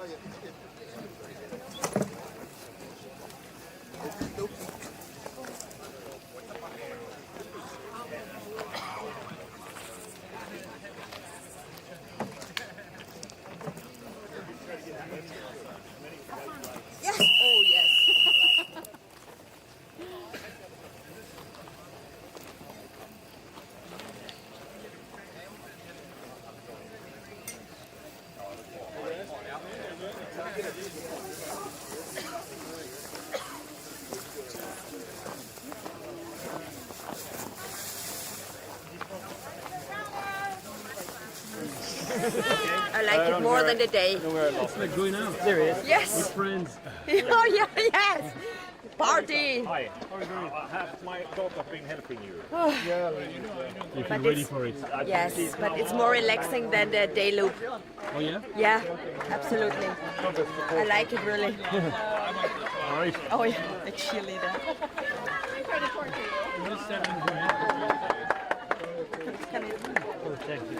Yes! Oh, yes. I like it more than the day. It's like going out. Serious? Yes. With friends. Oh, yeah, yes. Party. Hi, how are you doing? Have my daughter been helping you? You feel But ready it's- for it. Yes, but it's more relaxing than the day loop. Oh yeah? Yeah, absolutely. I like it really. Alright. Oh, yeah, like cheerleader. Oh, thank you.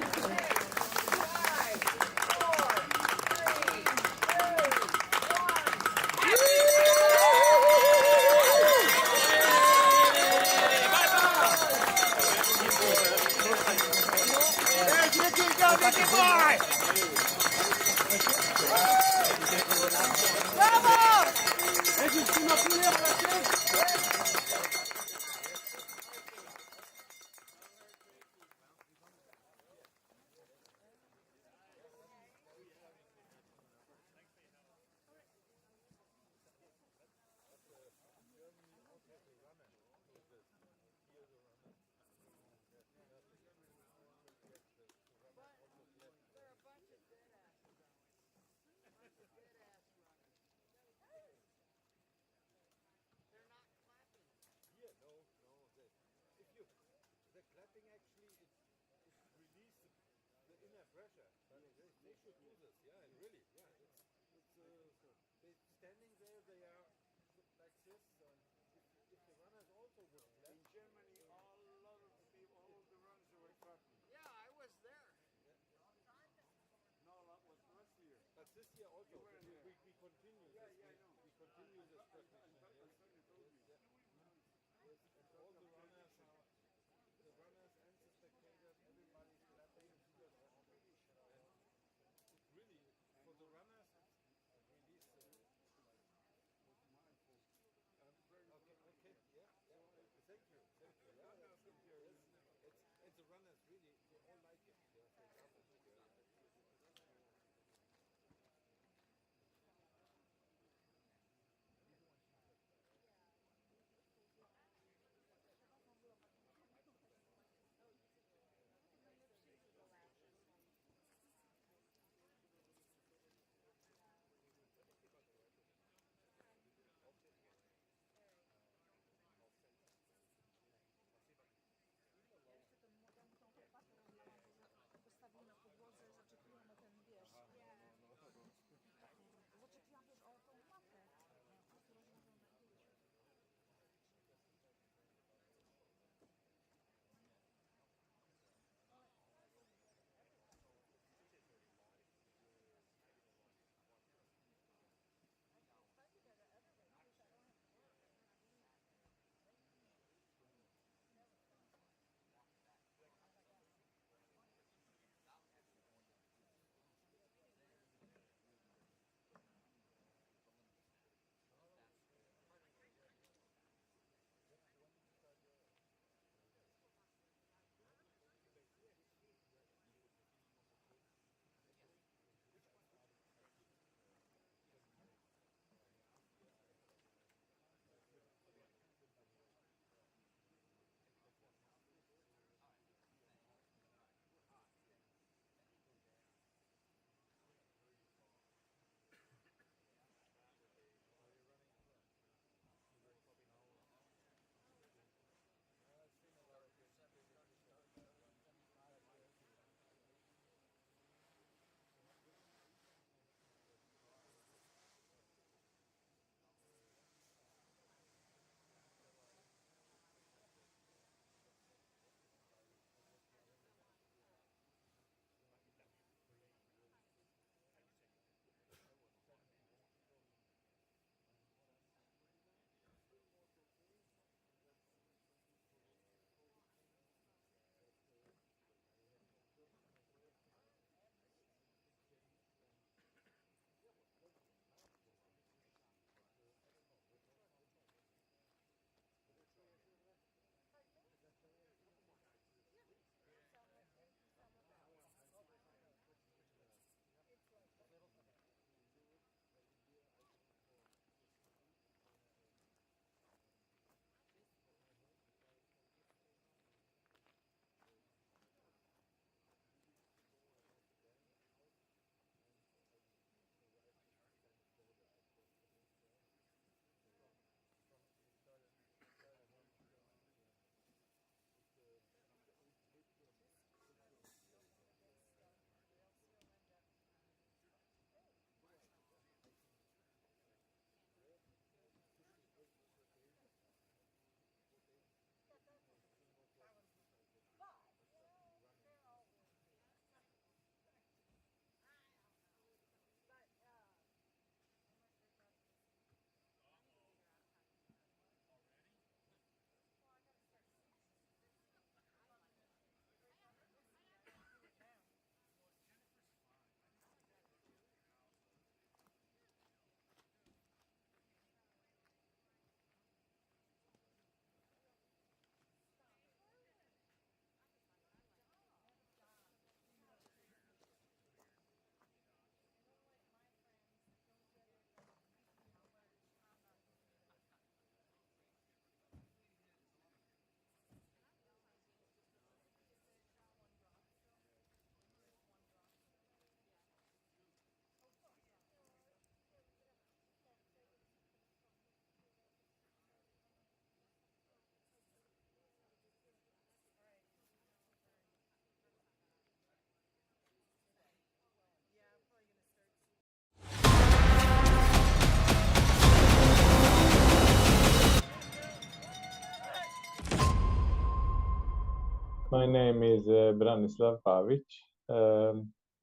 My name is Branislav Pavich.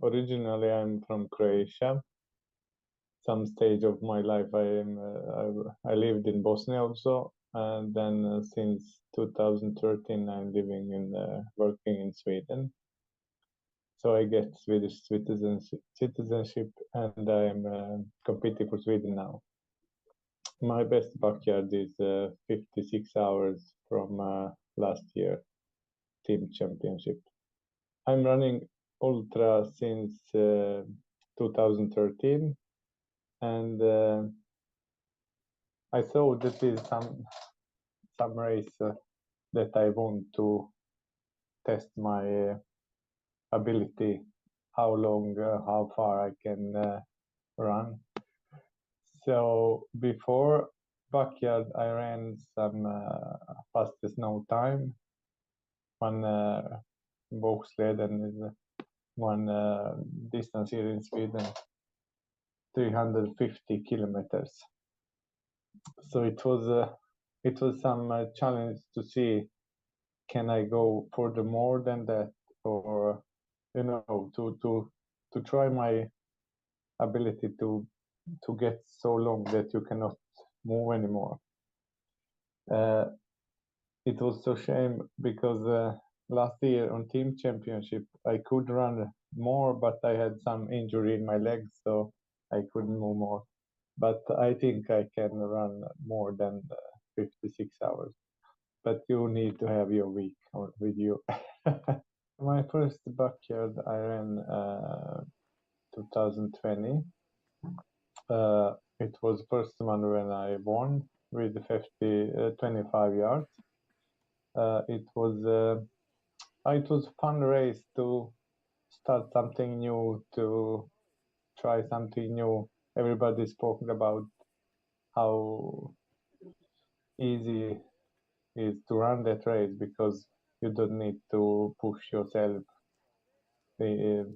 Originally, I'm from Croatia. Some stage of my life, I lived in Bosnia also, and then since 2013, I'm living in working in Sweden. So I get Swedish citizenship, and I'm competing for Sweden now. My best backyard is 56 hours from last year team championship. I'm running ultra since 2013, and I thought that is some race that I want to test my ability, how long, how far I can run. So before backyard, I ran some fastest snow time, one bobsled and one distance here in Sweden, 350 kilometers. So it was some challenge to see, can I go for the more than that, or to try my ability to get so long that you cannot move anymore. It was so shame because last year on team championship I could run more, but I had some injury in my legs, so I couldn't move more. But I think I can run more than 56 hours. But you need to have your week with you. My first backyard I ran 2020. It was first one when I won with 25 yards. It was fun race to start something new, to try something new. Everybody's talking about how easy it is to run that race because you don't need to push yourself the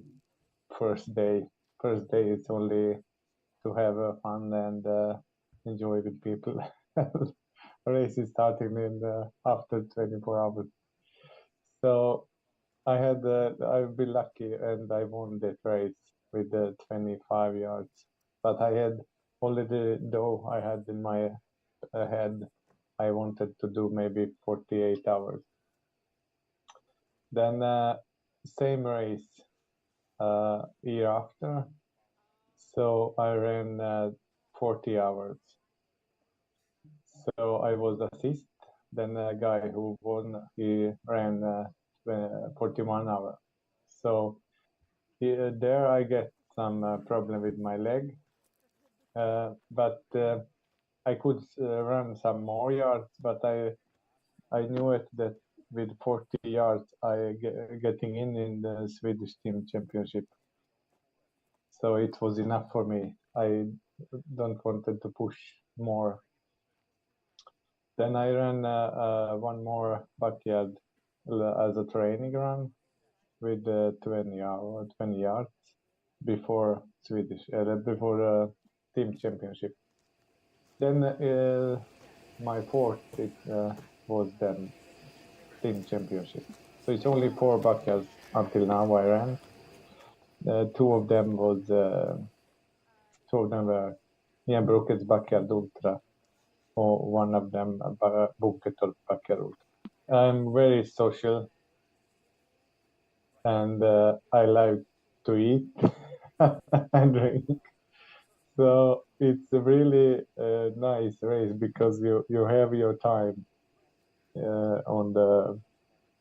first day. First day it's only to have fun and enjoy with people. Race is starting in after 24 hours. So I've been lucky and I won that race with 25 yards. But I had already, though I had in my head, I wanted to do maybe 48 hours. Then same race year after. So I ran 40 hours. So I was assist. Then a guy who won, he ran 41 hours. So there I get some problem with my leg. But I could run some more yards, but I knew it that with 40 yards I getting in the Swedish team championship. So it was enough for me. I don't wanted to push more. Then I ran one more backyard as a training run with 20 yards before before team championship. Then my fourth was then team championship. So it's only 4 backyards until now I ran. Two of them were Brokets Backyard Ultra, or one of them Buketorp Backyard Ultra. I'm very social and I like to eat and drink. So it's a really nice race because you have your time on the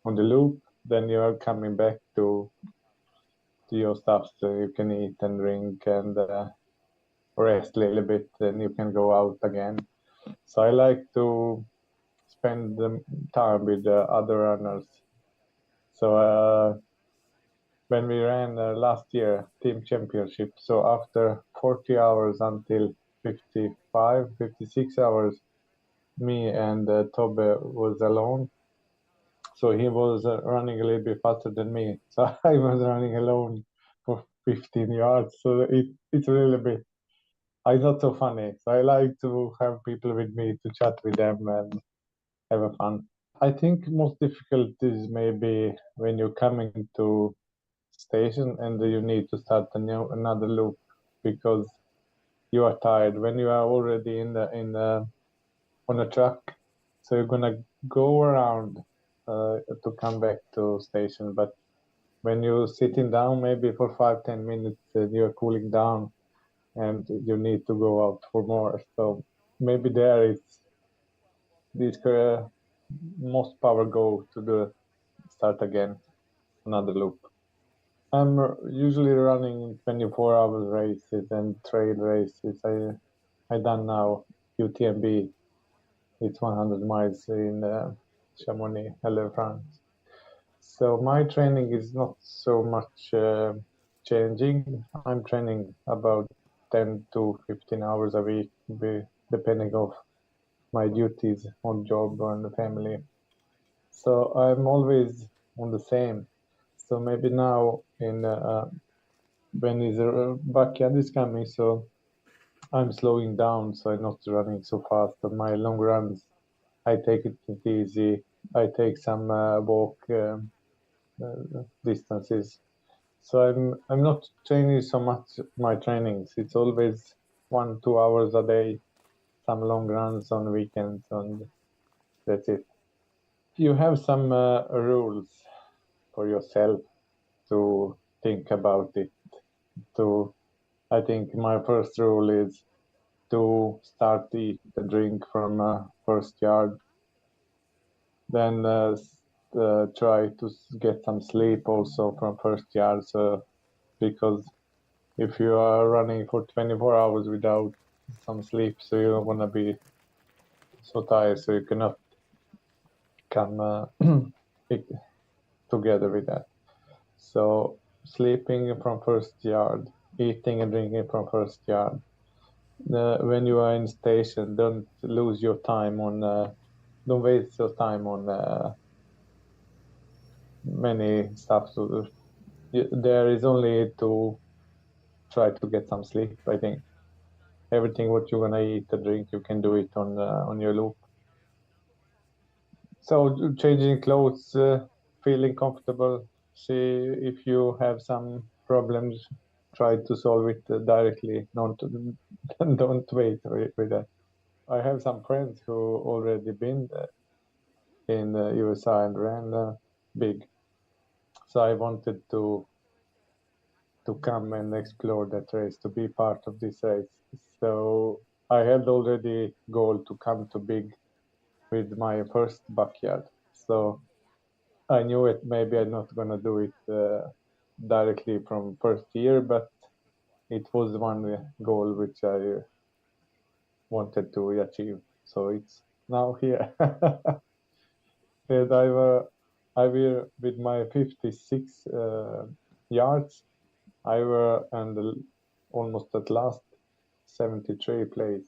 loop. Then you are coming back to your stuff, so you can eat and drink and rest a little bit. Then you can go out again. So I like to spend the time with the other runners. So when we ran last year team championship, so after 40 hours until 55, 56 hours, me and Toby was alone. So he was running a little bit faster than me. So I was running alone for 15 yards. So it's a little bit, it's not so funny. So I like to have people with me to chat with them and have a fun. I think most difficult is maybe when you're coming to station and you need to start another loop because you are tired. When you are already in the on a truck, so you're gonna go around to come back to station. But when you're sitting down, maybe for 5-10 minutes, you're cooling down, and you need to go out for more. So maybe there is this most power go to the start again, another loop. I'm usually running 24-hour races and trail races. I done now UTMB. It's 100 miles in Chamonix, France. So my training is not so much changing. I'm training about 10 to 15 hours a week, depending of my duties on job and the family. So I'm always on the same. So maybe now in when is backyard is coming, so I'm slowing down, so I'm not running so fast. On my long runs, I take it easy. I take some walk distances. So I'm not training so much my trainings. It's always 1-2 hours a day, some long runs on weekends, and that's it. You have some rules for yourself to think about it. To I think my first rule is to start to eat the drink from first yard, then try to get some sleep also from first yard. So because if you are running for 24 hours without some sleep, so you're gonna be so tired, so you cannot come together with that. So sleeping from first yard, eating and drinking from first yard. When you are in station, don't lose your time on. Don't waste your time on many stuff. There is only to try to get some sleep. I think everything what you're gonna eat and drink, you can do it on your loop. So changing clothes, feeling comfortable. See if you have some problems, try to solve it directly. Don't wait with that. I have some friends who already been in USA and ran big, so I wanted to come and explore that race, to be part of this race. So I had already goal to come to big with my first backyard. So I knew it. Maybe I'm not gonna do it directly from first year, but it was one goal which I wanted to achieve. So it's now here. And I were with my 56 yards. I were and almost at last 73 place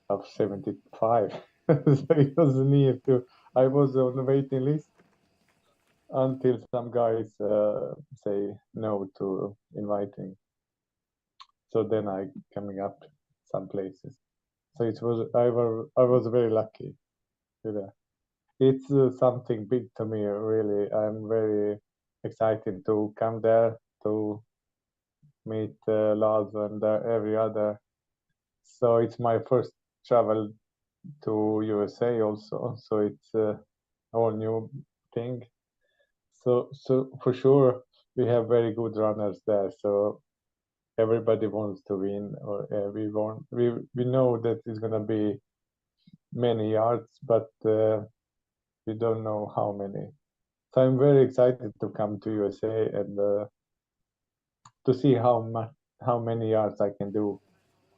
of 75. So it was near to. I was on the waiting list until some guys say no to inviting. So then I coming up some places. So it was I was very lucky with that. It's something big to me, really. I'm very excited to come there to meet Lars and every other. So it's my first travel to USA also. So it's a whole new thing. So for sure we have very good runners there. So everybody wants to win, or we know that it's gonna be many yards, but we don't know how many. So I'm very excited to come to USA and to see how many yards I can do.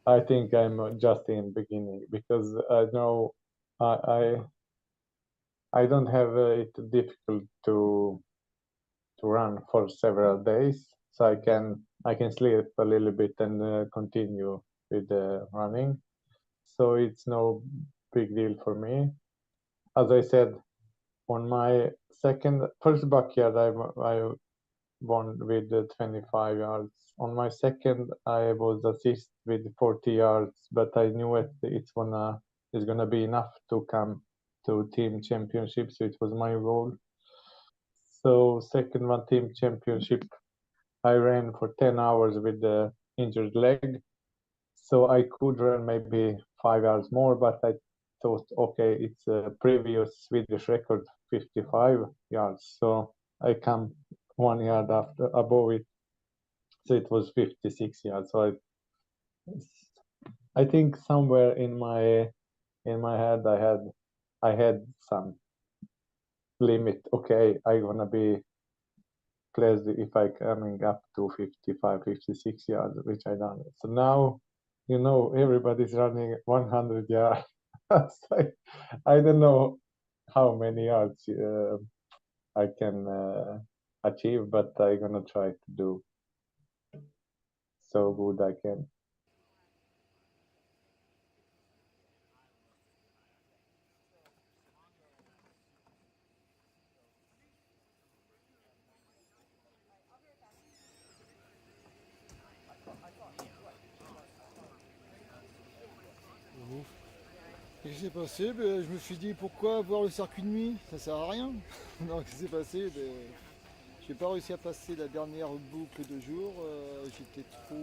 I think I'm just in beginning because I know I I don't have it difficult to run for several days, so I can sleep a little bit and continue with the running. So it's no big deal for me. As I said, on my first backyard, I won with 25 yards. On my second, I was assist with 40 yards, but I knew it's gonna be enough to come to team championship, so it was my goal. So second one team championship, I ran for 10 hours with the injured leg. So I could run maybe 5 hours more, but I thought, okay, it's a previous Swedish record, 55 yards. So I come 1 yard after above it. So it was 56 yards. So I think somewhere in my head I had some limit. Okay, I'm gonna be pleased if I coming up to 55, 56 yards, which I done. So now, everybody's running 100 yards. I don't know how many yards I can achieve, but I'm gonna try to do so good I can. Qu'est-ce qui s'est passé? Je me suis dit pourquoi voir le circuit de nuit? Ça sert à rien. Donc qu'est-ce qui s'est passé? J'ai pas réussi à passer la dernière boucle de jour. J'étais trop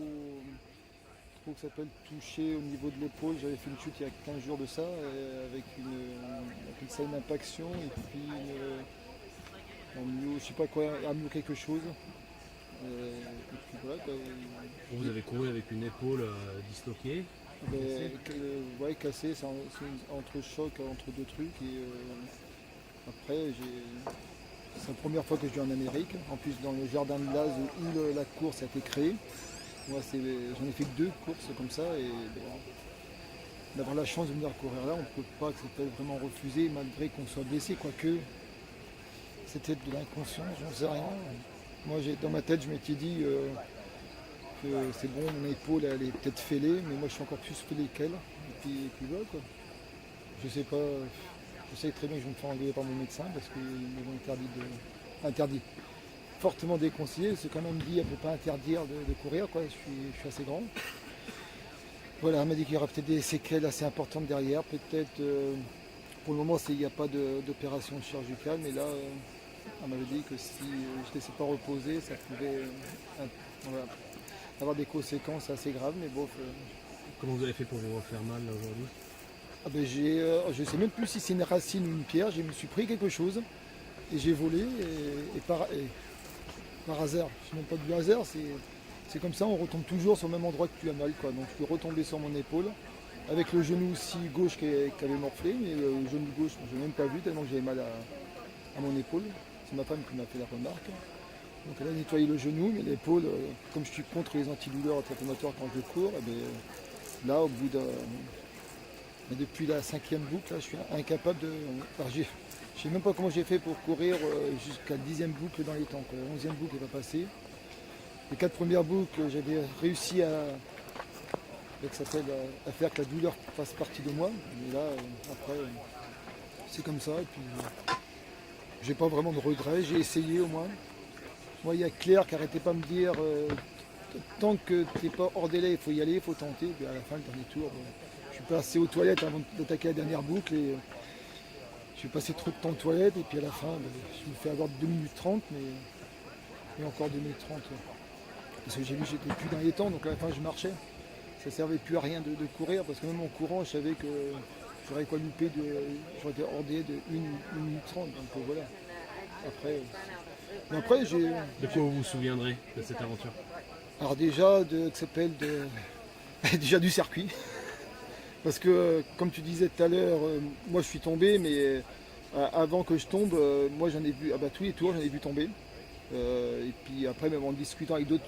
que ça s'appelle touché au niveau de l'épaule. J'avais fait une chute il y a 15 jours de ça avec une impaction et puis je sais pas quoi, un mio quelque chose. Et puis voilà, quoi. Vous avez couru avec une épaule disloquée? Ouais, cassé, c'est entre choc, entre deux trucs. Et après, c'est la première fois que je vais en Amérique. En plus, dans le jardin de Laz où la course a été créée. Moi, j'en ai fait que 2 courses comme ça. Et d'avoir la chance de venir courir là, on ne peut pas vraiment refuser, malgré qu'on soit blessé. Quoique, c'était de l'inconscience, j'en sais rien. Moi, dans ma tête, je m'étais dit que c'est bon, mon épaule elle est peut-être fêlée, mais moi je suis encore plus fêlé qu'elle. Et puis voilà quoi. Je sais pas, je sais très bien que je vais me faire engueuler par mon médecin parce qu'ils m'ont interdit, fortement déconseillé. C'est quand même dit, elle ne peut pas interdire de courir, quoi. Je suis assez grand. Voilà, elle m'a dit qu'il y aura peut-être des séquelles assez importantes derrière. Peut-être, pour le moment, il n'y a pas d'opération chirurgicale, mais là, elle m'avait dit que si je ne laissais pas reposer, ça pouvait avoir des conséquences assez graves, mais bon. Comment vous avez fait pour vous refaire mal là, aujourd'hui? Je ne sais même plus si c'est une racine ou une pierre. Je me suis pris quelque chose et j'ai volé et par hasard. Je n'ai même pas du hasard, c'est comme ça, on retombe toujours sur le même endroit que tu as mal, quoi. Donc je suis retombé sur mon épaule avec le genou aussi gauche qui avait morflé, mais le genou gauche, je n'ai même pas vu tellement que j'avais mal à mon épaule. C'est ma femme qui m'a fait la remarque. Donc elle a nettoyé le genou, mais l'épaule, comme je suis contre les antidouleurs anti-inflammatoires quand je cours, là au bout depuis la 5e boucle, là, je suis incapable de. Je ne sais même pas comment j'ai fait pour courir jusqu'à la 10e boucle dans les temps. La 11e boucle n'est pas passée. Les 4 premières boucles, j'avais réussi à faire que la douleur fasse partie de moi. Mais là, après, c'est comme ça. Et puis, j'ai pas vraiment de regrets. J'ai essayé au moins. Moi, il y a Claire qui n'arrêtait pas de me dire tant que tu n'es pas hors délai, il faut y aller, il faut tenter. Puis à la fin, le dernier tour, je suis passé aux toilettes avant d'attaquer la dernière boucle. Et je suis passé trop de temps aux toilettes. Et puis à la fin, je me fais avoir 2 minutes 30, mais encore 2 minutes 30. Parce que j'ai vu que j'étais plus dans les temps, donc à la fin, je marchais. Ça ne servait plus à rien de courir, parce que même en courant, je savais que j'aurais quoi louper, j'aurais été hors délai de 1 minute 30. Donc voilà. Après, De quoi vous vous souviendrez de cette aventure? Alors déjà, déjà du circuit. Parce que, comme tu disais tout à l'heure, moi je suis tombé, mais avant que je tombe, moi j'en ai vu, tous les tours j'en ai vu tomber. Et puis après, même en discutant avec d'autres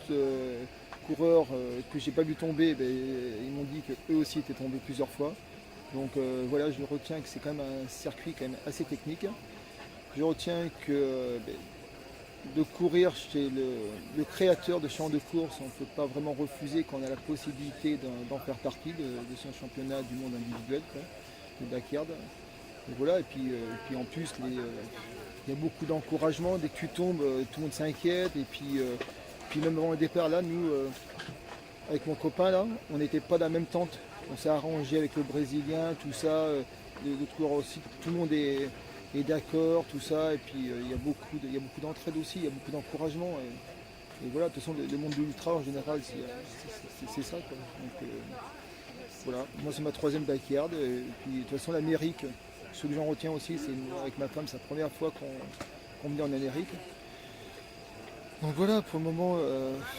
coureurs que j'ai pas vu tomber, ils m'ont dit qu'eux aussi étaient tombés plusieurs fois. Donc voilà, je retiens que c'est quand même un circuit quand même assez technique. Je retiens que de courir chez le créateur de champs de course, on ne peut pas vraiment refuser qu'on a la possibilité d'en faire partie de ce championnat du monde individuel, quoi, le backyard. Et voilà, et puis en plus, il y a beaucoup d'encouragement. Dès que tu tombes, tout le monde s'inquiète. Et puis même avant le départ, là, nous, avec mon copain, là, on n'était pas dans la même tente. On s'est arrangé avec le Brésilien, tout ça. d'autres coureurs aussi. Tout le monde est d'accord, tout ça. Et puis il y a beaucoup d'entraide aussi, il y a beaucoup d'encouragement. Et voilà, de toute façon, le monde de l'ultra en général, c'est ça, quoi. Donc, voilà, moi c'est ma 3e backyard. Et puis de toute façon, l'Amérique, ce que j'en retiens aussi, c'est avec ma femme, c'est la première fois qu'on venait en Amérique. Donc voilà, pour le moment,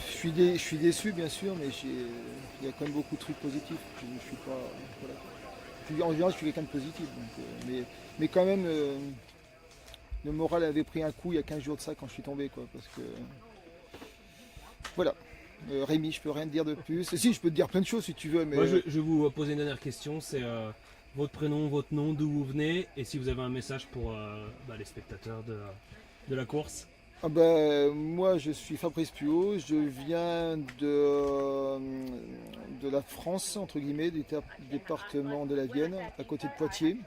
je suis déçu bien sûr, mais il y a quand même beaucoup de trucs positifs. Je suis pas, voilà. Puis, en général, je suis quelqu'un de positif. Donc, mais quand même, le moral avait pris un coup il y a 15 jours de ça quand je suis tombé, quoi, parce que voilà. Rémi, je peux rien te dire de plus. Si, je peux te dire plein de choses si tu veux, mais Moi, je vais vous poser une dernière question, c'est votre prénom, votre nom, d'où vous venez, et si vous avez un message pour les spectateurs de la course. Ah moi je suis Fabrice Puot, je viens de la France, entre guillemets, du département de la Vienne, à côté de Poitiers.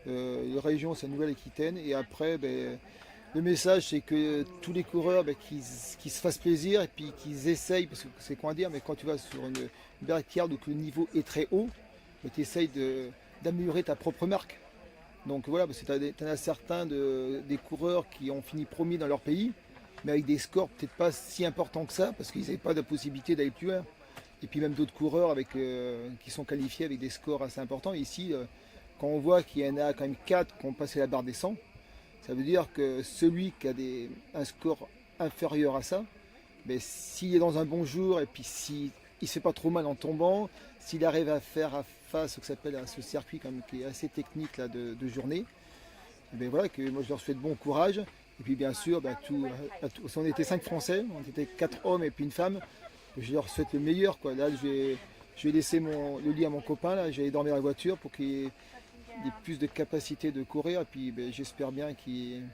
La région c'est Nouvelle-Aquitaine, et après le message c'est que tous les coureurs qu'ils se fassent plaisir et puis qu'ils essayent, parce que c'est quoi à dire, mais quand tu vas sur une backyard où le niveau est très haut, tu essayes d'améliorer ta propre marque. Donc voilà, parce que tu en as certains des coureurs qui ont fini premiers dans leur pays, mais avec des scores peut-être pas si importants que ça, parce qu'ils n'avaient pas de possibilité d'aller plus loin. Et puis même d'autres coureurs qui sont qualifiés avec des scores assez importants. Et ici, quand on voit qu'il y en a quand même 4 qui ont passé la barre des 100, ça veut dire que celui qui a un score inférieur à ça, s'il est dans un bon jour et puis s'il ne se fait pas trop mal en tombant, s'il arrive à faire face à ce circuit quand même, qui est assez technique là, de journée, et voilà, que moi je leur souhaite bon courage. Et puis bien sûr, on était 5 Français, on était 4 hommes et puis une femme, je leur souhaite le meilleur, quoi. Là je vais laisser le lit à mon copain, là, j'allais dormir dans la voiture pour qu'il ait plus de capacité de courir, et puis j'espère bien qu'il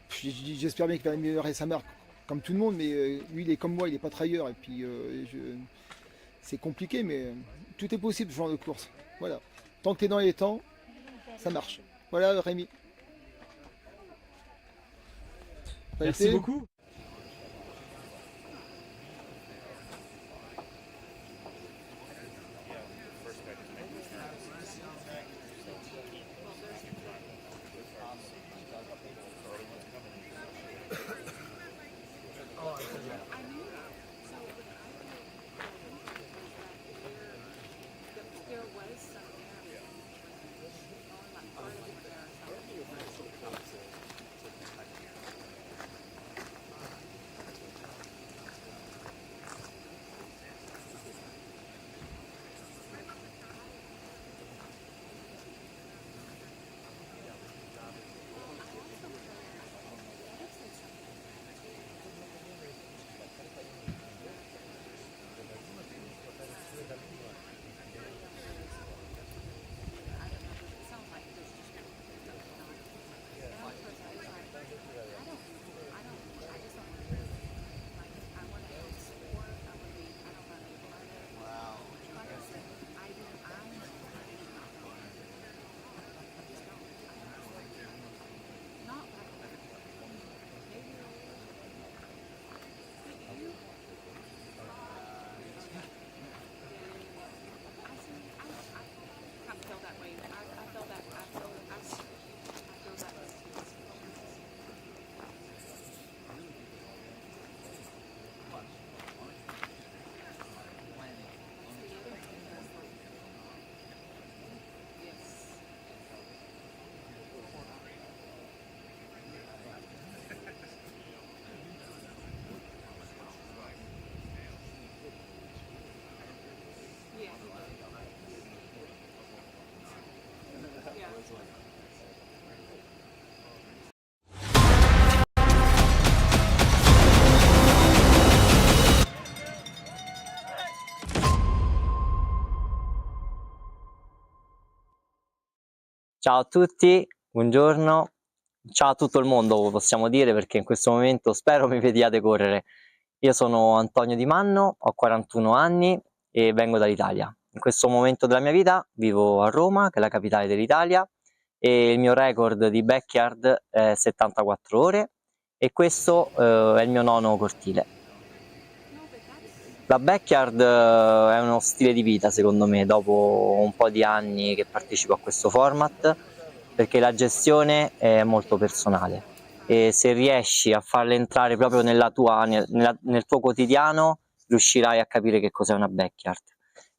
va améliorer sa marque, comme tout le monde, mais lui il est comme moi, il n'est pas trahir, et puis c'est compliqué, mais tout est possible ce genre de course. Voilà. Tant que tu es dans les temps, ça marche. Voilà Rémi. Merci beaucoup. Ciao a tutti, buongiorno, ciao a tutto il mondo possiamo dire, perché in questo momento spero mi vediate correre. Io sono Antonio Di Manno, ho 41 anni e vengo dall'Italia. In questo momento della mia vita vivo a Roma, che è la capitale dell'Italia, e il mio record di backyard è 74 ore e questo è il mio 9° cortile. La backyard è uno stile di vita secondo me, dopo un po' di anni che partecipo a questo format, perché la gestione è molto personale e se riesci a farla entrare proprio nel tuo quotidiano, riuscirai a capire che cos'è una backyard.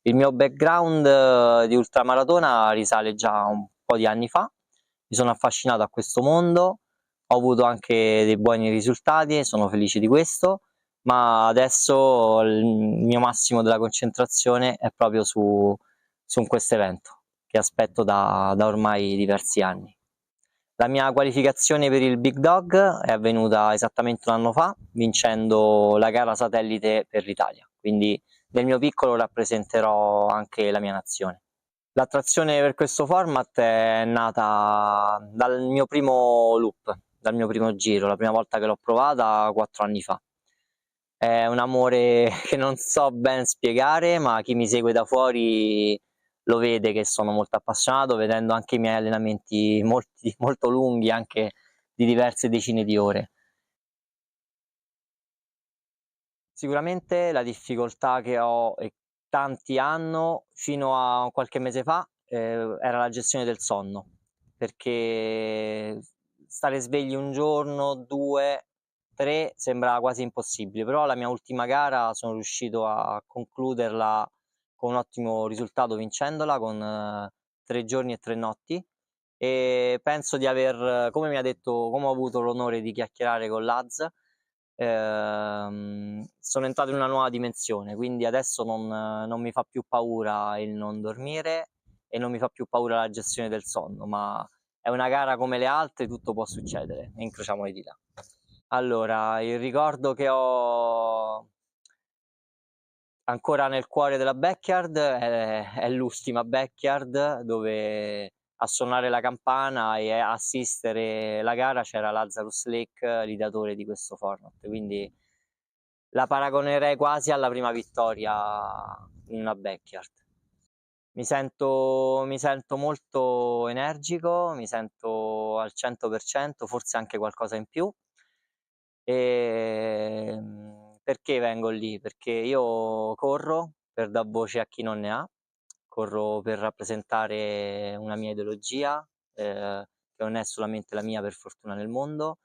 Il mio background di ultramaratona risale già un po' di anni fa, mi sono affascinato a questo mondo, ho avuto anche dei buoni risultati, sono felice di questo, ma adesso il mio massimo della concentrazione è proprio su questo evento che aspetto da ormai diversi anni. La mia qualificazione per il Big Dog è avvenuta esattamente un anno fa, vincendo la gara satellite per l'Italia, quindi nel mio piccolo rappresenterò anche la mia nazione. L'attrazione per questo format è nata dal mio primo loop, dal mio primo giro, la prima volta che l'ho provata 4 anni fa. È un amore che non so ben spiegare, ma chi mi segue da fuori lo vede che sono molto appassionato, vedendo anche i miei allenamenti molto lunghi, anche di diverse decine di ore. Sicuramente la difficoltà che ho e tanti hanno fino a qualche mese fa era la gestione del sonno, perché stare svegli un giorno, 2, 3 sembra quasi impossibile, però la mia ultima gara sono riuscito a concluderla con un ottimo risultato vincendola con 3 giorni e 3 notti e penso di aver, come ho avuto l'onore di chiacchierare con Laz, sono entrato in una nuova dimensione, quindi adesso non mi fa più paura il non dormire e non mi fa più paura la gestione del sonno, ma è una gara come le altre, tutto può succedere e incrociamo le dita. Allora, il ricordo che ho ancora nel cuore della backyard è l'ultima backyard dove a suonare la campana e a assistere la gara c'era Lazarus Lake, l'ideatore di questo format, quindi la paragonerei quasi alla prima vittoria in una backyard. Mi sento molto energico, mi sento al 100%, forse anche qualcosa in più. Perché vengo lì? Perché io corro per dar voce a chi non ne ha, corro per rappresentare una mia ideologia, che non è solamente la mia per fortuna nel mondo,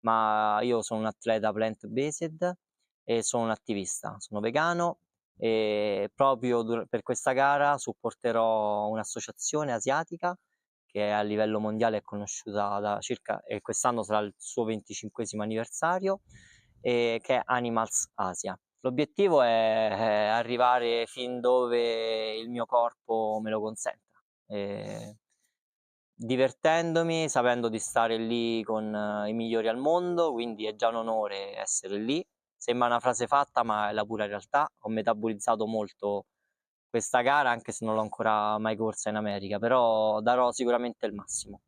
ma io sono un atleta plant-based e sono un attivista, sono vegano e proprio per questa gara supporterò un'associazione asiatica che a livello mondiale è conosciuta da circa, e quest'anno sarà il suo 25esimo anniversario, che è Animals Asia. L'obiettivo è arrivare fin dove il mio corpo me lo consenta, divertendomi, sapendo di stare lì con i migliori al mondo, quindi è già un onore essere lì. Sembra una frase fatta, ma è la pura realtà. Ho metabolizzato molto questa gara, anche se non l'ho ancora mai corsa in America, però darò sicuramente il massimo.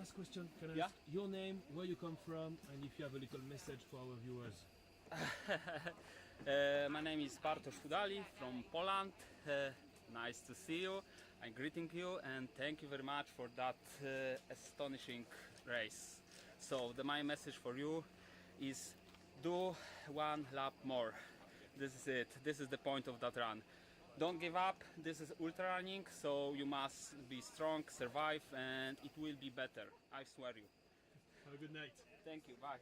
last question. Can I Yeah. ask your name, where you come from, and if you have a little message for our viewers? My name is Bartosz Fudali from Poland. Nice to see you. I'm greeting you and thank you very much for that astonishing race. So my message for you is do one lap more. This is it. This is the point of that run. Don't give up. This is ultra running, so you must be strong, survive, and it will be better. I swear you. Have a good night. Thank you. Bye.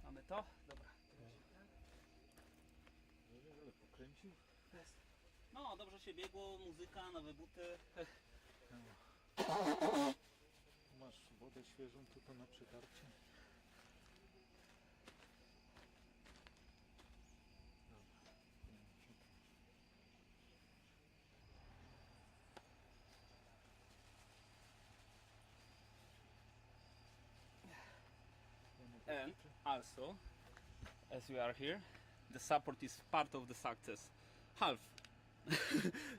Mamy to? Dobra. Pokręcił? No, dobrze się biegło, muzyka, nowe buty. Masz wodę świeżą tylko na przetarcie? And also, as we are here, the support is part of the success. Half.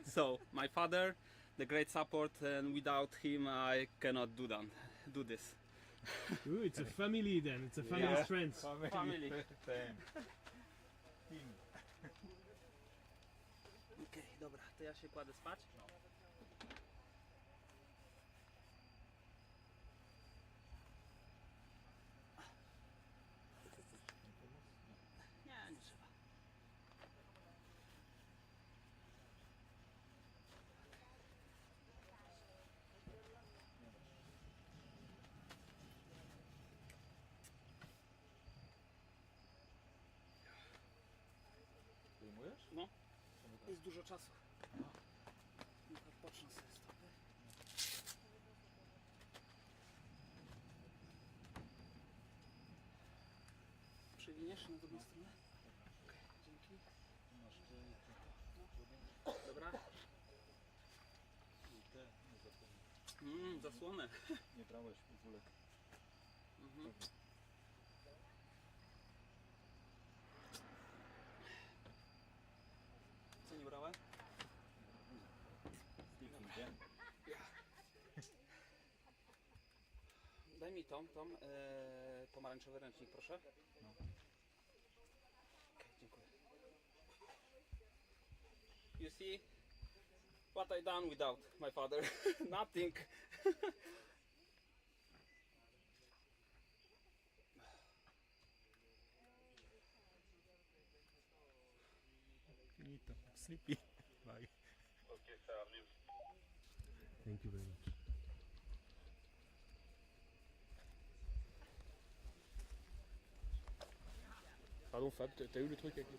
So, my father, the great support, and without him I cannot do this. Ooh, it's a family then. It's a family Yeah. strength. Family. Ten. Team. Okej, dobra, to ja się kładę spać. Nie, nie trzeba. Wyjmujesz? No, jest dużo czasu. Odpocznę sobie stopy. Przewiniesz na drugą stronę? Okej, dzięki. Masz te i te. Dobra. I te, nie zapomnij. Zasłonę. Nie brałeś w ogóle. Co nie brałem? Sticking, nie? Daj mi tą pomarańczowy ręcznik, proszę. No. Okej, dziękuję. You see what I done without my father? Nothing. Finito. Sleepy. Bye. Thank you very much. Pardon Fab, t'as eu le truc avec le...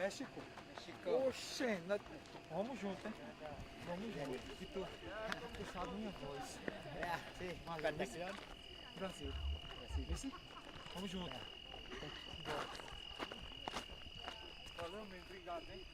México? Oxê, vamos junto, hein? Vamos junto. E tu? Tu sabe minha voz. Sim. Brasil. Brasil. Vamos junto. Valeu, meu. Obrigado, hein?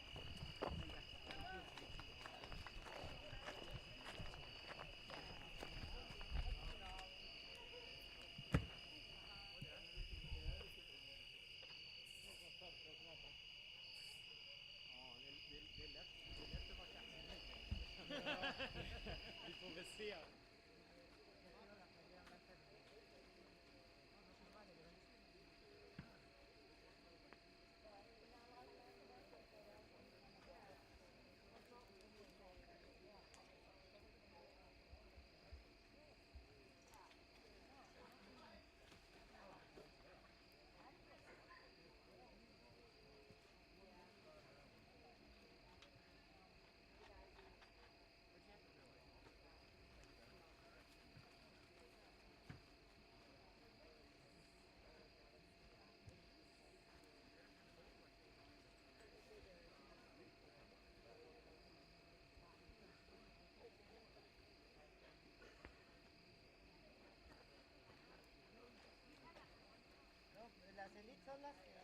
Las élites son las que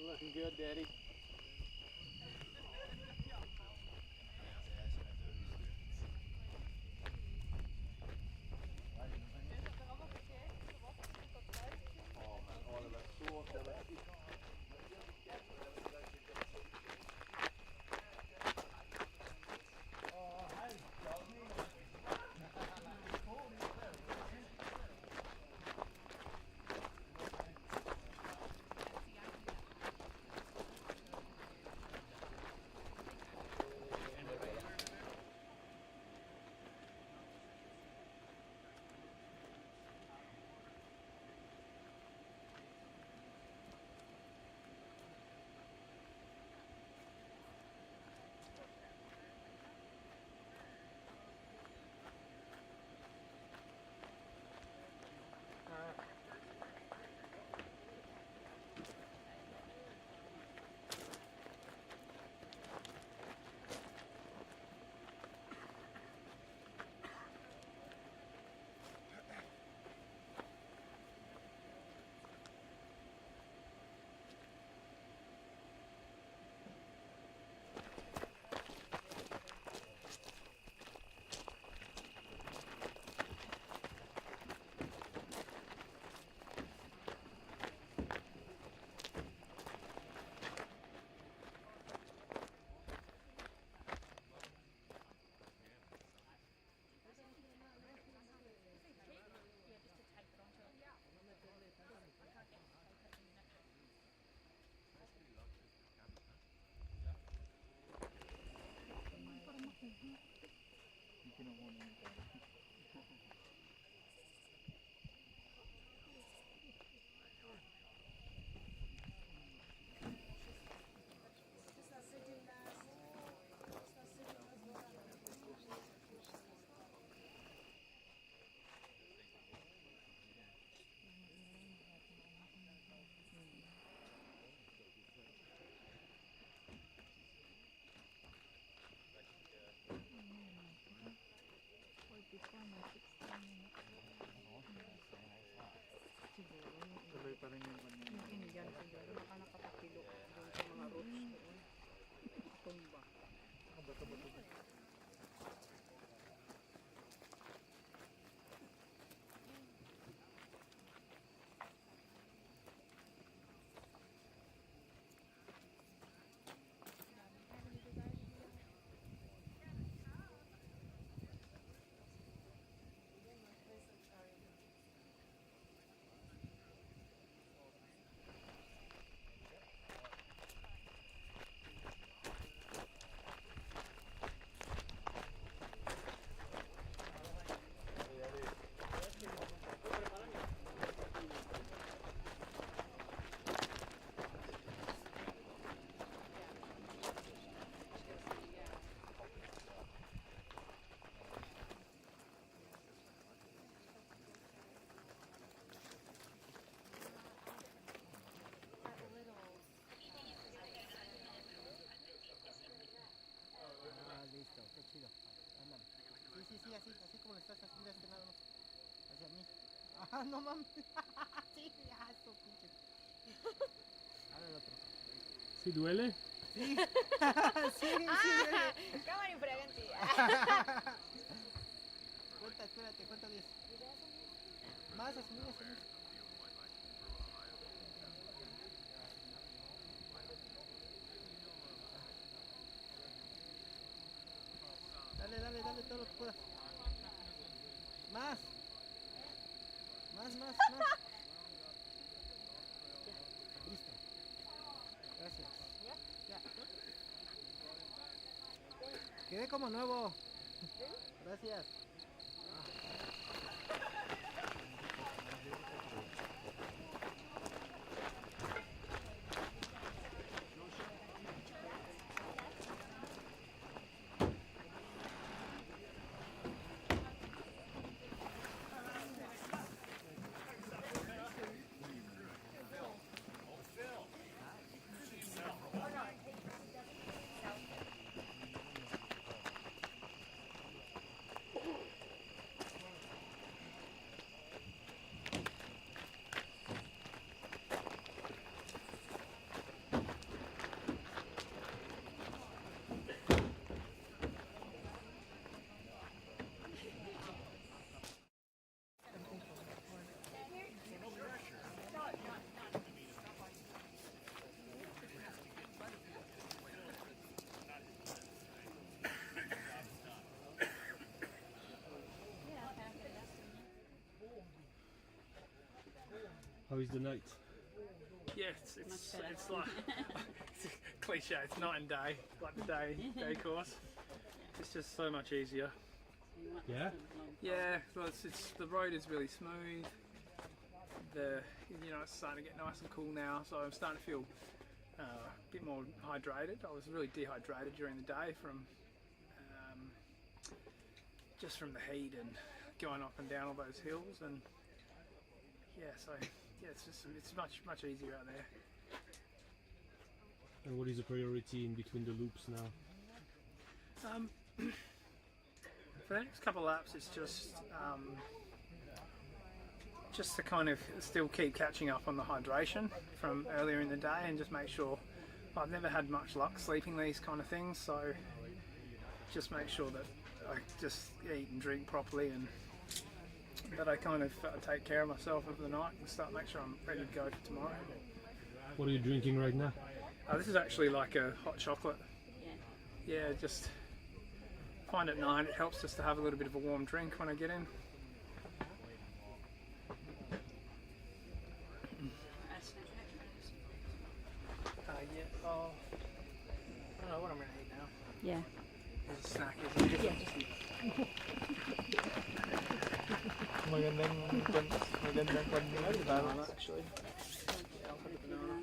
Looking good, Daddy. Tuloy pa rin yung kanina. Yan siguro baka nakapatilo doon sa mga roots doon. Tumba. Bato-bato. No mames. Sí, ya, eso, pinche. Ahora el otro. ¿Sí duele? Sí. Sí, duele. Cámara infragante. Cuenta, espérate, cuenta 10. Más, asumí. Dale todo lo que puedas. Más. Más. Listo. Gracias. Ya. Quedé como nuevo. Gracias. How is the night? Yeah, it's like it's a cliche. It's night and day, like the day course. It's just so much easier. Yeah? Yeah, well, it's the road is really smooth. It's starting to get nice and cool now, so I'm starting to feel a bit more hydrated. I was really dehydrated during the day from just from the heat and going up and down all those hills, and it's much easier out there. And what is the priority in between the loops now? For the next couple of laps, it's just to kind of still keep catching up on the hydration from earlier in the day, and just make sure. I've never had much luck sleeping these kind of things, so just make sure that I just eat and drink properly, and that I kind of take care of myself over the night and make sure I'm ready to go for tomorrow. What are you drinking right now? This is actually like a hot chocolate. Yeah, just find at night it helps just to have a little bit of a warm drink when I get in. I don't know what I'm going to eat now. Yeah. There's a snack, isn't it? Magandang Banana, actually. Yeah, I'll have a banana.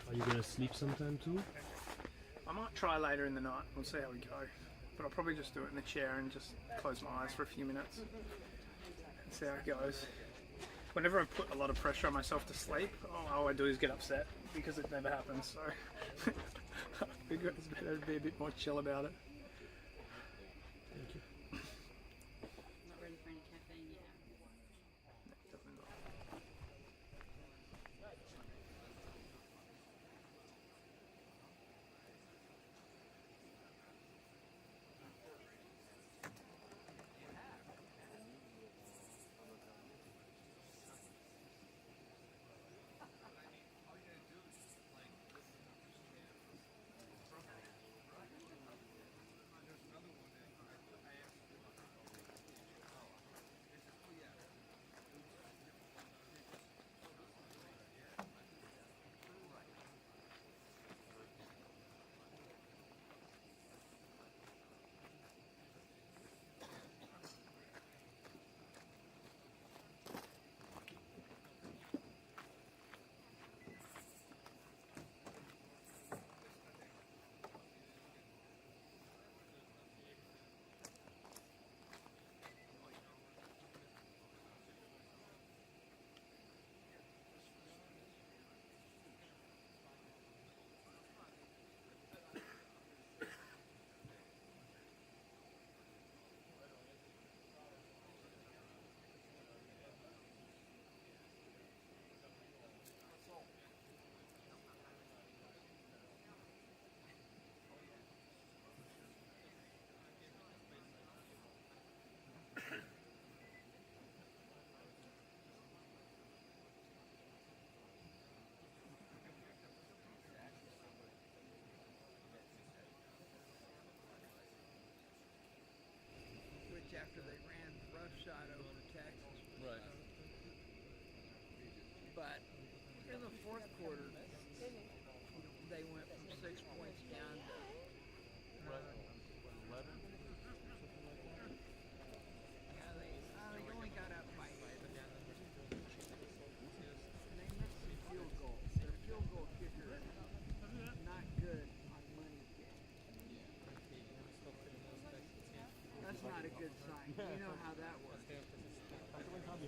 Are you gonna sleep sometime too? I might try later in the night. We'll see how we go. But I'll probably just do it in the chair and just close my eyes for a few minutes and see how it goes. Whenever I put a lot of pressure on myself to sleep, all I do is get upset because it never happens. So I figure it's better to be a bit more chill about it. Thank you. Not ready for any caffeine yet. Definitely not.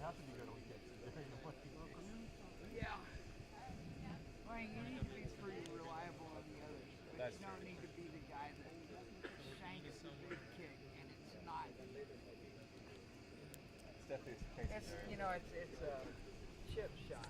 have to be good on weekends. Yeah. Well, you need to be pretty reliable on the others. That's You don't need to be the guy that shanks a big kick and it's not. It's definitely a case It's, you know, it's a chip shot.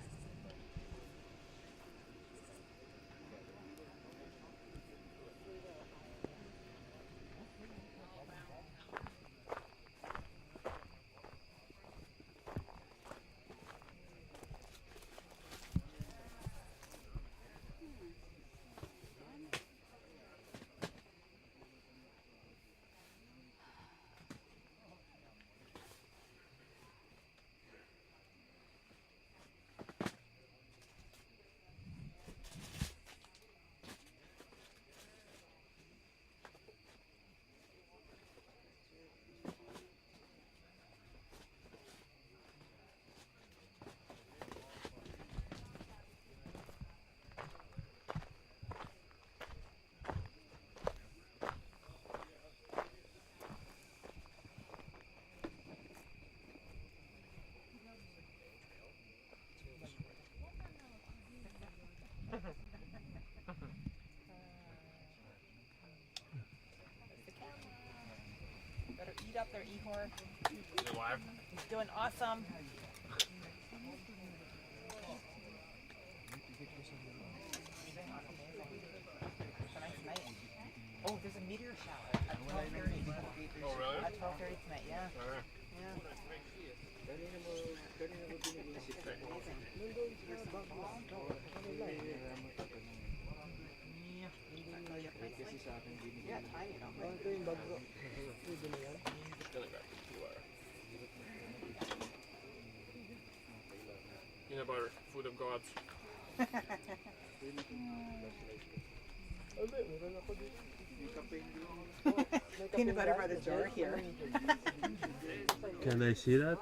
Better eat up there, Ihor. You're live? He's doing awesome. It's a nice night. Oh, there's a meteor shower at 12:30. Oh, really? At 12:30 tonight, yeah. Alright. Yeah. Yeah, tiny, no? Peanut butter, food of gods. Peanut butter by the jar here. Can I see that?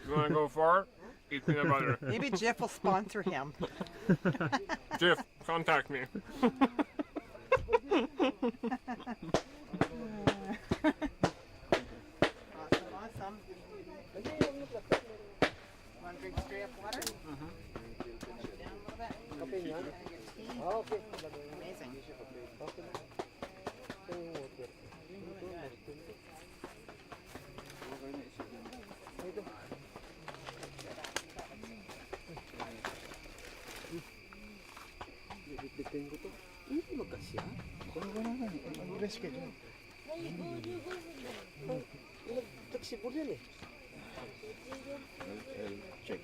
You want to go far? Eat peanut butter. Maybe Jeff will sponsor him. Jeff, contact me. Awesome. Want to drink straight up water? Down a little bit. Okay. Amazing. Hindi magkasya. Kung wala na, respect mo. Taksibol yan eh. I'll check.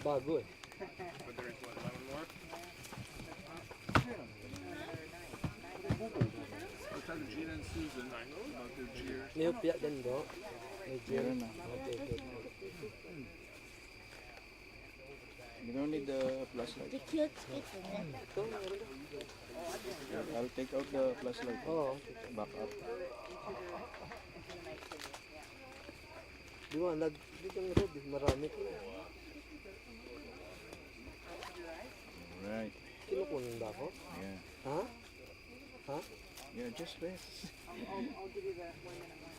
Bago eh. But there is what, 11 more? I'll tell Gina and Susan about their cheers. May upya din bro. May cheer na. Okay. You don't need the flashlight. The cute kids in there. I'll take out the flashlight. Oh, Back up. di ba, dito ang road, marami ko. Right. Kinukunin ba ako? Yeah. Ha? Ha? Yeah, just rest. I'll give you the 1 minute one.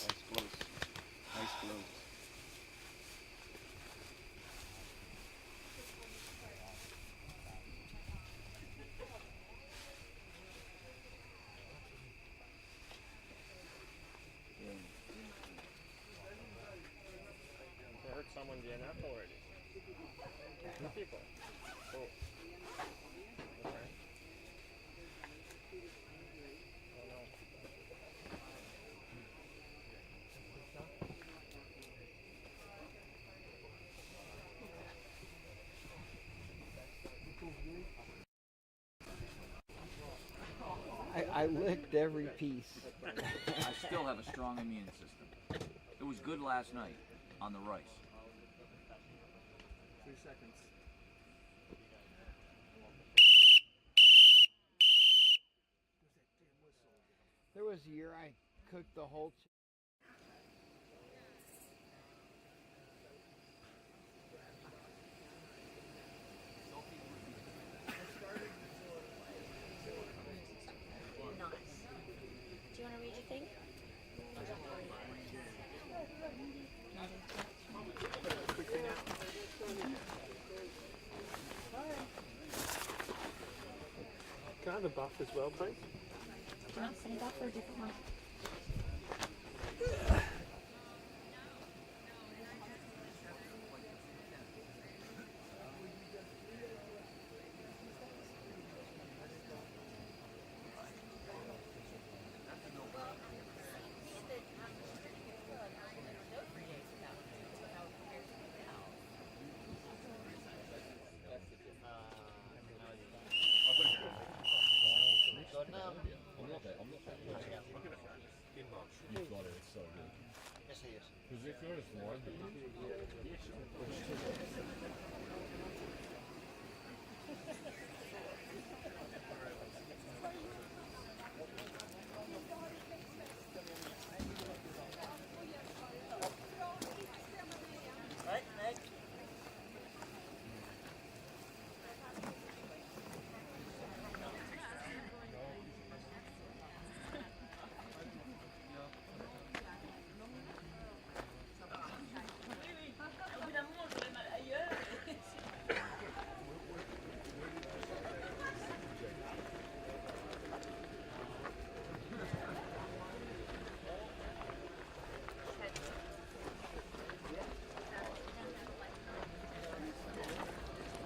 Nice close. Nice close. I heard someone DNF already. 2 people. Oh. Okay. Oh no. I licked every piece. I still have a strong immune system. It was good last night on the rice. 3 seconds. There was a year I cook the whole. Nice. Do you want to read your thing? Can I have a buff as well, please? Do you want some buff or a different one? You've got it, it's so good. Yes, he is. Because if you're just one,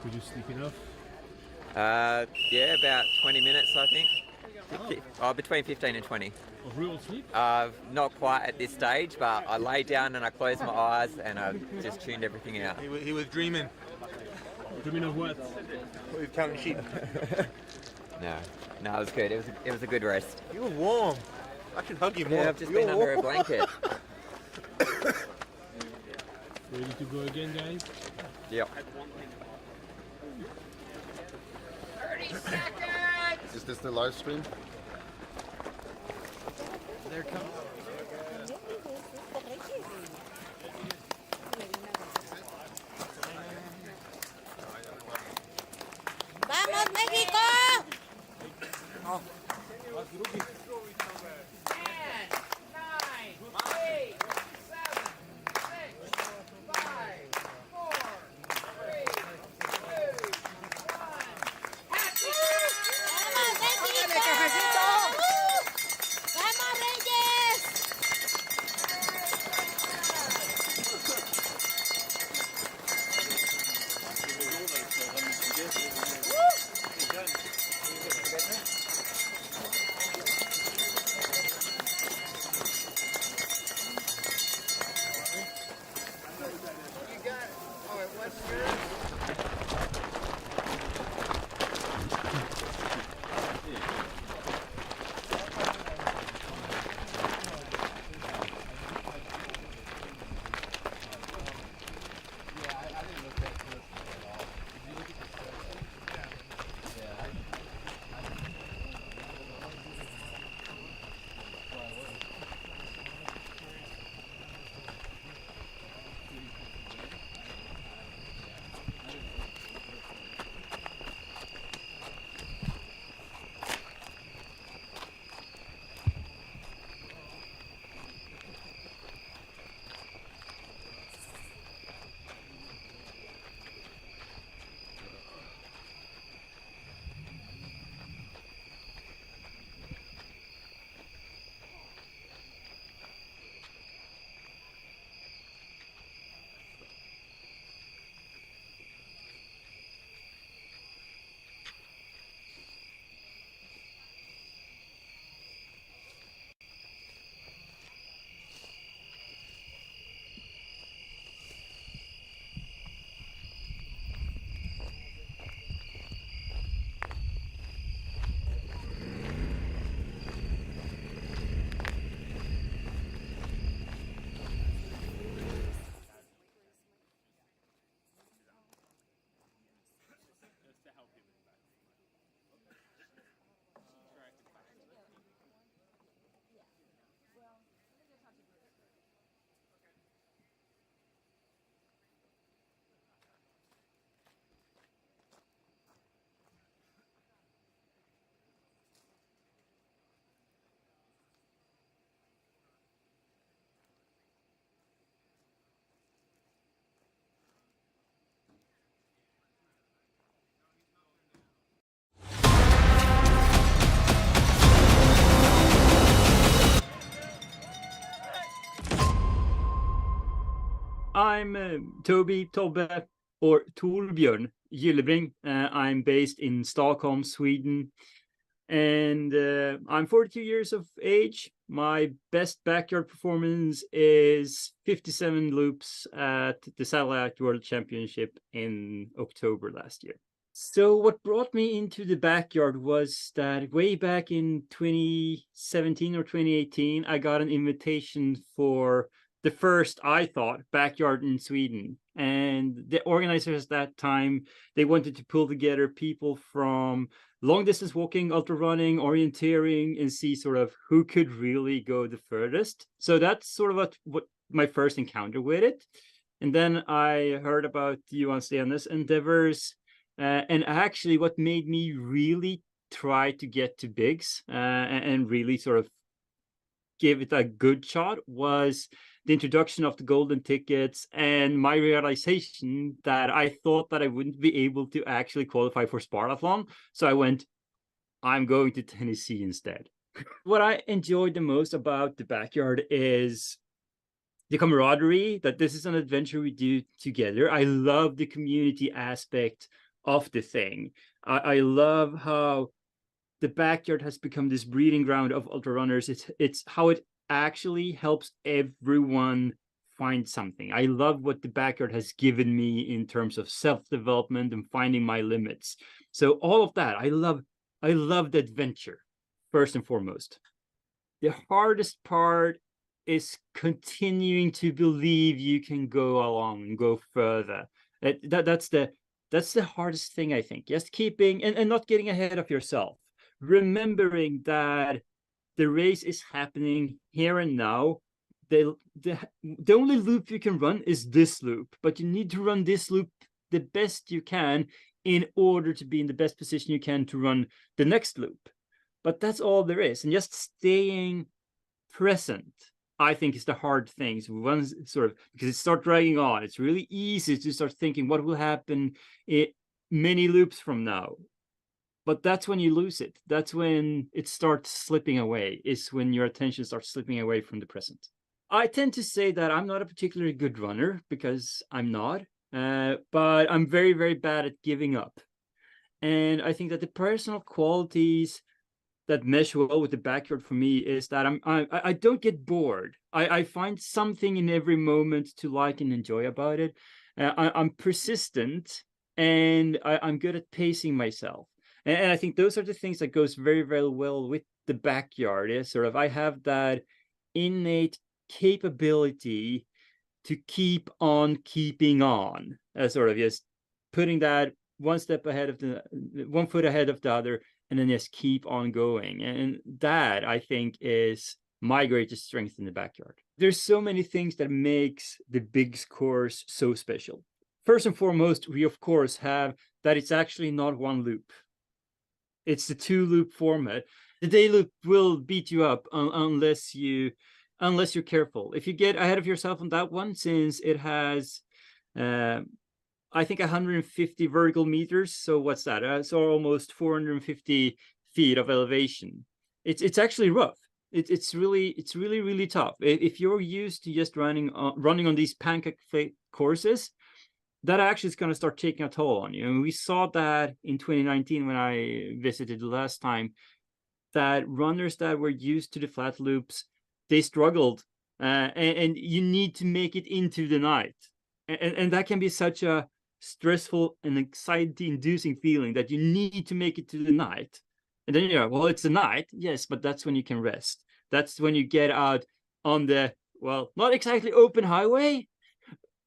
Did you sleep enough? Yeah, about 20 minutes, I think. Between 15 and 20. Of real sleep? Not quite at this stage, but I lay down and I closed my eyes and I just tuned everything out. He was dreaming. Dreaming of what? He was counting sheep. No, it was good. It was a good rest. You were warm. I should hug you more. Yeah, I've just been under a blanket. Ready to go again, guys? Yep. 30 seconds! is this the live stream? There comes. ¡Vamos, México! Oh. 10, 9, 8, 7, 6, 5, 4, 3, 2, 1. ¡Happy ¡Vamos, Reyes! I'm Toby, Tobbe, or Torbjörn Gyllebring. I'm based in Stockholm, Sweden, and I'm 42 years of age. My best backyard performance is 57 loops at the Satellite World Championship in October last year. So what brought me into the backyard was that way back in 2017 or 2018, I got an invitation for the first, I thought, backyard in Sweden. And the organizers at that time, they wanted to pull together people from long distance walking, ultra running, orienteering, and see sort of who could really go the furthest. So that's sort of what my first encounter with it. And then I heard about Johan Stener's endeavors. And actually what made me really try to get to bigs and really sort of give it a good shot was the introduction of the golden tickets and my realization that I thought that I wouldn't be able to actually qualify for Spartathlon. So I went, I'm going to Tennessee instead. What I enjoyed the most about the backyard is the camaraderie, that this is an adventure we do together. I love the community aspect of the thing. I love how the backyard has become this breeding ground of ultra runners. It's how it actually helps everyone find something. I love what the backyard has given me in terms of self-development and finding my limits. So all of that, I love the adventure, first and foremost. The hardest part is continuing to believe you can go along and go further. That's the hardest thing, I think. Just keeping and not getting ahead of yourself. Remembering that the race is happening here and now. The only loop you can run is this loop, but you need to run this loop the best you can in order to be in the best position you can to run the next loop. But that's all there is. And just staying present, I think, is the hard thing. So once sort of, because it starts dragging on, it's really easy to start thinking what will happen many loops from now. But that's when you lose it. That's when it starts slipping away, is when your attention starts slipping away from the present. I tend to say that I'm not a particularly good runner because I'm not, but I'm very, very bad at giving up. And I think that the personal qualities that mesh well with the backyard for me is that I don't get bored. I find something in every moment to like and enjoy about it. I'm persistent, and I'm good at pacing myself. And I think those are the things that goes very, very well with the backyard. Is sort of I have that innate capability to keep on keeping on, sort of just putting that one foot ahead of the other, and then just keep on going. And that, I think, is my greatest strength in the backyard. There's so many things that makes the Bigs course so special. First and foremost, we of course have that it's actually not one loop. It's the 2-loop format. The day loop will beat you up unless you're careful. If you get ahead of yourself on that one, since it has, I think 150 vertical meters. So what's that? So almost 450 feet of elevation. It's actually rough. It's really tough. If you're used to just running on these pancake courses, that actually is going to start taking a toll on you. And we saw that in 2019 when I visited the last time, that runners that were used to the flat loops, they struggled, and you need to make it into the night. And that can be such a stressful and anxiety-inducing feeling that you need to make it to the night. And then you're, well, it's the night, yes, but that's when you can rest. That's when you get out on the, well, not exactly open highway,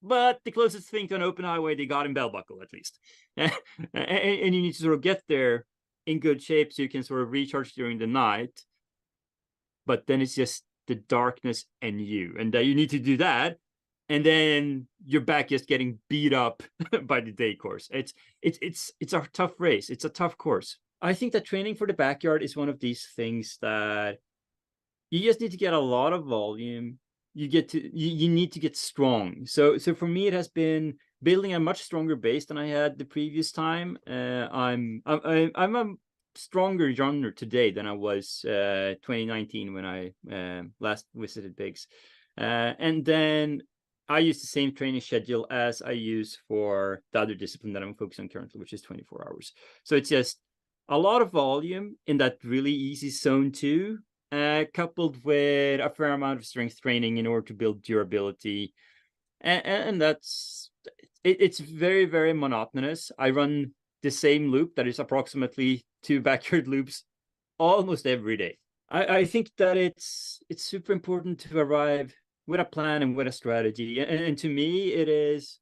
but the closest thing to an open highway they got in Bell Buckle, at least. And you need to sort of get there in good shape so you can sort of recharge during the night. But then it's just the darkness and you. And you need to do that. And then you're back just getting beat up by the day course. It's a tough race. It's a tough course. I think that training for the backyard is one of these things that you just need to get a lot of volume. You need to get strong. So for me, it has been building a much stronger base than I had the previous time. I'm a stronger runner today than I was 2019 when I last visited Bigs. And then I use the same training schedule as I use for the other discipline that I'm focused on currently, which is 24 hours. So it's just a lot of volume in that really easy zone 2, coupled with a fair amount of strength training in order to build durability. And that's it's very, very monotonous. I run the same loop that is approximately 2 backyard loops almost every day. I think that it's super important to arrive with a plan and with a strategy. And to me, it is,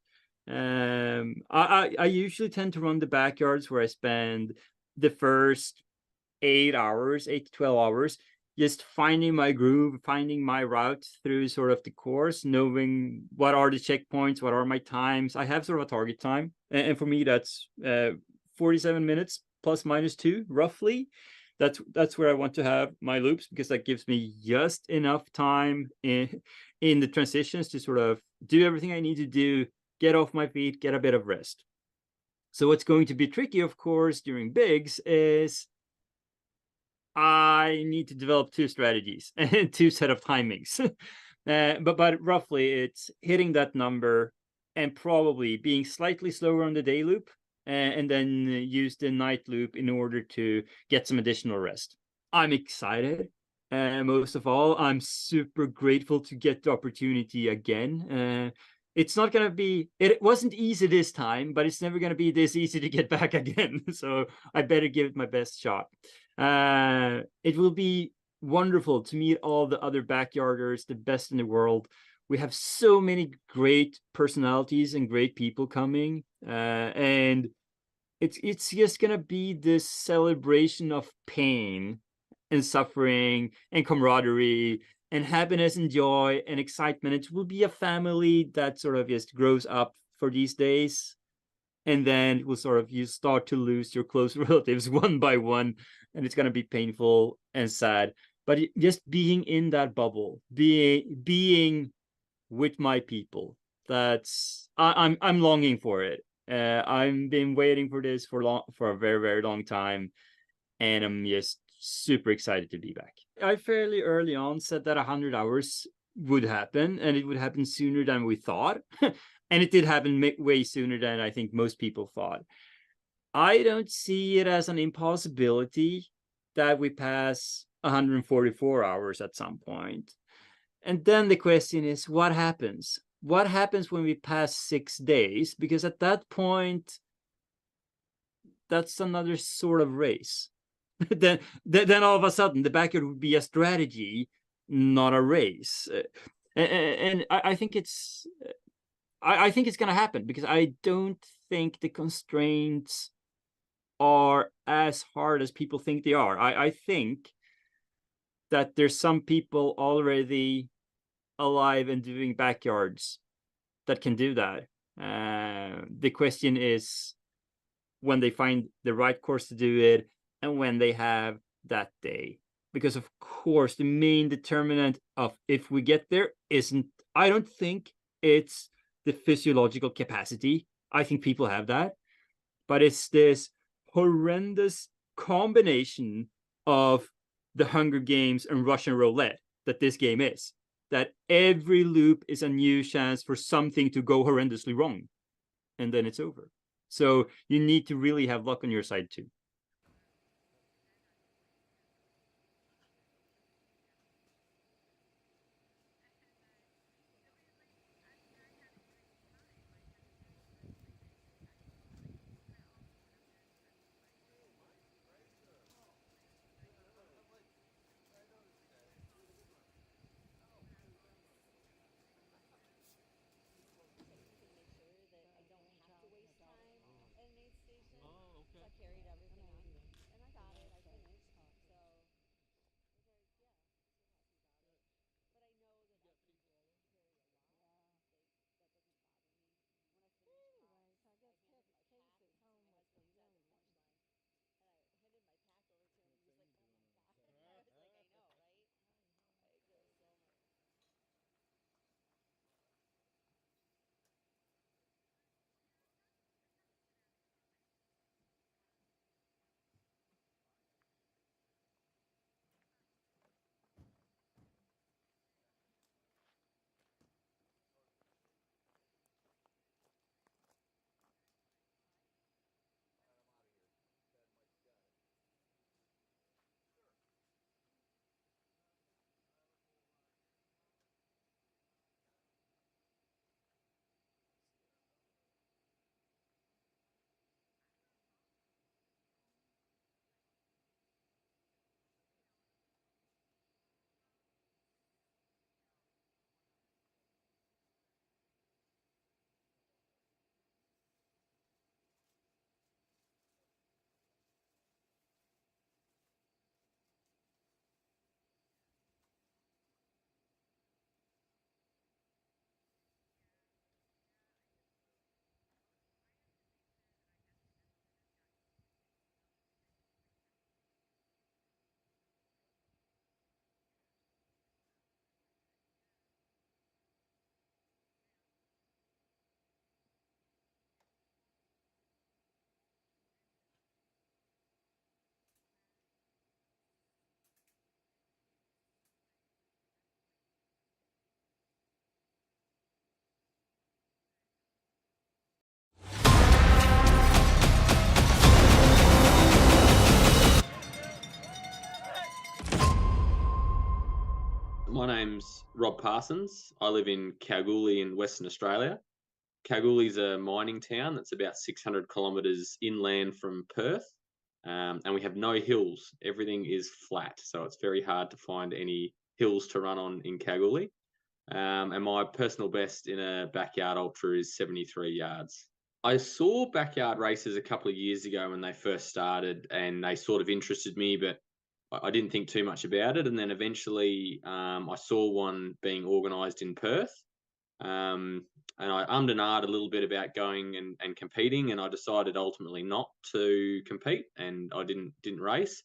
I usually tend to run the backyards where I spend the first 8 hours, 8 to 12 hours, just finding my groove, finding my route through sort of the course, knowing what are the checkpoints, what are my times. I have sort of a target time. And for me, that's 47 minutes plus minus 2, roughly. That's where I want to have my loops, because that gives me just enough time in the transitions to sort of do everything I need to do, get off my feet, get a bit of rest. So what's going to be tricky, of course, during bigs is I need to develop 2 strategies and 2 set of timings. But roughly it's hitting that number and probably being slightly slower on the day loop, and then use the night loop in order to get some additional rest. I'm excited. Most of all, I'm super grateful to get the opportunity again. It's not going to be, it wasn't easy this time, but it's never going to be this easy to get back again. So I better give it my best shot. It will be wonderful to meet all the other backyarders, the best in the world. We have so many great personalities and great people coming, and it's just gonna be this celebration of pain and suffering and camaraderie and happiness and joy and excitement. It will be a family that sort of just grows up for these days, and then will sort of, you start to lose your close relatives one by one, and it's gonna be painful and sad. But just being in that bubble, being with my people, that's I'm longing for it. I've been waiting for this for a very, very long time, and I'm just super excited to be back. I fairly early on said that 100 hours would happen, and it would happen sooner than we thought. And it did happen way sooner than I think most people thought. I don't see it as an impossibility that we pass 144 hours at some point. And then the question is, what happens? What happens when we pass 6 days? Because at that point, that's another sort of race. then all of a sudden, the backyard would be a strategy, not a race. And I think it's going to happen, because I don't think the constraints are as hard as people think they are. I think that there's some people already alive and doing backyards that can do that. The question is when they find the right course to do it and when they have that day. Because of course, the main determinant of if we get there isn't, I don't think it's the physiological capacity. I think people have that. But it's this horrendous combination of the Hunger Games and Russian roulette that this game is. That every loop is a new chance for something to go horrendously wrong. And then it's over. So you need to really have luck on your side too. My name's Rob Parsons. I live in Kalgoorlie in Western Australia. Kalgoorlie's a mining town that's about 600 kilometres inland from Perth, and we have no hills. Everything is flat, so it's very hard to find any hills to run on in Kalgoorlie. And my personal best in a backyard ultra is 73 yards. I saw backyard races a couple of years ago when they first started, and they sort of interested me, but I didn't think too much about it. And then eventually I saw one being organised in Perth, and I ummed and ahed a little bit about going and competing, and I decided ultimately not to compete, and I didn't race.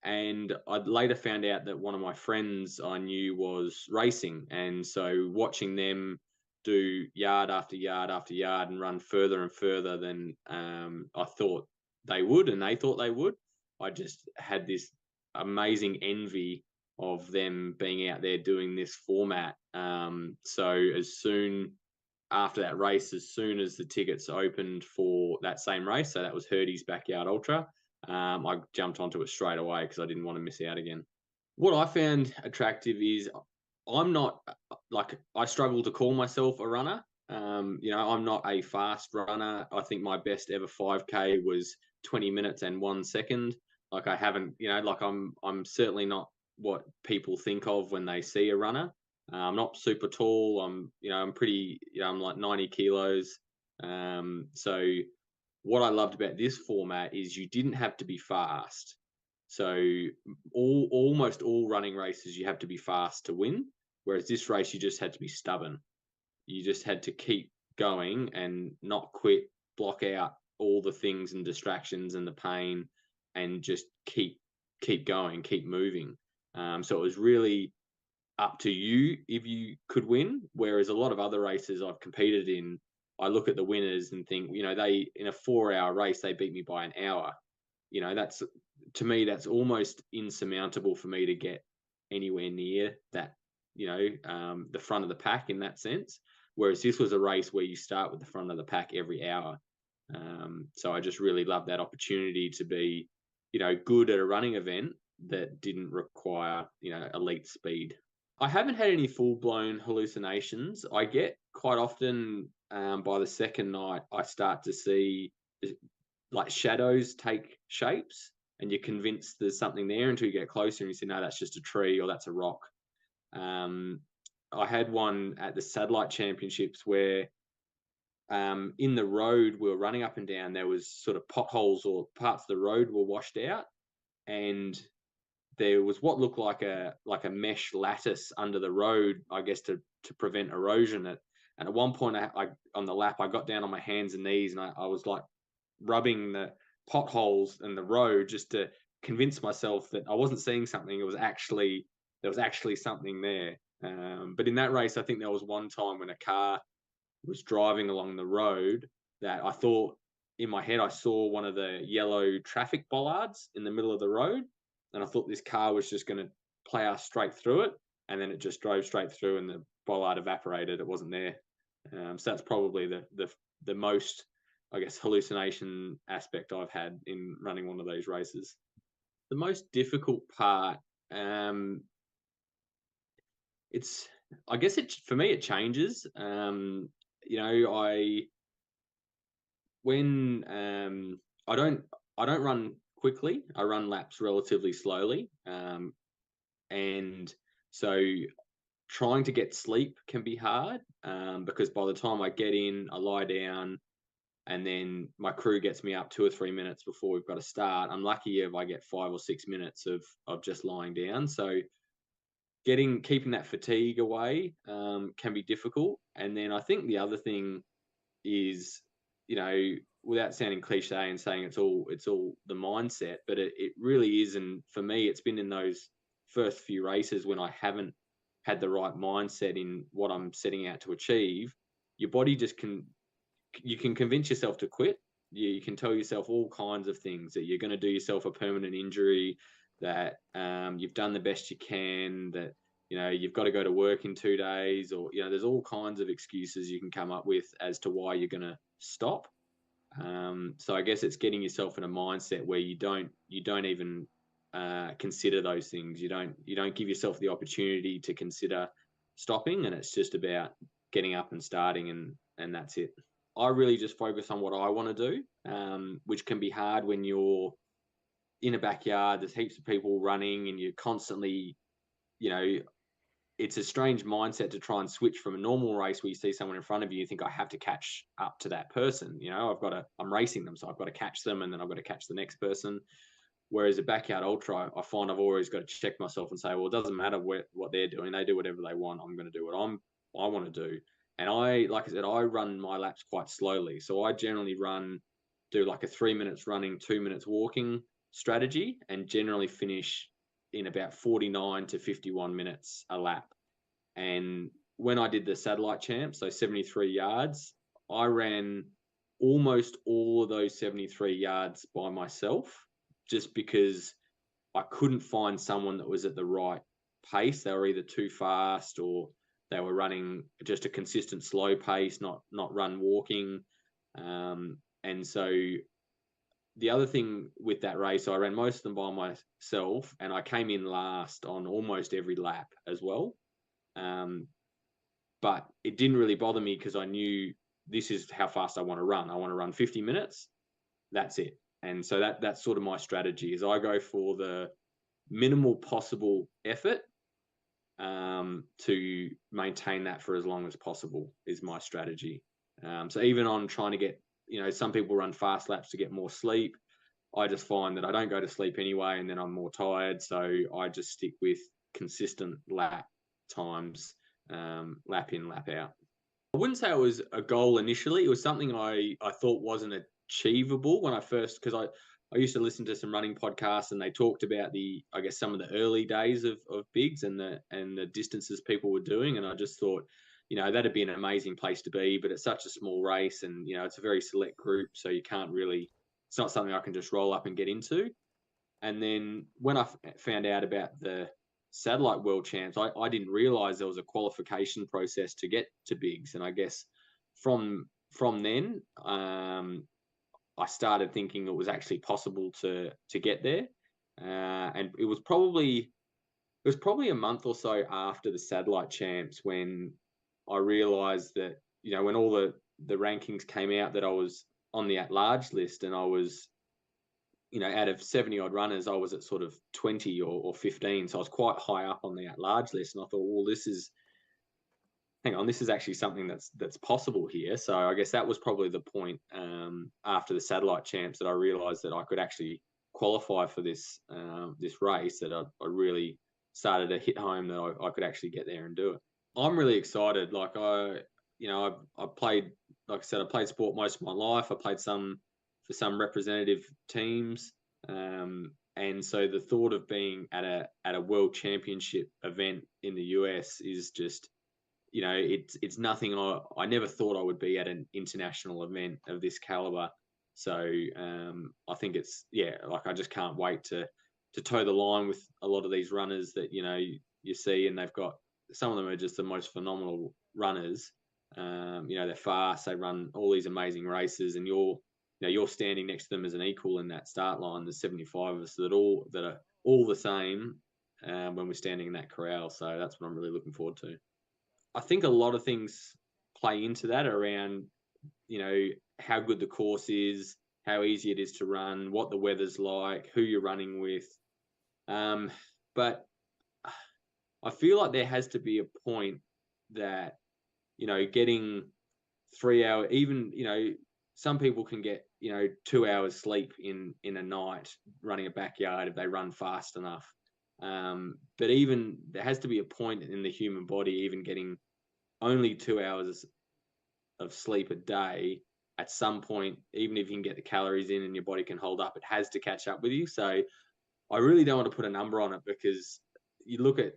And I later found out that one of my friends I knew was racing, and so watching them do yard after yard after yard and run further and further than I thought they would, and they thought they would, I just had this amazing envy of them being out there doing this format. So as soon after that race, as soon as the tickets opened for that same race, so that was Hurdy's Backyard Ultra, I jumped onto it straight away because I didn't want to miss out again. What I found attractive is I'm not, like, I struggle to call myself a runner. I'm not a fast runner. I think my best ever 5K was 20 minutes and 1 second. Like, I haven't, I'm certainly not what people think of when they see a runner. I'm not super tall. I'm pretty, I'm like 90 kilos. So what I loved about this format is you didn't have to be fast. So almost all running races, you have to be fast to win. Whereas this race, you just had to be stubborn. You just had to keep going and not quit, block out all the things and distractions and the pain, and just keep going, keep moving. So it was really up to you if you could win. Whereas a lot of other races I've competed in, I look at the winners and think, they, in a 4-hour race, they beat me by an hour. That's, to me, that's almost insurmountable for me to get anywhere near that, the front of the pack in that sense. Whereas this was a race where you start with the front of the pack every hour. So I just really loved that opportunity to be, good at a running event that didn't require, elite speed. I haven't had any full-blown hallucinations. I get quite often, by the second night, I start to see like shadows take shapes, and you're convinced there's something there until you get closer and you say, no, that's just a tree or that's a rock. I had one at the Satellite Championships where in the road we were running up and down, there was sort of potholes, or parts of the road were washed out, and there was what looked like a mesh lattice under the road, I guess, to prevent erosion. And at one point, I on the lap, I got down on my hands and knees, and I was like rubbing the potholes in the road just to convince myself that I wasn't seeing something. There was actually something there. But in that race, I think there was one time when a car was driving along the road that I thought, in my head, I saw one of the yellow traffic bollards in the middle of the road, and I thought this car was just going to plow straight through it, and then it just drove straight through and the bollard evaporated. It wasn't there. So that's probably the most, I guess, hallucination aspect I've had in running one of those races. The most difficult part, I guess for me it changes. I don't run quickly. I run laps relatively slowly, and so trying to get sleep can be hard, because by the time I get in, I lie down, and then my crew gets me up 2 or 3 minutes before we've got to start. I'm lucky if I get 5 or 6 minutes of just lying down. So keeping that fatigue away can be difficult. And then I think the other thing is, without sounding cliche and saying it's all the mindset, but it really is. And for me, it's been in those first few races when I haven't had the right mindset in what I'm setting out to achieve. Your body you can convince yourself to quit. You can tell yourself all kinds of things, that you're going to do yourself a permanent injury, that you've done the best you can, that you've got to go to work in 2 days, or there's all kinds of excuses you can come up with as to why you're going to stop. So I guess it's getting yourself in a mindset where you don't even consider those things. You don't give yourself the opportunity to consider stopping, and it's just about getting up and starting, and that's it. I really just focus on what I want to do, which can be hard when you're in a backyard. There's heaps of people running, and you're constantly, it's a strange mindset to try and switch from a normal race where you see someone in front of you, you think, I have to catch up to that person. I'm racing them, so I've got to catch them, and then I've got to catch the next person. Whereas a backyard ultra, I find I've always got to check myself and say, well, it doesn't matter what they're doing. They do whatever they want. I'm going to do what I want to do. And like I said, I run my laps quite slowly. So I generally do like a 3 minutes running, 2 minutes walking strategy, and generally finish in about 49 to 51 minutes a lap. And when I did the satellite champs, so 73 yards, I ran almost all of those 73 yards by myself, just because I couldn't find someone that was at the right pace. They were either too fast, or they were running just a consistent slow pace, not run walking. And so the other thing with that race, I ran most of them by myself, and I came in last on almost every lap as well. But it didn't really bother me, because I knew this is how fast I want to run. I want to run 50 minutes. That's it. And so that's sort of my strategy, is I go for the minimal possible effort to maintain that for as long as possible is my strategy. So even on trying to get, some people run fast laps to get more sleep. I just find that I don't go to sleep anyway, and then I'm more tired. So I just stick with consistent lap times, lap in, lap out. I wouldn't say it was a goal initially. It was something I thought wasn't achievable when I first, because I used to listen to some running podcasts, and they talked about some of the early days of bigs and the distances people were doing. And I just thought, that'd be an amazing place to be, but it's such a small race, and, it's a very select group. So you can't really, it's not something I can just roll up and get into. And then when I found out about the satellite world champs, I didn't realize there was a qualification process to get to bigs. And I guess from then, I started thinking it was actually possible to get there. And it was probably a month or so after the satellite champs when I realized that, when all the rankings came out, that I was on the at-large list, and I was, out of 70 odd runners, I was at sort of 20 or 15. So I was quite high up on the at-large list. And I thought, well, this is actually something that's possible here. So I guess that was probably the point after the satellite champs that I realized that I could actually qualify for this race, that I really started to hit home that I could actually get there and do it. I'm really excited. Like I played, like I said, I played sport most of my life. I played for some representative teams. And so the thought of being at a world championship event in the US is just, it's nothing I never thought I would be at an international event of this caliber. So I think it's, I just can't wait to toe the line with a lot of these runners that, you see, and some of them are just the most phenomenal runners. They're fast, they run all these amazing races, and you're standing next to them as an equal in that start line. There's 75 of us that are all the same when we're standing in that corral. So that's what I'm really looking forward to. I think a lot of things play into that around, how good the course is, how easy it is to run, what the weather's like, who you're running with. But I feel like there has to be a point that, getting 3 hours, even, some people can get, 2 hours sleep in a night running a backyard if they run fast enough. But even there has to be a point in the human body, even getting only 2 hours of sleep a day, at some point, even if you can get the calories in and your body can hold up, it has to catch up with you. So I really don't want to put a number on it, because you look at,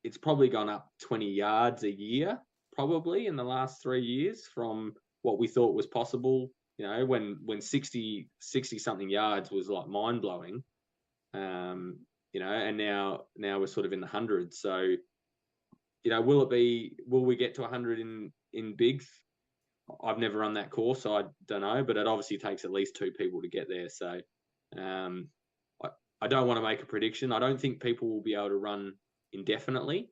it's probably gone up 20 yards a year, probably in the last 3 years from what we thought was possible. When 60 something yards was like mind blowing, and now we're sort of in the hundreds. So, will we get to 100 in bigs? I've never run that course, so I don't know, but it obviously takes at least 2 people to get there. So, I don't want to make a prediction. I don't think people will be able to run indefinitely.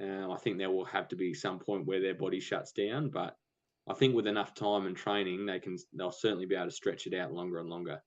I think there will have to be some point where their body shuts down, but I think with enough time and training, they'll certainly be able to stretch it out longer and longer.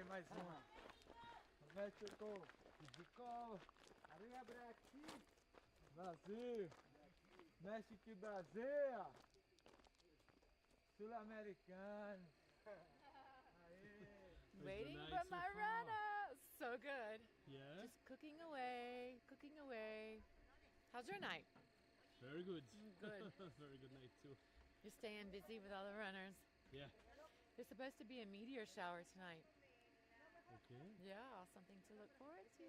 mais uma. México, México, arriba Brasil, Brasil, México e Brasil, Sul-Americano. Waiting night for so my far? runner. So good. Yeah? Just cooking away, cooking away. How's your night? Very good. Good. Very good night too. You're staying busy with all the runners. Yeah. There's supposed to be a meteor shower tonight. Okay. Yeah, something to look forward to.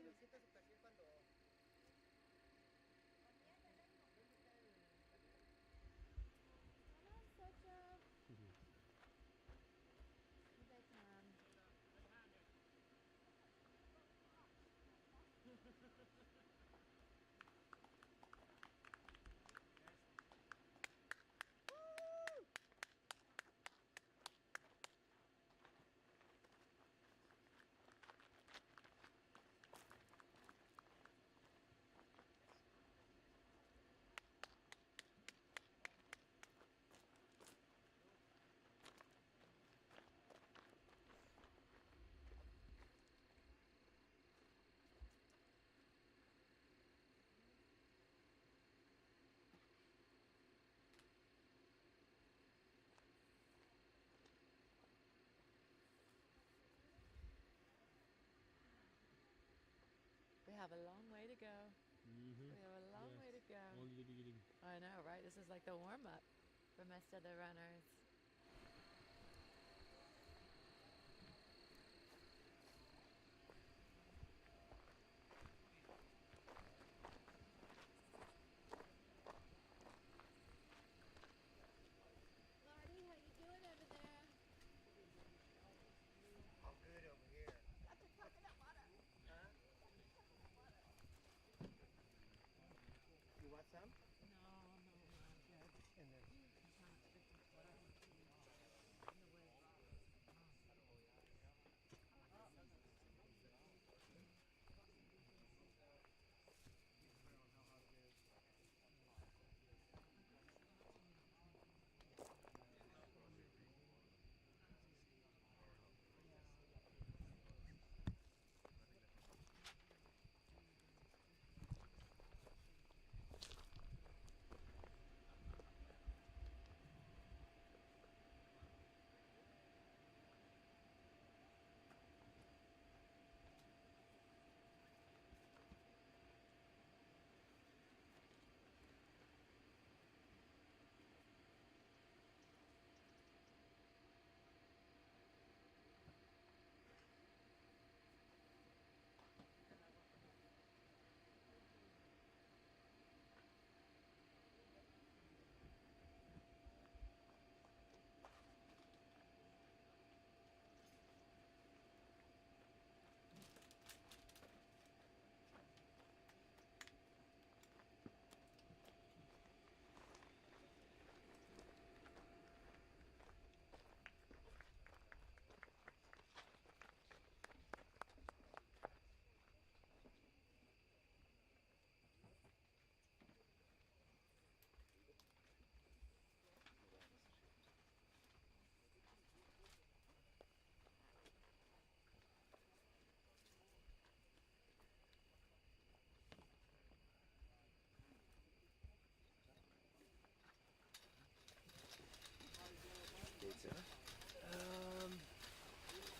We have a long way to go. Mm-hmm. We have a long way to go. Only the beginning. I know, right? This is like the warm-up for most of the runners. Marty, how you doing over there? I'm good over here. Got the coconut water. Huh? You want some? No, I'm good. And then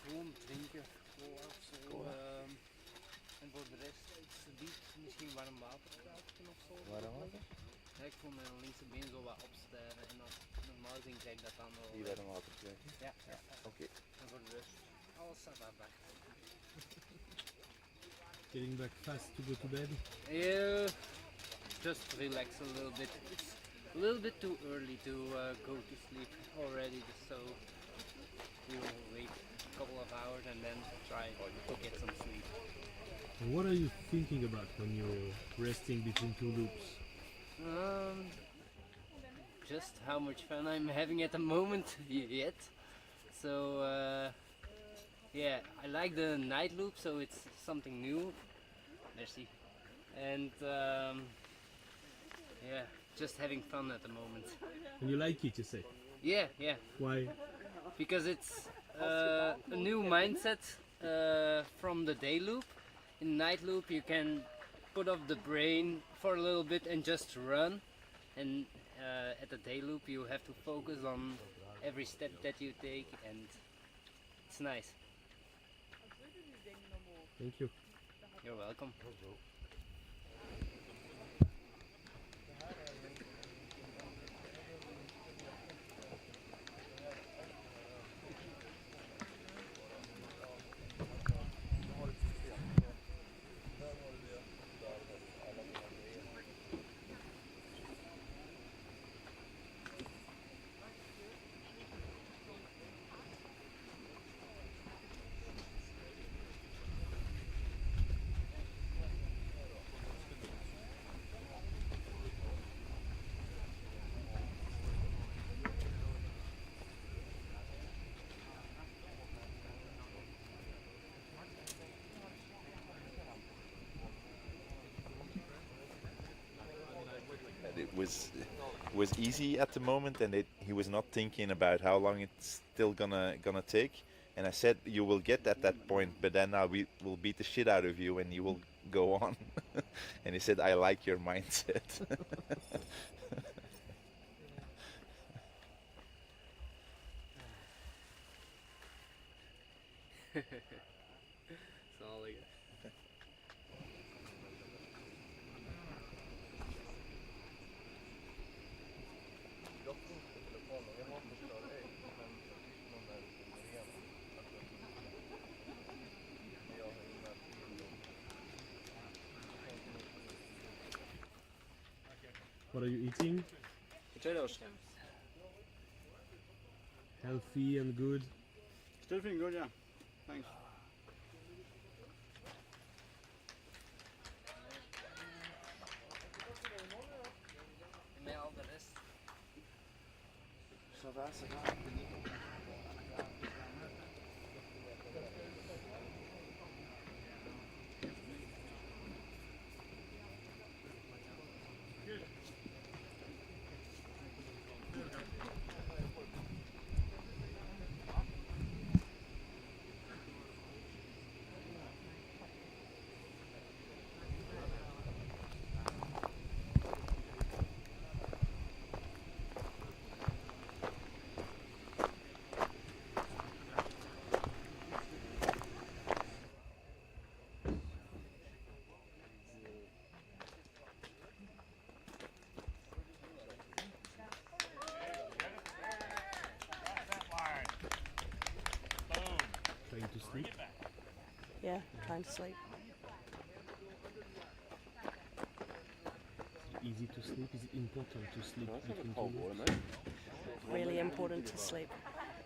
Gewoon drinken, cola of zo. En voor de rest iets diep, misschien warm water of zo. Warm water? Ja, ik voel mijn linkse been zo wat opstijven en dan normaal gezien krijg ik dat dan wel. Die warm water krijg je? Ja. Oké. En voor de rest, alles staat daarbij. Getting back fast to go to bed? Yeah, just relax a little bit. It's a little bit too early to go to sleep already, so we will wait a couple of hours and then try to get some sleep. And what are you thinking about when you're resting between two loops? Just how much fun I'm having at the moment yet. So yeah, I like the night loop, so it's something new. Merci. And yeah, just having fun at the moment. And you like it, you say? Yeah. Why? Because it's a new mindset from the day loop. In night loop you can put off the brain for a little bit and just run, and at the day loop you have to focus on every step that you take, and it's nice. Thank you. You're welcome. It was easy at the moment, and he was not thinking about how long it's still gonna take. And I said, you will get at that point, but then we will beat the shit out of you and you will go on. And he said, I like your mindset. Zalig. What are you eating? Potatoes. Healthy and good. Still feeling good, yeah. Thanks. Met al de rest. Ça va, ça va. Trying to sleep? Yeah, trying to sleep. Is it easy to sleep? Is it important to sleep between two loops? Really important to sleep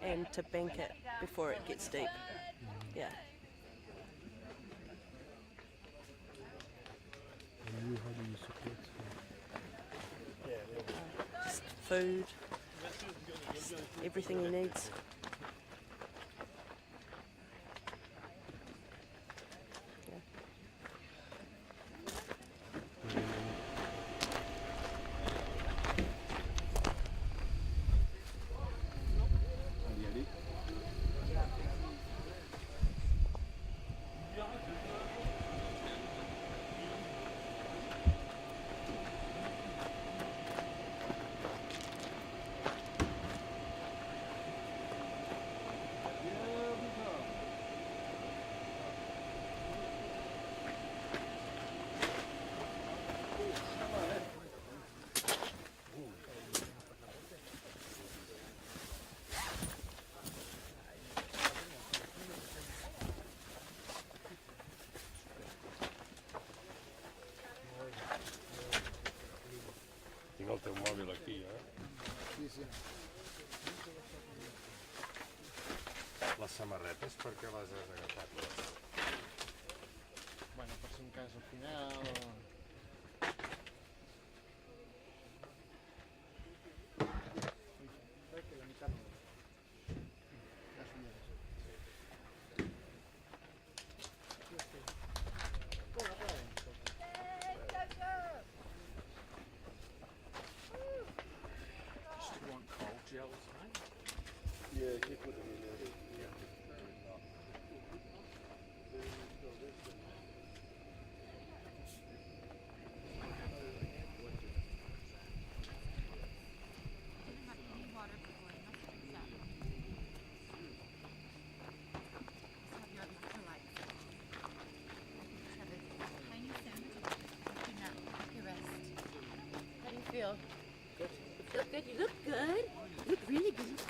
and to bank it before it gets deep. Yeah. And you, how do you support? Just food, just everything he needs. Tinc el teu mòbil aquí, Sí, sí. Les samarretes, per què les has agafat? Bueno, per si un cas al final... Crec que la mitad no. Yeah, keep putting it in there.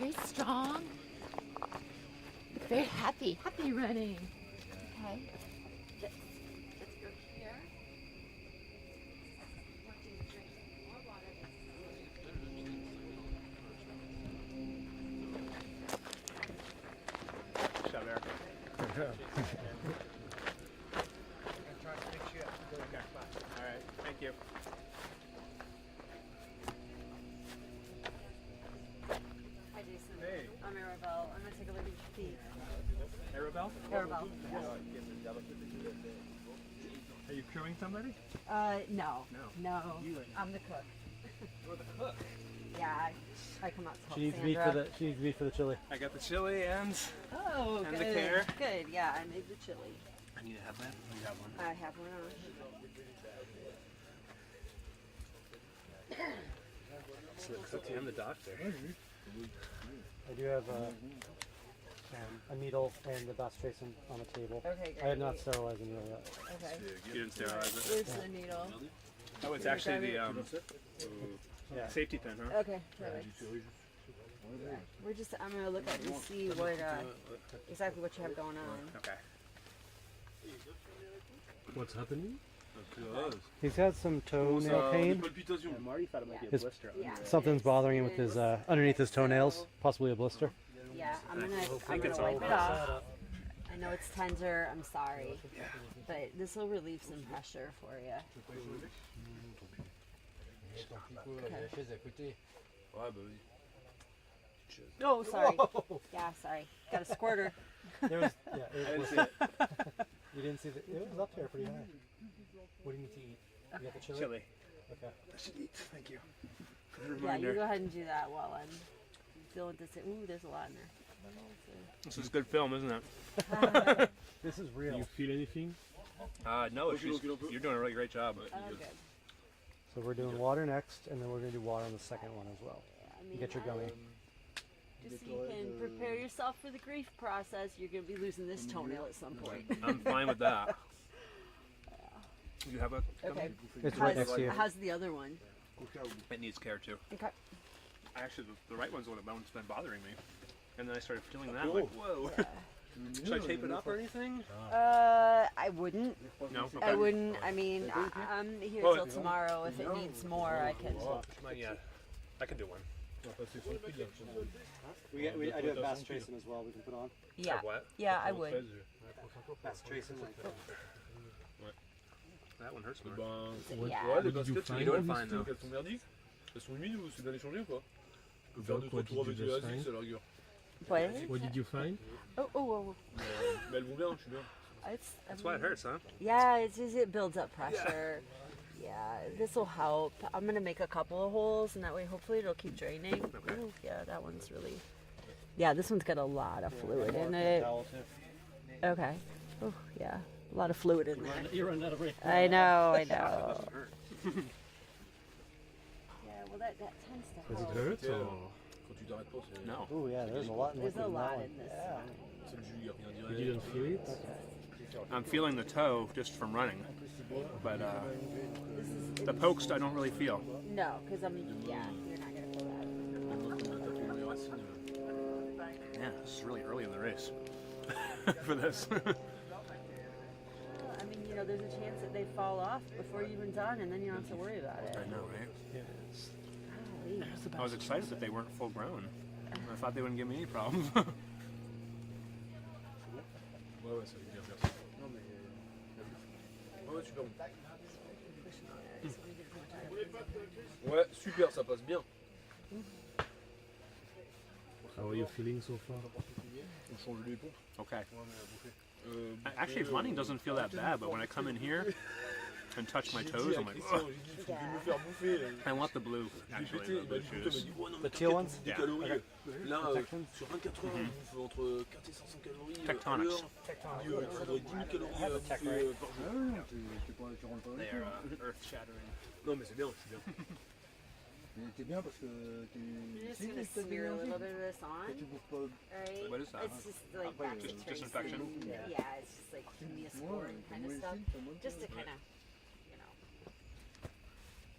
Very strong. Very happy. Happy running. Okay. Let's go here. Shove, Eric. All right, thank you. Hi, Jason. Hey. I'm Arabelle. I'm gonna take a look at your feet. Arabelle? Arabelle. Are you crewing somebody? No. No. I'm the cook. You're the cook. Yeah, I come out to help She needs meat for Sandra. the. She needs meat for the chili. I got the chili and Oh, and good. the care. Good. Yeah, I made the chili. I need to have that. You have one. I have one on. I'm the doctor. I do have a needle and the dust trace on the table. Okay, I have not great. sterilized the needle yet. Okay. You didn't sterilize it? Where's the needle? Oh, it's Can you actually grab the it? safety pin, huh? Okay, perfect. Yeah. We're just, I'm gonna look at it and see what, exactly what you have going on. Okay. What's happening? He's got some toenail pain. Marty thought it might be a His- blister. Something's bothering him with his underneath his toenails, possibly a blister. Yeah, I'm gonna it's wipe all it off. I know it's tender, I'm sorry. But this will relieve some pressure for you. Oh, sorry. Whoa. Yeah, sorry. Got a squirter. There was, yeah, I didn't see it. You didn't see it? It was up there pretty high. What do you need to eat? You got the chili? Chili. Okay. I should eat. Thank you. Yeah, you go ahead and do that while I'm dealing with this. Ooh, there's a lot in there. This is good film, isn't it? This is real. Do you feel anything? No, you're doing a really great job. Oh, good. So we're doing water next, and then we're going to do water on the second one as well. Get your gummy. Just so you can prepare yourself for the grief process, you're going to be losing this toenail at some point. I'm fine with that. You have a Okay. It's right next to you. How's the other one? It needs care too. Okay. Actually, the right one's the one that's been bothering me. And then I started feeling that. I'm like, whoa. Should I tape it up or anything? I wouldn't. No? Okay. I wouldn't. I mean, I'm here Well, till tomorrow. If it needs more, I can. Yeah, I can do one. I do have bass tracing as well we can put on. Yeah. Have what? Yeah, I would. Bass tracing. What? That one hurts more. Yeah. Ouais, les baskets, You doing fine though. elles sont merdiques. Elles sont humides ou c'est bien échangé ou pas? On peut What faire 2-3 tours did avec you les just ASICS find? à la rigueur. What did you find? Oh. Mais elles vont bien, je suis bien. That's why it hurts, huh? Yeah, it's just, it builds up pressure. Yeah, this will help. I'm gonna make a couple of holes, and that way, hopefully, it'll keep draining. Okay. Ooh, yeah, that one's really. Yeah, this one's got a lot of fluid in it. Okay. Oh, yeah, a lot of fluid in there. You're running out of breath. I know. Yeah, well, that tends to Does it help. hurt? Or? Quand tu t'arrêtes pas, c'est. No. Oh yeah, there's a lot in There's a liquid in that lot one. in this. C'est le jus, il y a rien You direct. didn't feel it? I'm feeling the toe just from running. But the pokes I don't really feel. No, because you're not gonna feel that. Yeah, this is really early in the race for this. I mean, there's a chance that they fall off before you're even done, and then you don't have to worry about it. I know, right? Golly. I was excited that they weren't full grown. I thought they wouldn't give me any problems. Ouais, ça veut bien faire ça. Non, mais. Ouais, super bon. Ouais, super, ça passe bien. How are you feeling so far? On change les pompes. Okay. Actually, running doesn't feel that bad, but when I come in here and touch my toes, I'm like, ugh. I want the blue, actually, the blue shoes. The teal ones? Yeah. Là, sur 24 heures, on fait entre 4 et 500 calories Tectonics. il faudrait 10 000 calories par jour. They're earth-shattering. Non, mais c'est bien, c'est bien. C'est bien parce que You're just gonna smear a little bit of this on. Right? What is that? It's just like Just bacteria. disinfection? Yeah, it's just like Neosporin kind of stuff. Just to kind of,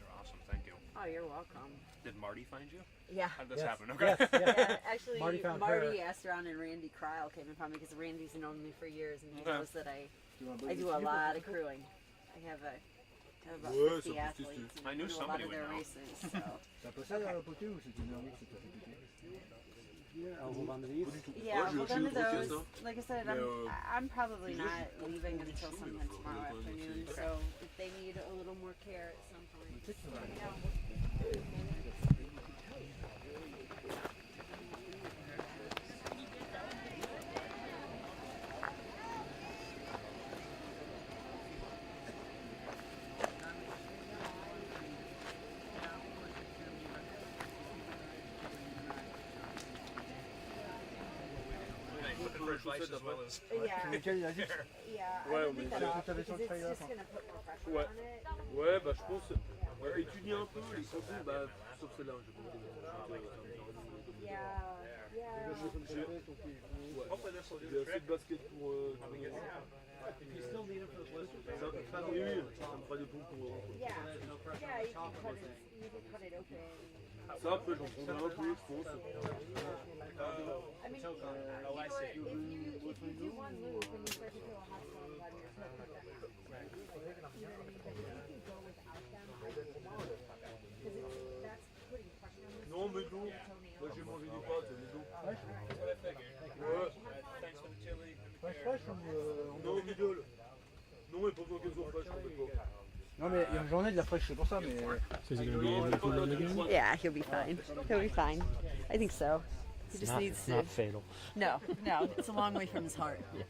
You're awesome, thank you. Oh, you're welcome. Did Marty find you? Yeah. How did this Yes. happen? Okay. Yes, yeah, actually, Marty found Marty her. asked around and Randy Cryle came and found me because Randy's known me for years and he Okay. knows that I you want to do a lot of crewing. I have about Ouais, 50 ça peut se athletes I and knew I do a lot somebody of would their know. races. So. T'as pas ça dans le poté ou c'est une envie que t'as fait piquer? On va vendre these? Yeah, j'ai we'll aussi go le to poté, those. ça. Like I said, I'm probably not leaving until sometime tomorrow afternoon. So if they need a little more care at some point, just let me know. As well as Yeah. Yeah, Ouais, I mais think that c'est- off because it's just gonna put more pressure Ouais. on it. Ouais, bah je pense. Étudier un peu les contenus, bah sauf celle-là, je pense. Yeah, yeah. J'ai assez de basket pour. Oui, ça me fera des pompes pour. Yeah, yeah, you can cut it open. Ça après j'en prendrai un peu, je pense. I mean, if you do one loop and you start to feel a hot spot on your toe, put that on. You know what I mean? But if you can go without them, because that's putting pressure on this. Non mais non, moi j'ai mangé des pâtes, mais non. Ouais. Fraîche ou Non, middle. Non, mais pas besoin qu'elles soient fraîches, t'embête pas. Non mais j'en ai de la fraîche, c'est pour ça, mais... So is he going to be able to pull on again? Yeah, he'll be fine. He'll be fine. I think so. He just needs to. Not fatal. No, no, it's a long way from his heart. Yes.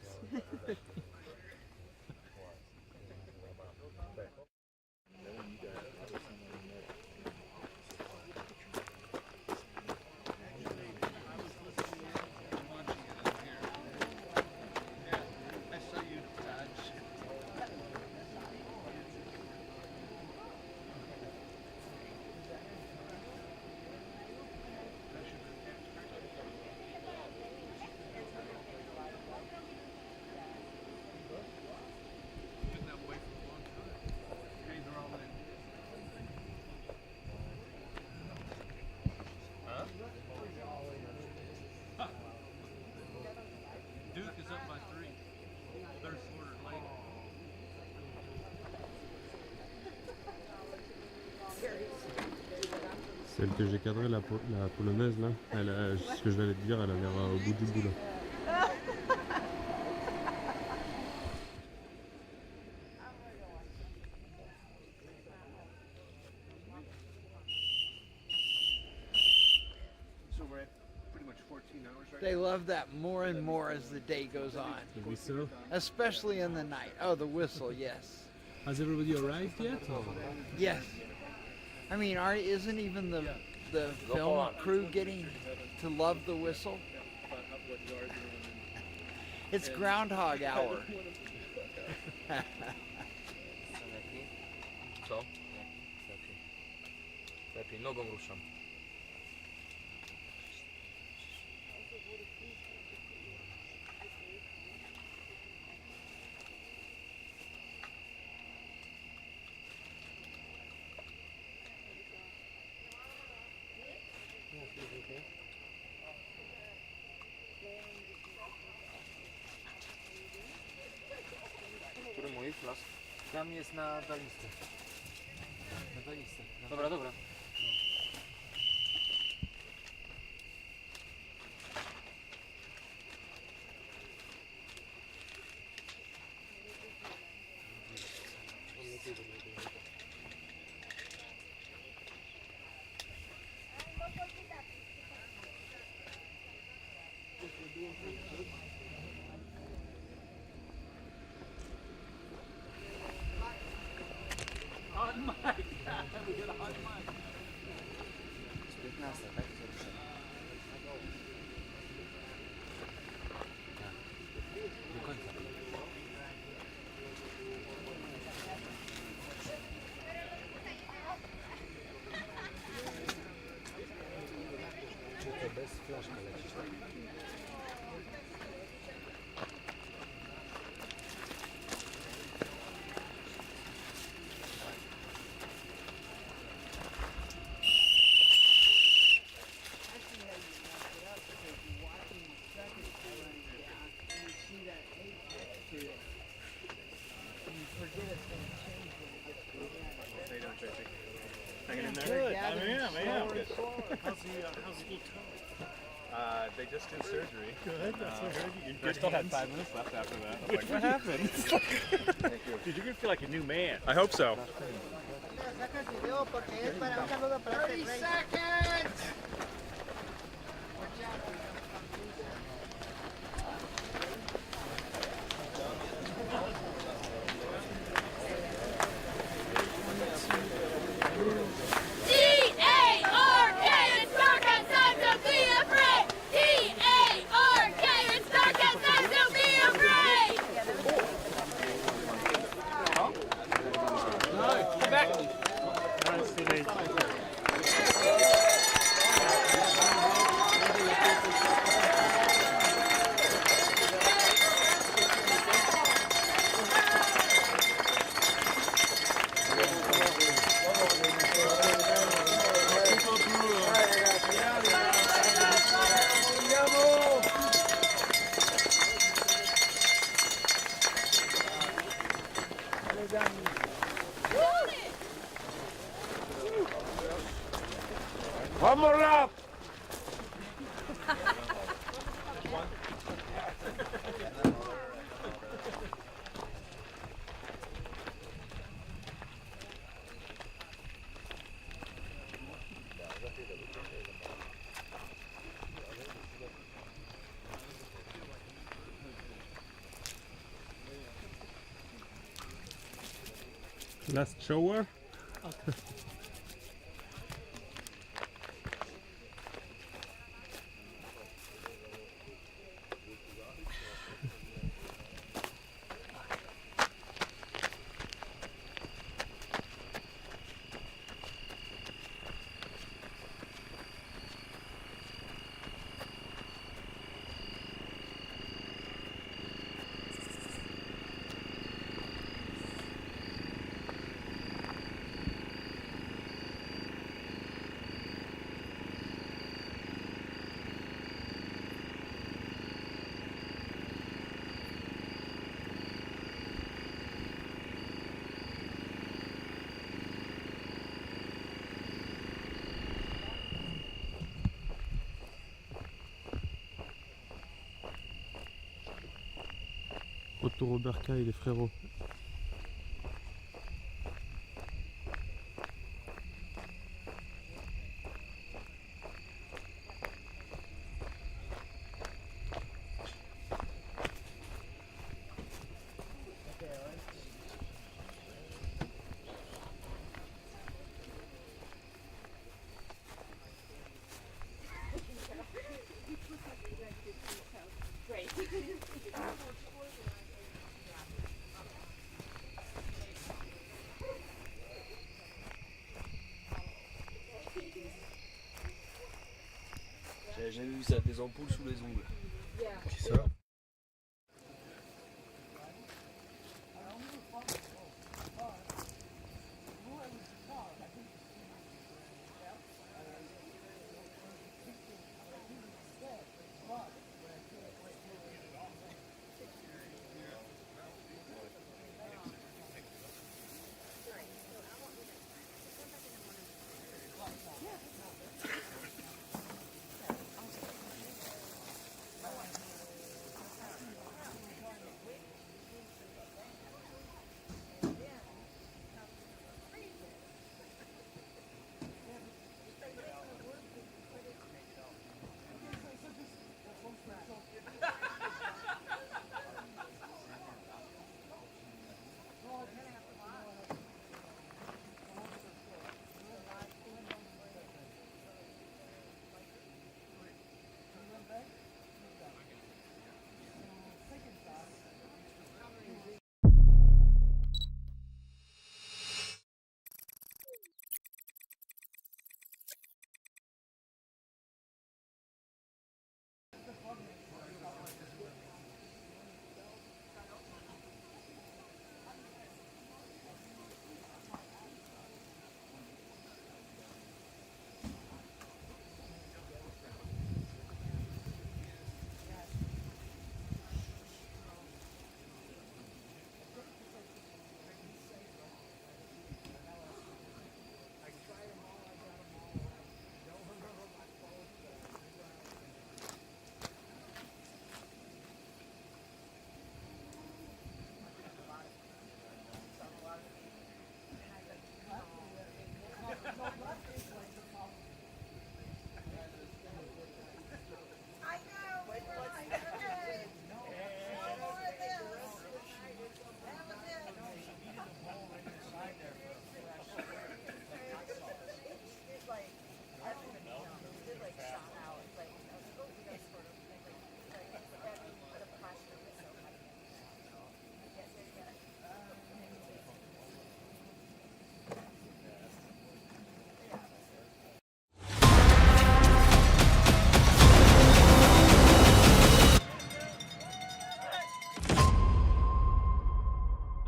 Duke is up by 3. Third quarter late. Celle que j'ai cadrée, la polonaise là, elle a, ce que je vais te dire, elle a l'air au bout du bout là. So we're at pretty much 14 hours right They now. love that more and more as the day goes on. The whistle? Especially in the night. Oh, the whistle, yes. Has everybody arrived yet? Or? Yes. I mean, isn't even the film crew getting to love the whistle? It's Groundhog Hour. Co? Lepiej, nogą ruszam. Który mój flask? Tam jest na balistę. Na balistę. Dobra, dobra. Hot mic! We got a hot mic. 15, tak? Do końca. Czy to bez flaszka lecisz, tak? Hanging in there? Good. I Gathering am. slowly. How's the little toe? They just did surgery. Good. That's what I heard. You I good still had hands. 5 minutes left after that. I was What like, what happened? Thank you. Dude, you're gonna feel like a new man. I hope so. Saca el video porque es para un saludo para 30 seconds. T-A-R-K, it's dark outside, so be afraid. T-A-R-K, it's dark outside, so be afraid. No, come back. One more lap! Last shower. Retour au bercail les frérots. J'ai jamais vu ça, des ampoules sous les ongles. C'est ça.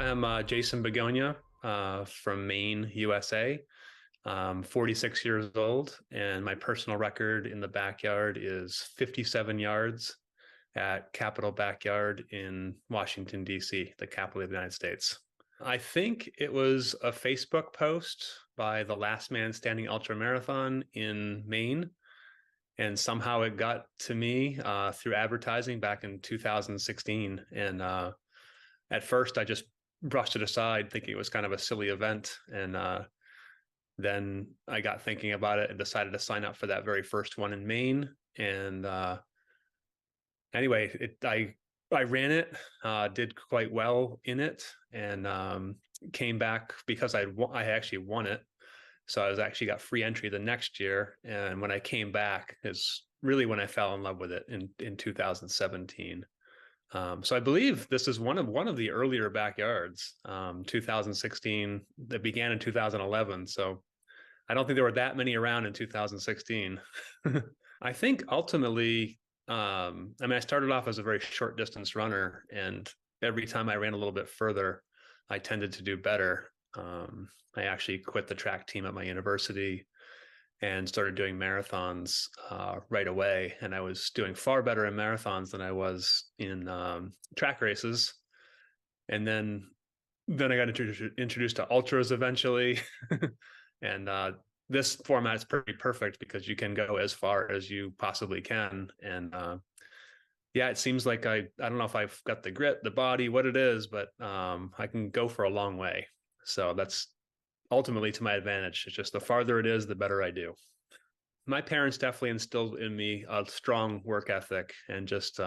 I'm Jason Begonia from Maine, USA. I'm 46 years old, and my personal record in the backyard is 57 yards at Capitol Backyard in Washington, D.C., the capital of the United States. I think it was a Facebook post by the Last Man Standing Ultra Marathon in Maine, and somehow it got to me through advertising back in 2016. And at first, I just brushed it aside, thinking it was kind of a silly event. And then I got thinking about it and decided to sign up for that very first one in Maine. And anyway, I ran it, did quite well in it, and came back because I actually won it. So I actually got free entry the next year. And when I came back is really when I fell in love with it in 2017. So I believe this is one of the earlier backyards, 2016, that began in 2011. So I don't think there were that many around in 2016. I think ultimately, I started off as a very short distance runner, and every time I ran a little bit further, I tended to do better. I actually quit the track team at my university and started doing marathons right away. And I was doing far better in marathons than I was in track races. And then I got introduced to ultras eventually. And this format is pretty perfect because you can go as far as you possibly can. And yeah, it seems like I don't know if I've got the grit, the body, what it is, but I can go for a long way. So that's ultimately to my advantage. It's just the farther it is, the better I do. My parents definitely instilled in me a strong work ethic, and just you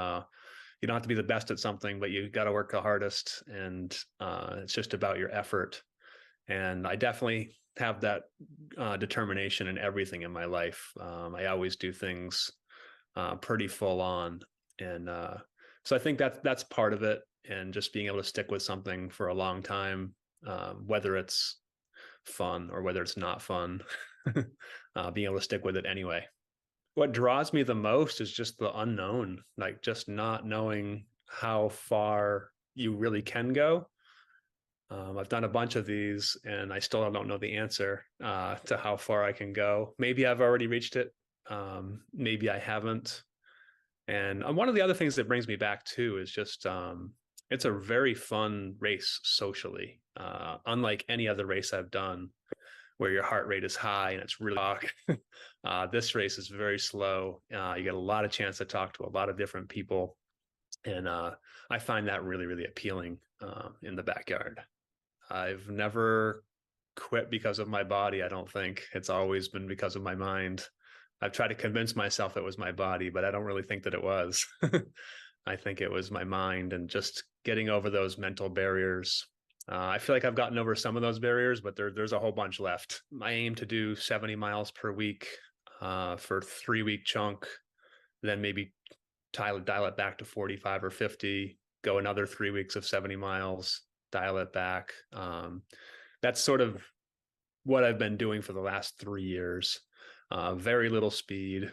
don't have to be the best at something, but you got to work the hardest, and it's just about your effort. And I definitely have that determination in everything in my life. I always do things pretty full on, and so I think that's part of it. And just being able to stick with something for a long time, whether it's fun or whether it's not fun, being able to stick with it anyway. What draws me the most is just the unknown, like just not knowing how far you really can go. I've done a bunch of these and I still don't know the answer to how far I can go. Maybe I've already reached it. Maybe I haven't. And one of the other things that brings me back too is just it's a very fun race socially, unlike any other race I've done where your heart rate is high and it's really hot. This race is very slow. You get a lot of chance to talk to a lot of different people. And I find that really, really appealing in the backyard. I've never quit because of my body, I don't think. It's always been because of my mind. I've tried to convince myself it was my body, but I don't really think that it was. I think it was my mind and just getting over those mental barriers. I feel like I've gotten over some of those barriers, but there's a whole bunch left. I aim to do 70 miles per week for a 3-week chunk, then maybe dial it back to 45 or 50, go another 3 weeks of 70 miles, dial it back. That's sort of what I've been doing for the last 3 years. Very little speed.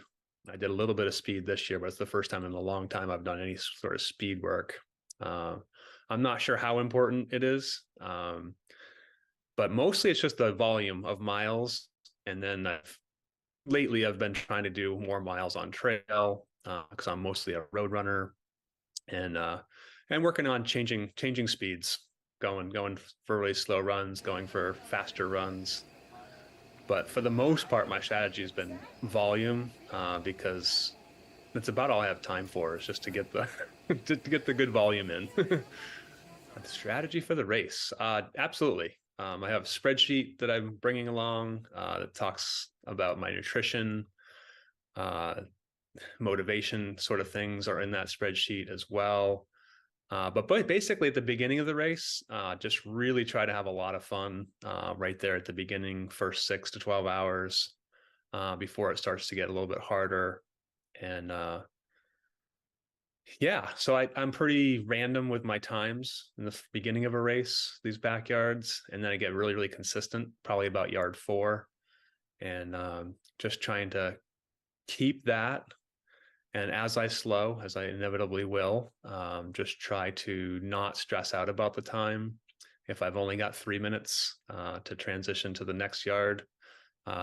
I did a little bit of speed this year, but it's the first time in a long time I've done any sort of speed work. I'm not sure how important it is, but mostly it's just the volume of miles. And then lately I've been trying to do more miles on trail because I'm mostly a road runner, and working on changing speeds, going for really slow runs, going for faster runs. But for the most part, my strategy has been volume because that's about all I have time for, is just to get the to get the good volume in. The strategy for the race, absolutely. I have a spreadsheet that I'm bringing along that talks about my nutrition, motivation sort of things are in that spreadsheet as well. But basically at the beginning of the race, just really try to have a lot of fun right there at the beginning, first 6 to 12 hours before it starts to get a little bit harder. And yeah, so I'm pretty random with my times in the beginning of a race, these backyards, and then I get really, really consistent, probably about yard 4, and just trying to keep that. And as I slow, as I inevitably will, just try to not stress out about the time If I've only got 3 minutes to transition to the next yard,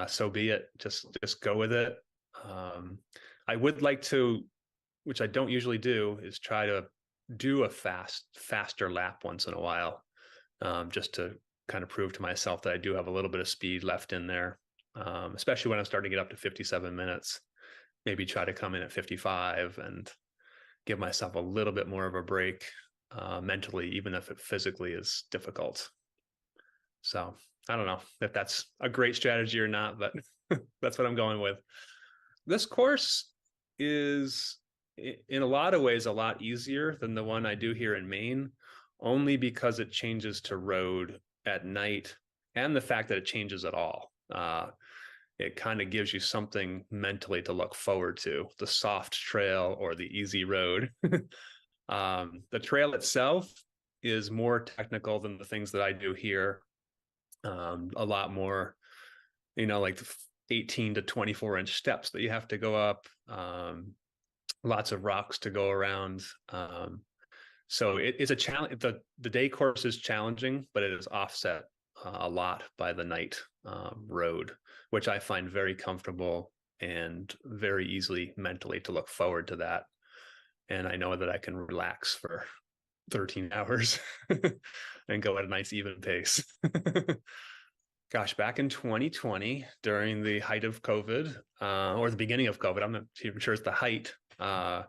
so be it. Just go with it. I would like to, which I don't usually do, is try to do a faster lap once in a while, just to kind of prove to myself that I do have a little bit of speed left in there, especially when I'm starting to get up to 57 minutes. Maybe try to come in at 55 and give myself a little bit more of a break mentally, even if it physically is difficult. So I don't know if that's a great strategy or not, but that's what I'm going with. This course is in a lot of ways a lot easier than the one I do here in Maine, only because it changes to road at night and the fact that it changes at all. It kind of gives you something mentally to look forward to, the soft trail or the easy road. The trail itself is more technical than the things that I do here. A lot more, like 18 to 24 inch steps that you have to go up, lots of rocks to go around. So it is a challenge. The day course is challenging, but it is offset a lot by the night road, which I find very comfortable and very easily mentally to look forward to that. And I know that I can relax for 13 hours and go at a nice even pace. Gosh, back in 2020, during the height of COVID, or the beginning of COVID, I'm not even sure it's the height, our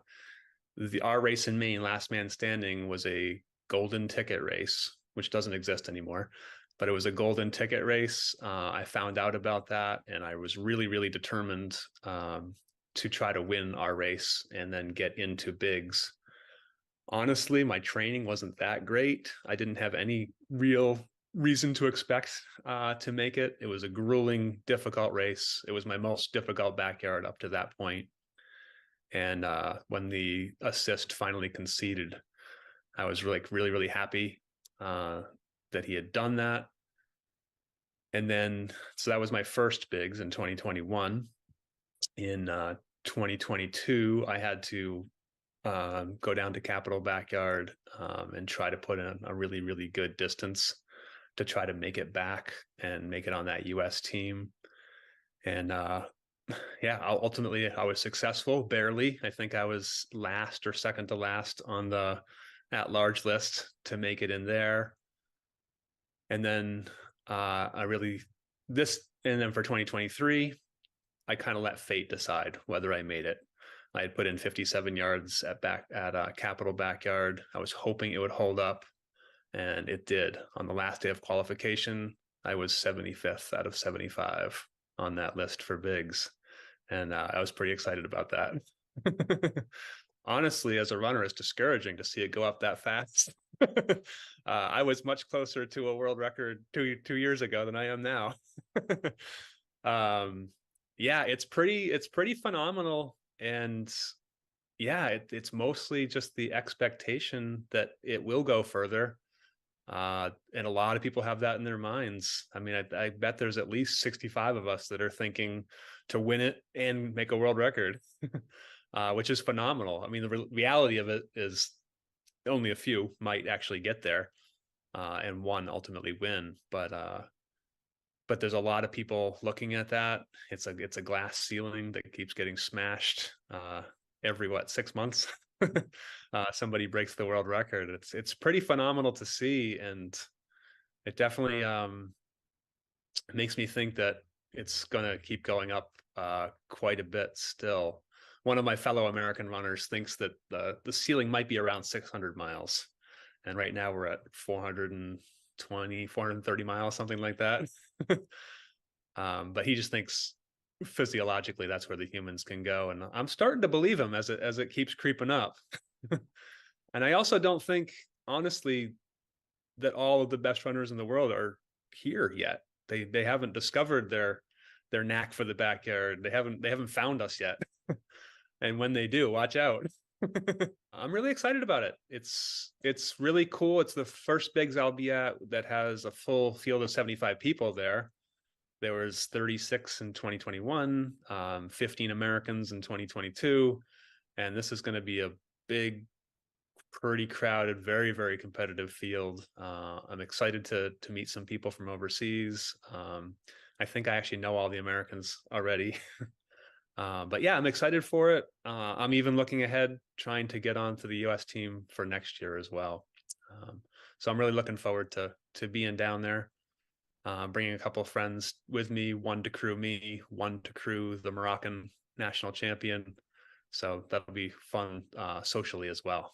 race in Maine, Last Man Standing, was a golden ticket race, which doesn't exist anymore, but it was a golden ticket race. I found out about that, and I was really, really determined to try to win our race and then get into bigs. Honestly, my training wasn't that great. I didn't have any real reason to expect to make it. It was a grueling, difficult race. It was my most difficult backyard up to that point. And when the assist finally conceded, I was really, really, really happy that he had done that. And then, so that was my first bigs in 2021. In 2022, I had to go down to Capital Backyard and try to put in a really, really good distance to try to make it back and make it on that US team. And yeah, ultimately I was successful, barely. I think I was last or second to last on the at-large list to make it in there. And then and then for 2023, I kind of let fate decide whether I made it. I had put in 57 yards at Capital Backyard. I was hoping it would hold up, and it did. On the last day of qualification, I was 75th out of 75 on that list for bigs, and I was pretty excited about that. Honestly, as a runner, it's discouraging to see it go up that fast. I was much closer to a world record two years ago than I am now. Yeah, it's pretty phenomenal. And yeah, it's mostly just the expectation that it will go further. And a lot of people have that in their minds. I mean, I bet there's at least 65 of us that are thinking to win it and make a world record, which is phenomenal. I mean, the reality of it is only a few might actually get there and one ultimately win. But there's a lot of people looking at that. It's a glass ceiling that keeps getting smashed every 6 months. Somebody breaks the world record. It's pretty phenomenal to see, and it definitely makes me think that it's gonna keep going up quite a bit still. One of my fellow American runners thinks that the ceiling might be around 600 miles, and right now we're at 420, 430 miles, something like that. But he just thinks physiologically that's where the humans can go, and I'm starting to believe him as it keeps creeping up. And I also don't think, honestly, that all of the best runners in the world are here yet. They haven't discovered their knack for the backyard. They haven't found us yet. And when they do, watch out. I'm really excited about it. It's really cool. It's the first bigs I'll be at that has a full field of 75 people there. There was 36 in 2021, 15 Americans in 2022, and this is going to be a big pretty crowded, very, very competitive field. I'm excited to meet some people from overseas. I think I actually know all the Americans already. But yeah, I'm excited for it. I'm even looking ahead, trying to get onto the US team for next year as well. So I'm really looking forward to being down there, bringing a couple of friends with me, one to crew me, one to crew the Moroccan national champion. So that'll be fun socially as well.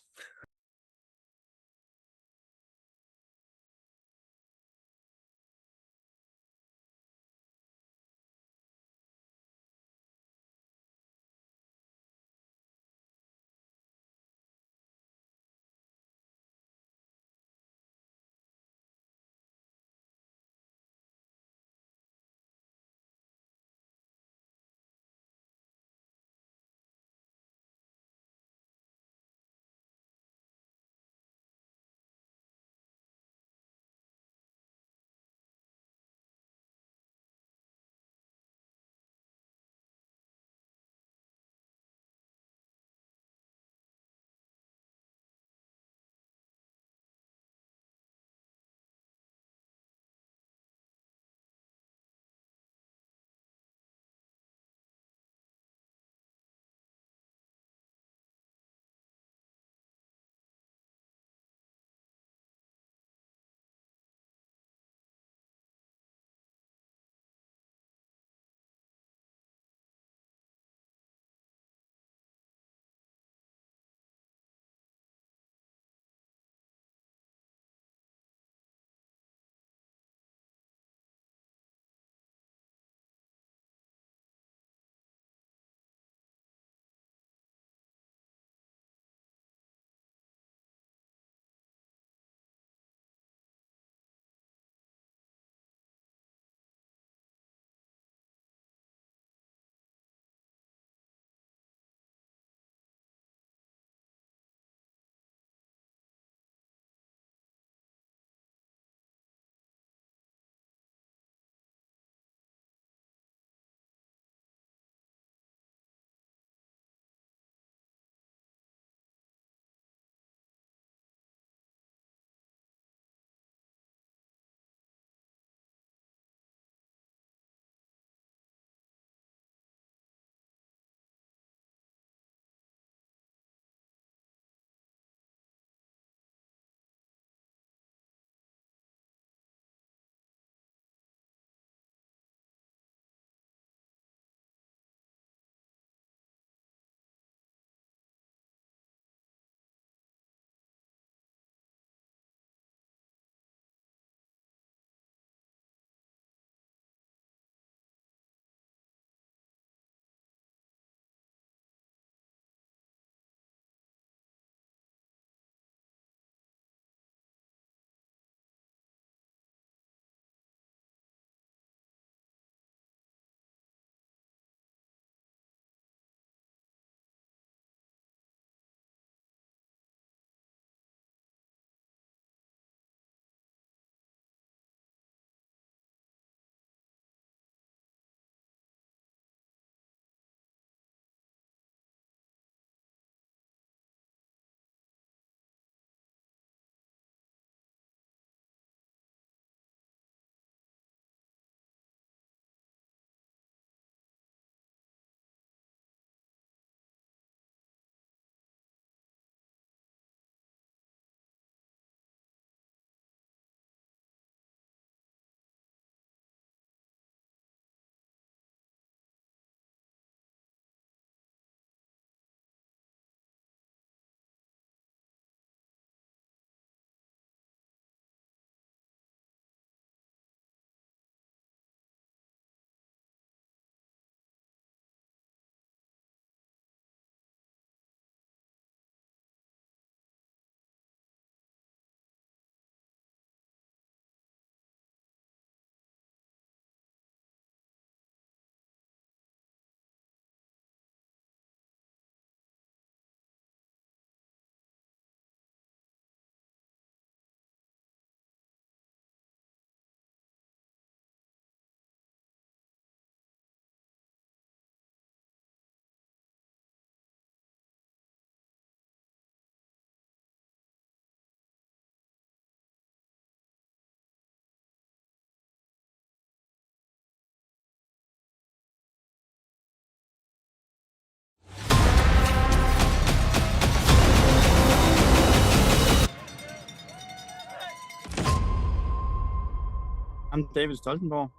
I'm David Stoltenborg.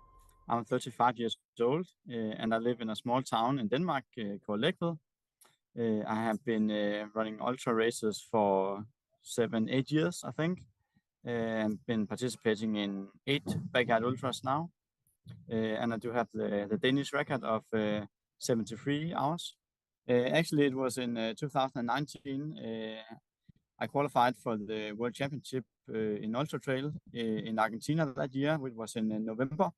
I'm 35 years old, and I live in a small town in Denmark called Lækved. I have been running ultra races for 7-8 years, I think, and been participating in 8 backyard ultras now. And I do have the Danish record of 73 hours. Actually, it was in 2019. I qualified for the World Championship in Ultra Trail in Argentina that year, which was in November.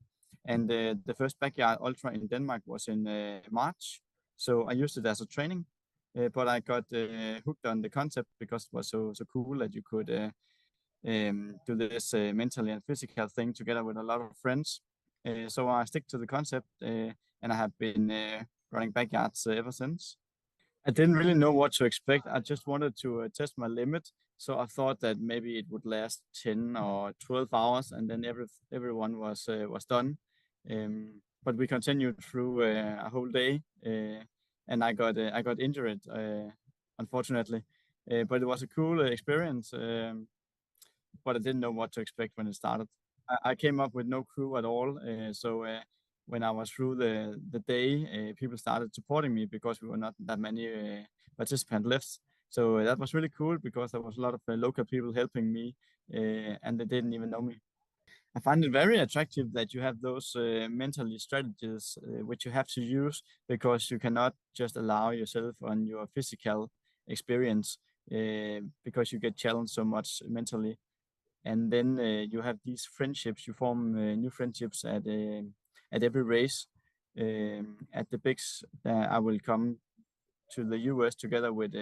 And the first backyard ultra in Denmark was in March. So I used it as a training, but I got hooked on the concept because it was so cool that you could do this mentally and physical thing together with a lot of friends. So I stick to the concept and I have been running backyards ever since. I didn't really know what to expect. I just wanted to test my limit. So I thought that maybe it would last 10 or 12 hours and then everyone was done. But we continued through a whole day and I got injured, unfortunately. But it was a cool experience, but I didn't know what to expect when it started. I came up with no crew at all. So when I was through the day, people started supporting me because we were not that many participants left. So that was really cool because there was a lot of local people helping me and they didn't even know me. I find it very attractive that you have those mentally strategies which you have to use because you cannot just allow yourself on your physical experience because you get challenged so much mentally. And then you have these friendships, you form new friendships at every race. At the bigs, I will come to the US together with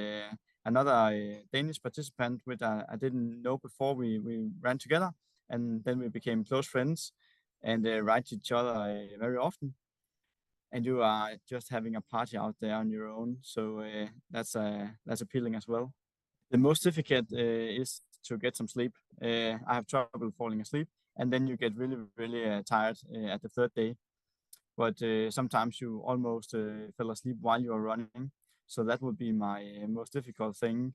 another Danish participant, which I didn't know before we ran together. And then we became close friends and ride each other very often. And you are just having a party out there on your own. So that's appealing as well. The most difficult is to get some sleep. I have trouble falling asleep and then you get really, really tired at the third day. But sometimes you almost fell asleep while you are running. So that would be my most difficult thing.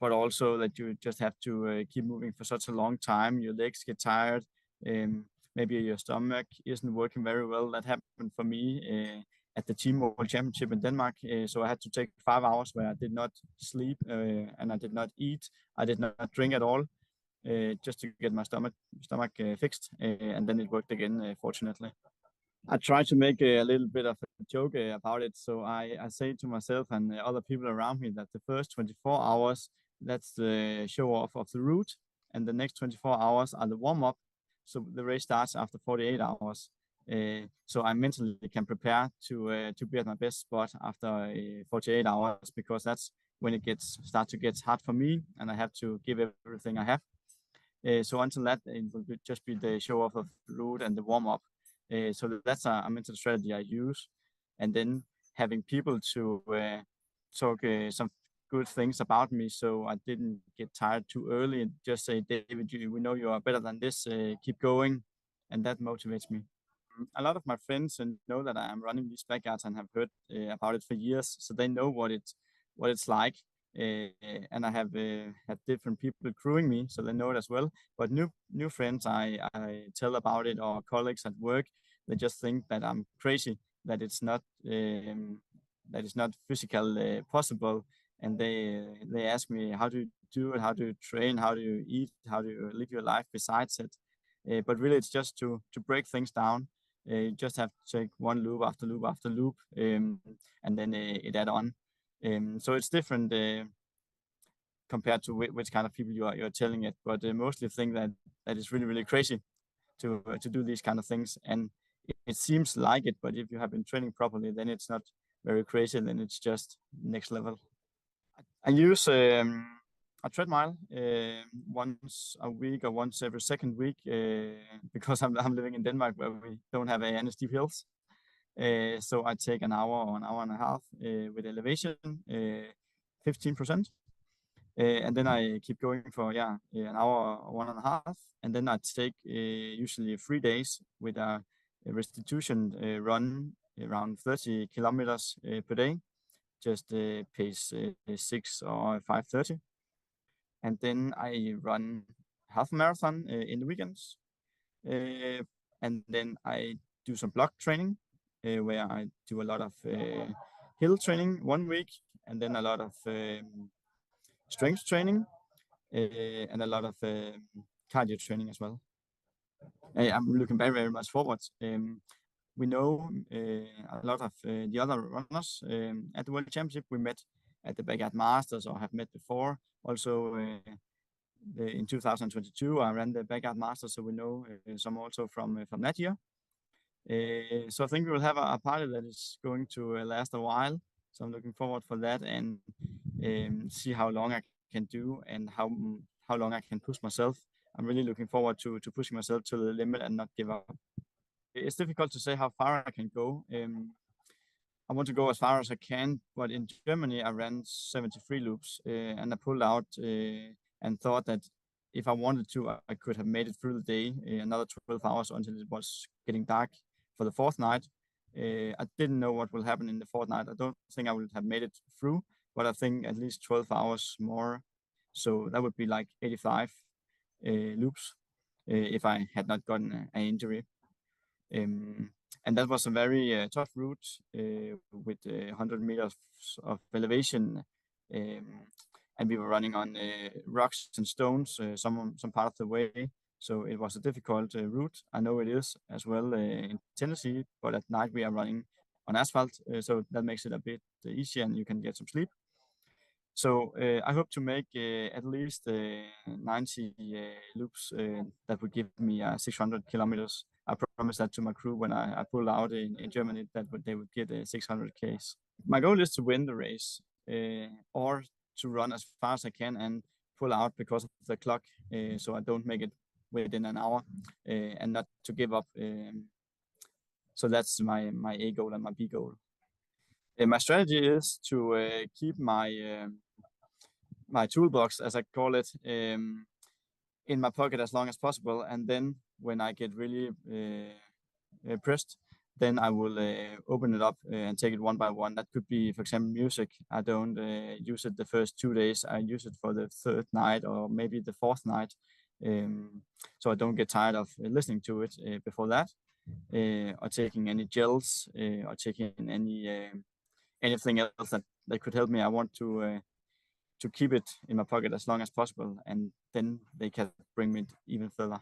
But also that you just have to keep moving for such a long time. Your legs get tired. Maybe your stomach isn't working very well. That happened for me at the Team World Championship in Denmark. So I had to take 5 hours where I did not sleep and I did not eat. I did not drink at all just to get my stomach fixed. And then it worked again, fortunately. I try to make a little bit of a joke about it. So I say to myself and other people around me that the first 24 hours, that's the show off of the route. And the next 24 hours are the warm up. So the race starts after 48 hours. So I mentally can prepare to be at my best spot after 48 hours, because that's when it starts to get hard for me and I have to give everything I have. So until that, it will just be the show off of the route and the warm up. So that's a mental strategy I use. And then having people to talk some good things about me, so I didn't get tired too early and just say, David, we know you are better than this, keep going. And that motivates me. A lot of my friends know that I am running these backyards and have heard about it for years, so they know what it's like. And I have had different people crewing me, so they know it as well. But new friends, I tell about it, or colleagues at work, they just think that I'm crazy, that it's not physically possible, and they ask me, how do you do it, how do you train, how do you eat, how do you live your life besides it? But really, it's just to break things down. You just have to take one loop after loop after loop, and then it add on. So it's different compared to which kind of people you're telling it, but mostly think that it's really, really crazy to do these kind of things, and it seems like it, but if you have been training properly, then it's not very crazy, then it's just next level. I use a treadmill once a week or once every second week because I'm living in Denmark where we don't have any steep hills. So I take an hour or an hour and a half with elevation, 15%. And then I keep going for an hour or 1.5, and then I take usually 3 days with a restitution run around 30 kilometers per day, just pace 6 or 5:30, and then I run half marathon in the weekends, And then I do some block training, where I do a lot of hill training 1 week, and then a lot of strength training, and a lot of cardio training as well. I'm looking very, very much forward. We know a lot of the other runners at the World Championship. We met at the Backyard Masters or have met before. Also, in 2022, I ran the Backyard Masters, so we know some also from that year. So I think we will have a party that is going to last a while. So I'm looking forward for that and see how long I can do and how long I can push myself. I'm really looking forward to pushing myself to the limit and not give up. It's difficult to say how far I can go. I want to go as far as I can, but in Germany I ran 73 loops and I pulled out and thought that if I wanted to, I could have made it through the day, another 12 hours until it was getting dark for the fourth night. I didn't know what will happen in the fourth night. I don't think I would have made it through, but I think at least 12 hours more. So that would be like 85 loops if I had not gotten an injury. And that was a very tough route with 100 meters of elevation, and we were running on rocks and stones some part of the way. So it was a difficult route. I know it is as well in Tennessee, but at night we are running on asphalt, so that makes it a bit easier and you can get some sleep. So I hope to make at least 90 loops that would give me 600 kilometers. I promised that to my crew when I pulled out in Germany that they would get 600 Ks. My goal is to win the race or to run as fast as I can and pull out because of the clock, so I don't make it within an hour and not to give up. So that's my A goal and my B goal. My strategy is to keep my my toolbox, as I call it, in my pocket as long as possible, and then when I get really pressed, then I will open it up and take it one by one. That could be, for example, music. I don't use it the first 2 days. I use it for the third night or maybe the fourth night, so I don't get tired of listening to it before that, or taking any gels or taking anything else that could help me. I want to keep it in my pocket as long as possible, and then they can bring me even further.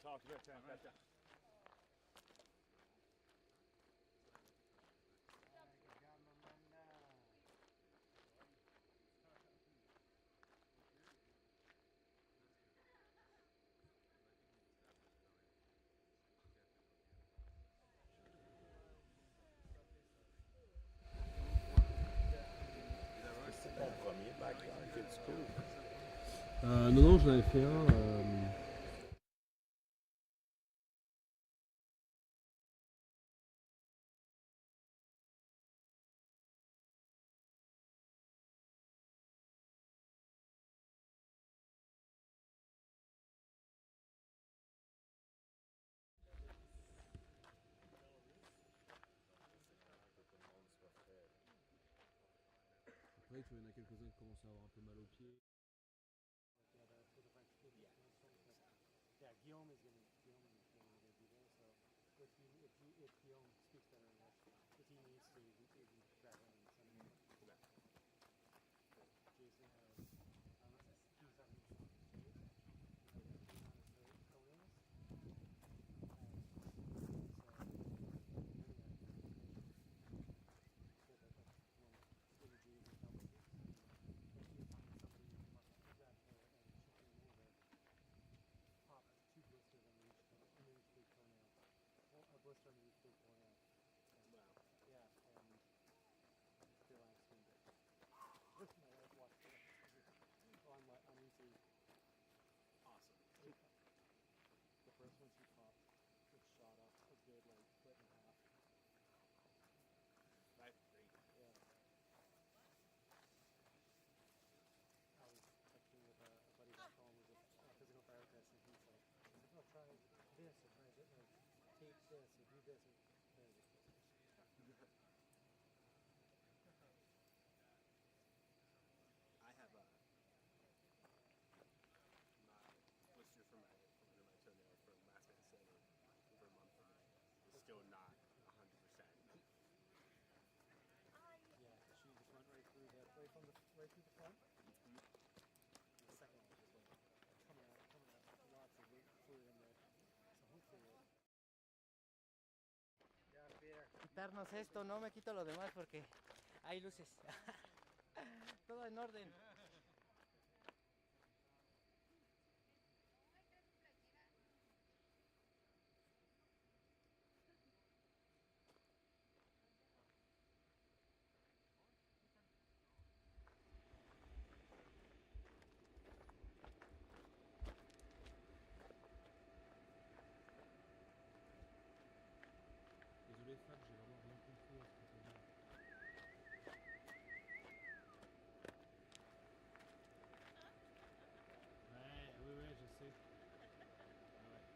talk to that time. C'est ton premier backyard kids school. Non, non, j'en avais fait un. Après, il y en a quelques-uns qui commencent à avoir un peu mal aux pieds. Yeah, Guillaume is going to do that. So if Guillaume speaks better English, if he needs to, we can grab him and send him. Jason has, he's having blister on each big toenail. Wow. Yeah, and still on skin bit. My wife watched it on YouTube. Awesome. The first one she popped, it shot up a good like foot and a half. That's great. Yeah. I was texting with a buddy back home who's a physical therapist, and he's like, oh, try this or try this, like take this or do this. I have my blister from under my toenail from last night's Stenor over a month from now. It's still not 100%. Yeah, she just went right through the front. The second one just went coming out, lots of fluid in there. So hopefully Quitarnos esto, no me quito lo demás porque hay luces. Todo en orden. Désolé Fab, j'ai vraiment rien compris à ce que tu as dit. Ouais, oui, je sais. Ouais.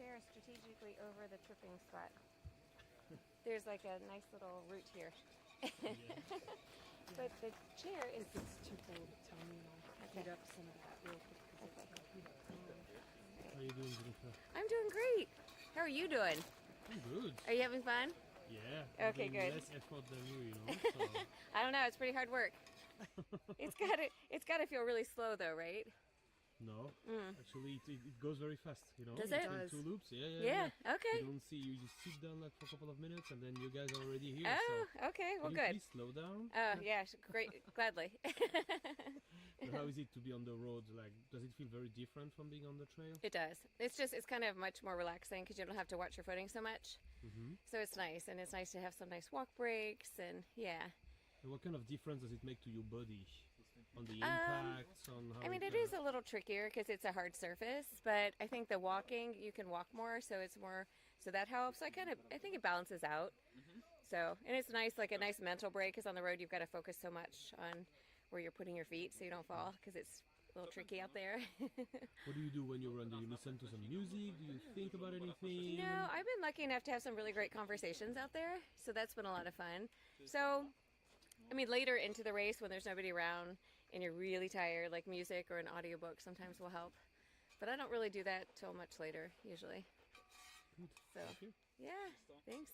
chair strategically over the tripping spot. There's like a nice little route here. But the chair is... If it's too cold, tell me and I'll heat up some of that real quick. How are you doing, Jennifer? I'm doing great. How are you doing? I'm good. Are you having fun? Yeah. Okay, I'm doing good. Less effort than you know. So. I don't know. It's pretty hard work. It's gotta feel really slow though, right? No, actually it goes very fast, you know. Does It's it? in 2 loops, yeah. Okay. You don't see, you just sit down like for a couple of minutes and then you guys are already here. Oh, so okay, well can you good. please slow down? Oh, yeah, great, gladly. But how is it to be on the road? Like, does it feel very different from being on the trail? It does. It's kind of much more relaxing because you don't have to watch your footing so much. So it's nice, and it's nice to have some nice walk breaks, and yeah. And what kind of difference does it make to your body? On the impacts, on how I mean, it is a little trickier because it's a hard surface, but I think the walking, you can walk more, so it's more, so that helps. I think it balances out. So, and it's nice, like a nice mental break, because on the road you've got to focus so much on where you're putting your feet so you don't fall, because it's a little tricky out there. What do you do when you run? Do you listen to some music? Do you think about anything? No, I've been lucky enough to have some really great conversations out there, so that's been a lot of fun. So, I mean, later into the race when there's nobody around and you're really tired, like music or an audiobook sometimes will help. But I don't really do that till much later, usually. So, yeah, thanks.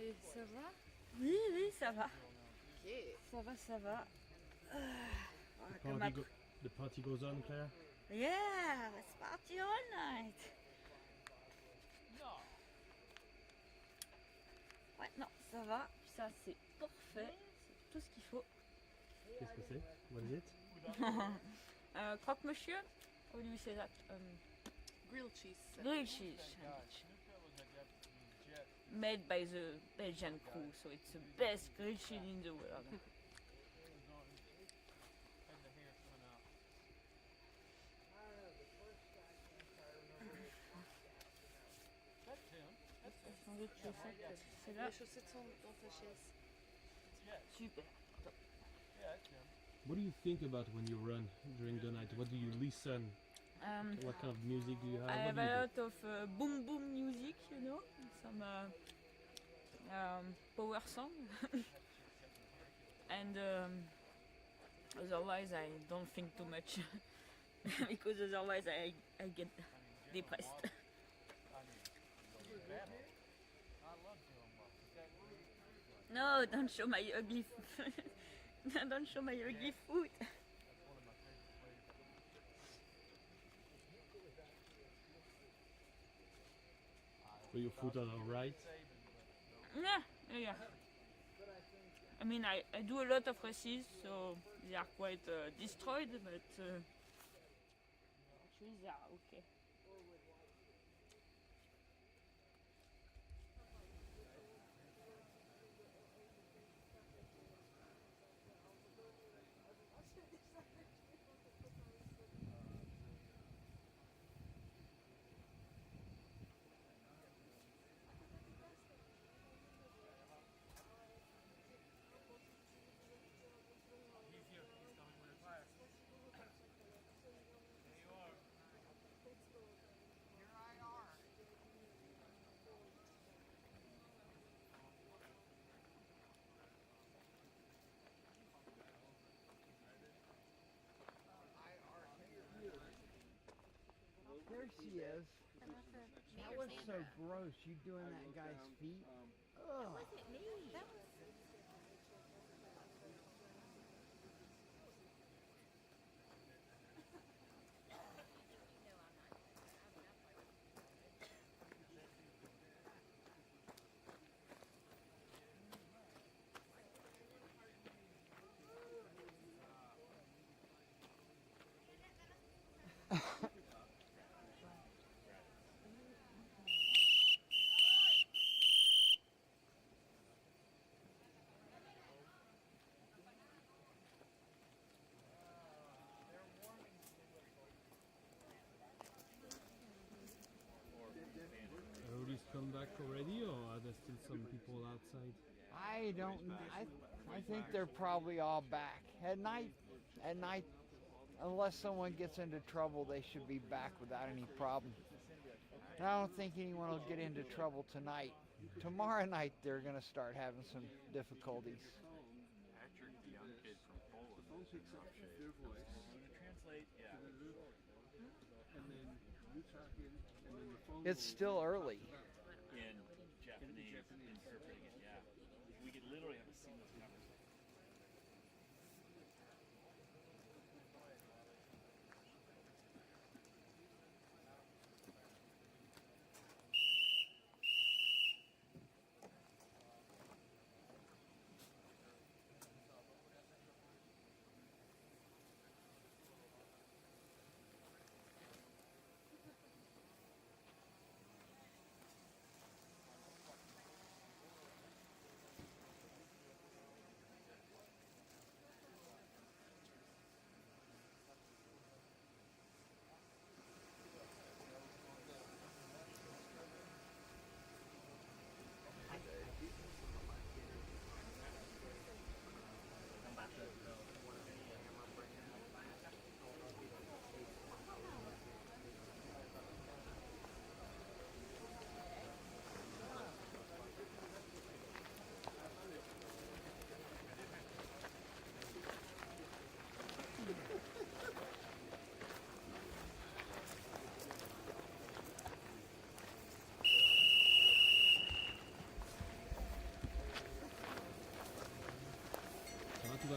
Et ça va? Oui, oui, ça va. Ok. Ça va, ça va. The party goes on, Claire. Yeah, let's party all night. Ouais, non, ça va. Ça, c'est parfait. C'est tout ce qu'il faut. Qu'est-ce que c'est? What is it? Croque-monsieur. How do you say that? Grilled cheese sandwich. Grilled cheese sandwich. Made by the Belgian crew, so it's the best grilled cheese in the world. C'est là. Les chaussettes sont dans ta chaise. Super. What do you think about when you run during the night? What do you listen? What kind of music do you have? I What have do you a do? lot of boom boom music, you know, some power song, and otherwise I don't think too much because otherwise I get depressed. No, don't show my ugly. Don't show my ugly foot. So your foot are alright? Yeah. I mean, I do a lot of races, so they are quite destroyed, but actually they are okay. There she is. That was so gross. You doing that guy's feet? Ugh. wasn't me. That was. Everybody's come back already, or are there still some people outside? I don't know. I think they're probably all back. At night, unless someone gets into trouble, they should be back without any problem. And I don't think anyone will get into trouble tonight. Tomorrow night, they're going to start having some difficulties. Patrick, the young kid from Poland, is in rough shape. Translate, yeah. It's still early. In Japanese, interpreting it, yeah. We could literally have a seamless conversation.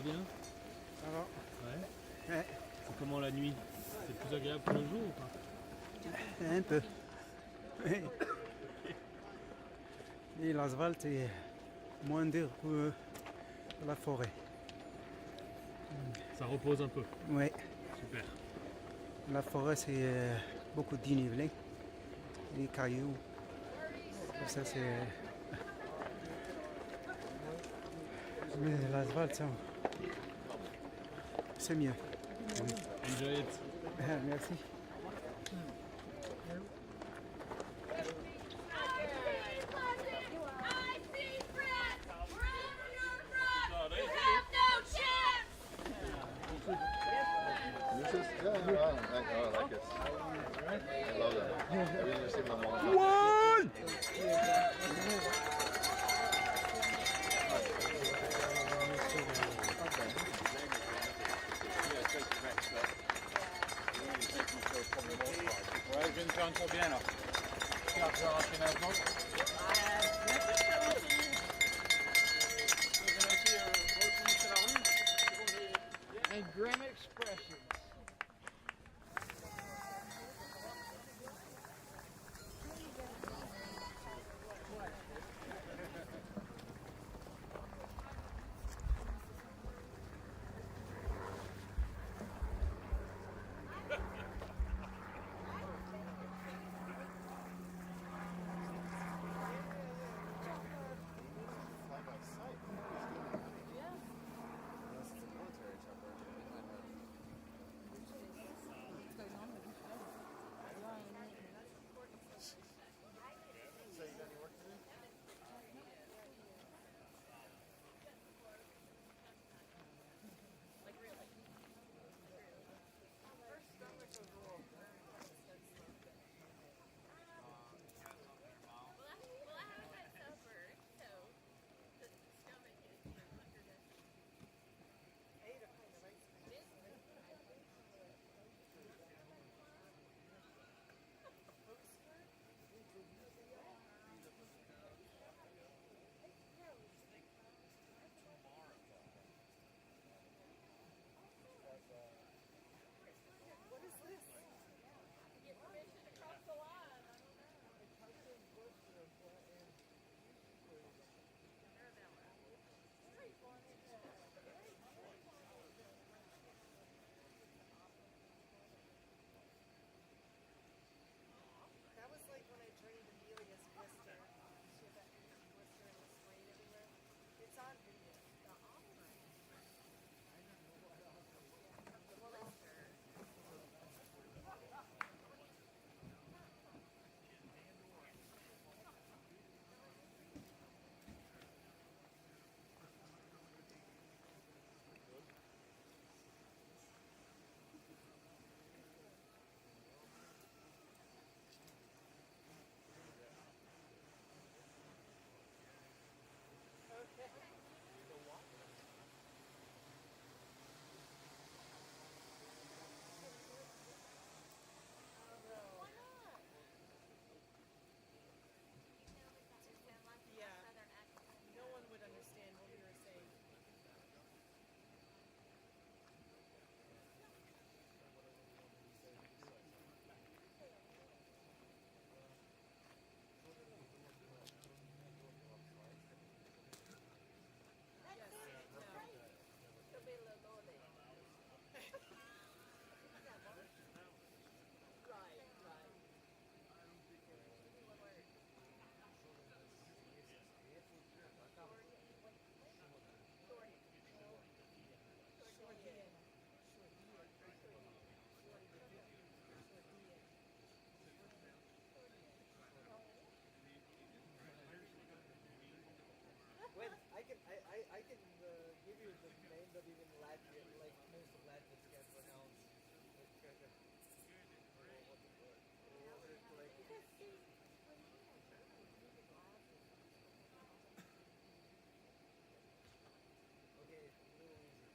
bien? Ça va. Ouais. C'est comment la nuit? C'est plus agréable que le jour ou pas? Un peu. Et l'asphalte est moins dur que la forêt. Ça repose un peu. Oui. Super. La forêt, c'est beaucoup de dénivelé, des cailloux. Ça, c'est. Mais l'asphalte, c'est mieux. Enjoy it. Merci. This is, yeah, I like it. I love that. I've been using them all the time. One! Ouais, je viens de faire un tour bien là. Tu vas faire enchaîner un peu. And grim expressions. I can give you the names of even Latvia, like most of Latvians can pronounce. Okay, a little easy.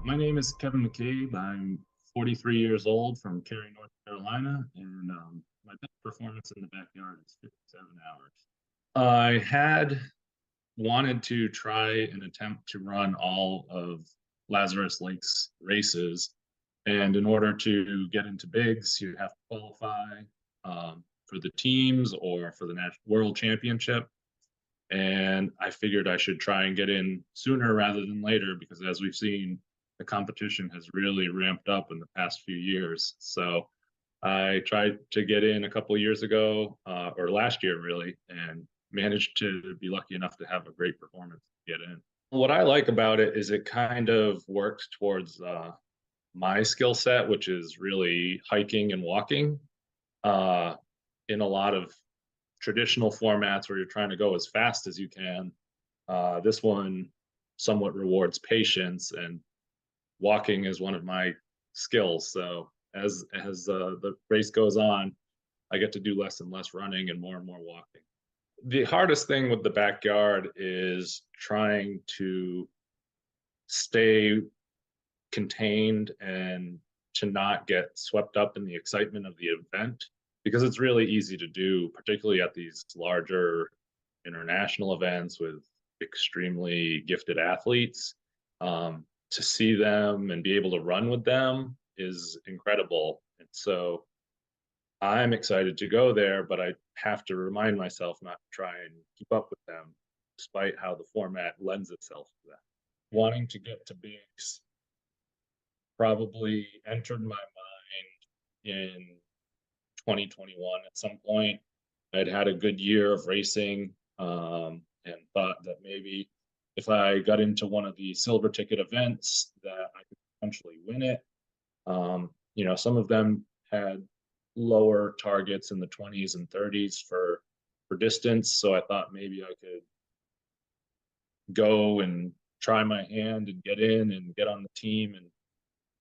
My name is Kevin McCabe. I'm 43 years old from Cary, North Carolina, and my best performance in the backyard is 57 hours. I had wanted to try and attempt to run all of Lazarus Lake's races, and in order to get into bigs, you have to qualify for the teams or for the World Championship. And I figured I should try and get in sooner rather than later, because as we've seen, the competition has really ramped up in the past few years. So I tried to get in a couple of years ago, or last year really, and managed to be lucky enough to have a great performance to get in. What I like about it is it kind of works towards my skill set, which is really hiking and walking. In a lot of traditional formats where you're trying to go as fast as you can, this one somewhat rewards patience, and walking is one of my skills. So as the race goes on, I get to do less and less running and more walking. The hardest thing with the backyard is trying to stay contained and to not get swept up in the excitement of the event, because it's really easy to do, particularly at these larger international events with extremely gifted athletes. To see them and be able to run with them is incredible. And so I'm excited to go there, but I have to remind myself not to try and keep up with them, despite how the format lends itself to that. Wanting to get to bigs probably entered my mind in 2021 at some point. I'd had a good year of racing, and thought that maybe if I got into one of the silver ticket events that I could potentially win it. Some of them had lower targets in the 20s and 30s for distance, so I thought maybe I could go and try my hand and get in and get on the team and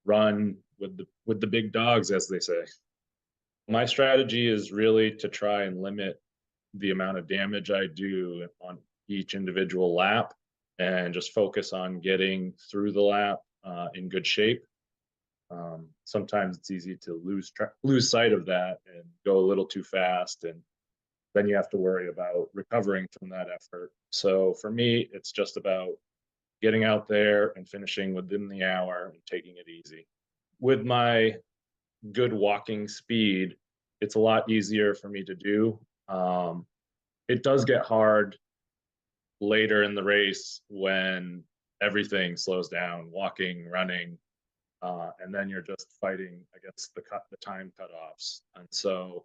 run with the big dogs, as they say. My strategy is really to try and limit the amount of damage I do on each individual lap, and just focus on getting through the lap in good shape. Sometimes it's easy to lose sight of that and go a little too fast, and then you have to worry about recovering from that effort. So for me, it's just about getting out there and finishing within the hour and taking it easy. With my good walking speed, it's a lot easier for me to do. It does get hard later in the race when everything slows down, walking, running, and then you're just fighting against the time cutoffs. And so,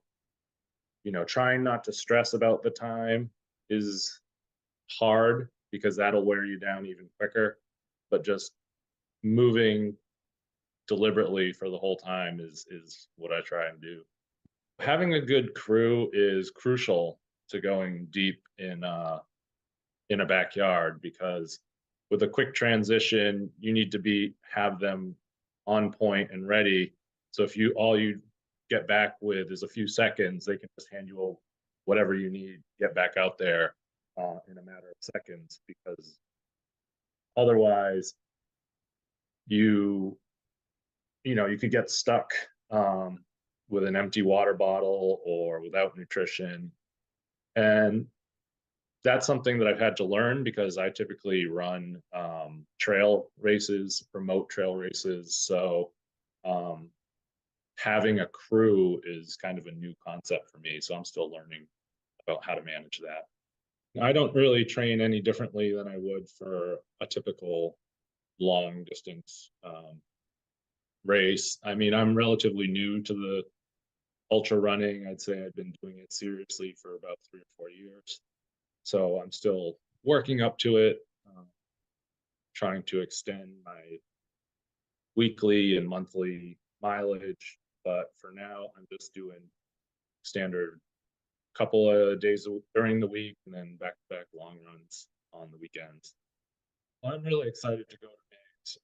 trying not to stress about the time is hard, because that'll wear you down even quicker, but just moving deliberately for the whole time is what I try and do. Having a good crew is crucial to going deep in a backyard, because with a quick transition, you need to have them on point and ready. So if all you get back with is a few seconds, they can just hand you whatever you need, get back out there in a matter of seconds, because otherwise you could get stuck with an empty water bottle or without nutrition. And that's something that I've had to learn, because I typically run trail races, promote trail races. So having a crew is kind of a new concept for me. So I'm still learning about how to manage that. I don't really train any differently than I would for a typical long distance race. I mean, I'm relatively new to the ultra running. I'd say I've been doing it seriously for about 3 or 4 years. So I'm still working up to it, trying to extend my weekly and monthly mileage. But for now, I'm just doing standard couple of days during the week, and then back-to-back long runs on the weekends. I'm really excited to go to Bigs.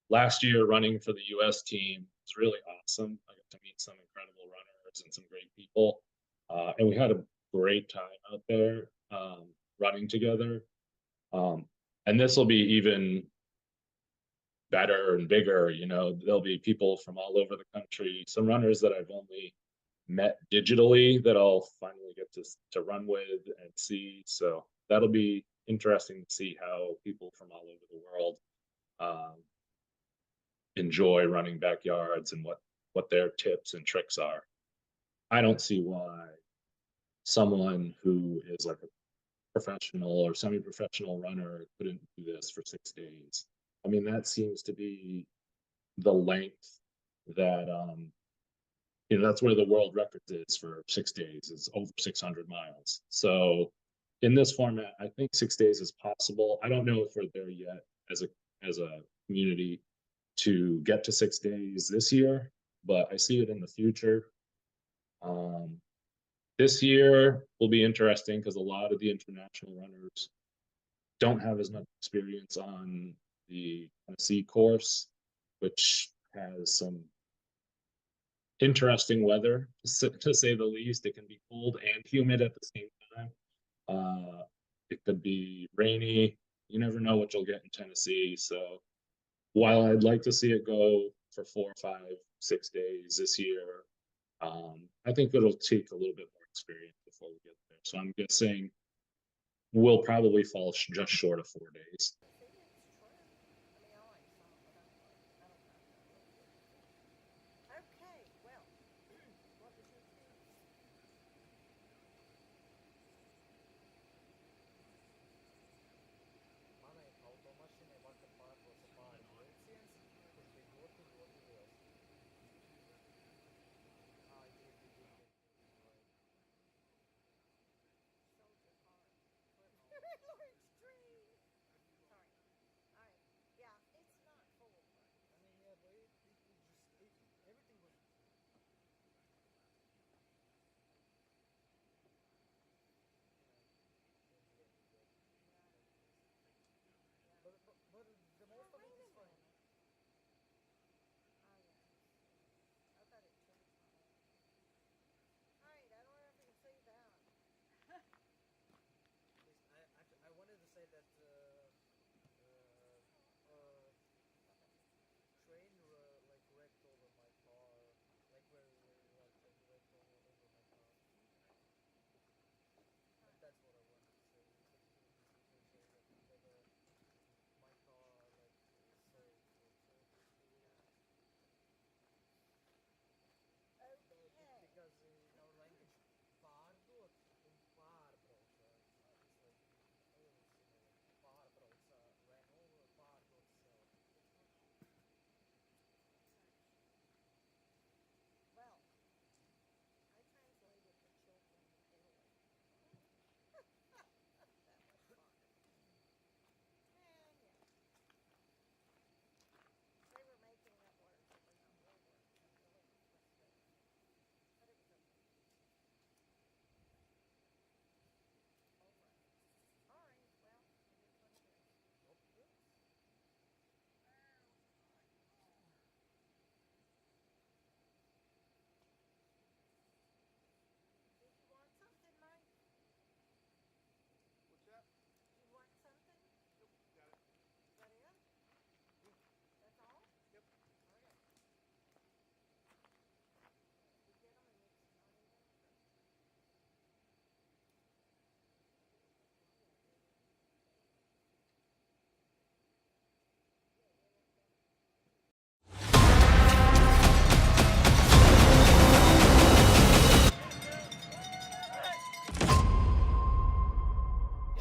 Last year, running for the U.S. team was really awesome. I got to meet some incredible runners and some great people, and we had a great time out there running together. And this will be even better and bigger. You know, there'll be people from all over the country, some runners that I've only met digitally that I'll finally get to run with and see. So that'll be interesting to see how people from all over the world enjoy running backyards and what their tips and tricks are. I don't see why someone who is like a professional or semi-professional runner couldn't do this for 6 days. I mean, that seems to be the length that you know, that's where the world record is for 6 days. It's over 600 miles. So in this format, I think 6 days is possible. I don't know if we're there yet as a community to get to 6 days this year, but I see it in the future. This year will be interesting because a lot of the international runners don't have as much experience on the Tennessee course, which has some interesting weather, to say the least. It can be cold and humid at the same time. It could be rainy. You never know what you'll get in Tennessee. So while I'd like to see it go for 4, 5, 6 days this year, I think it'll take a little bit more experience before we get there. So I'm guessing we'll probably fall just short of 4 days.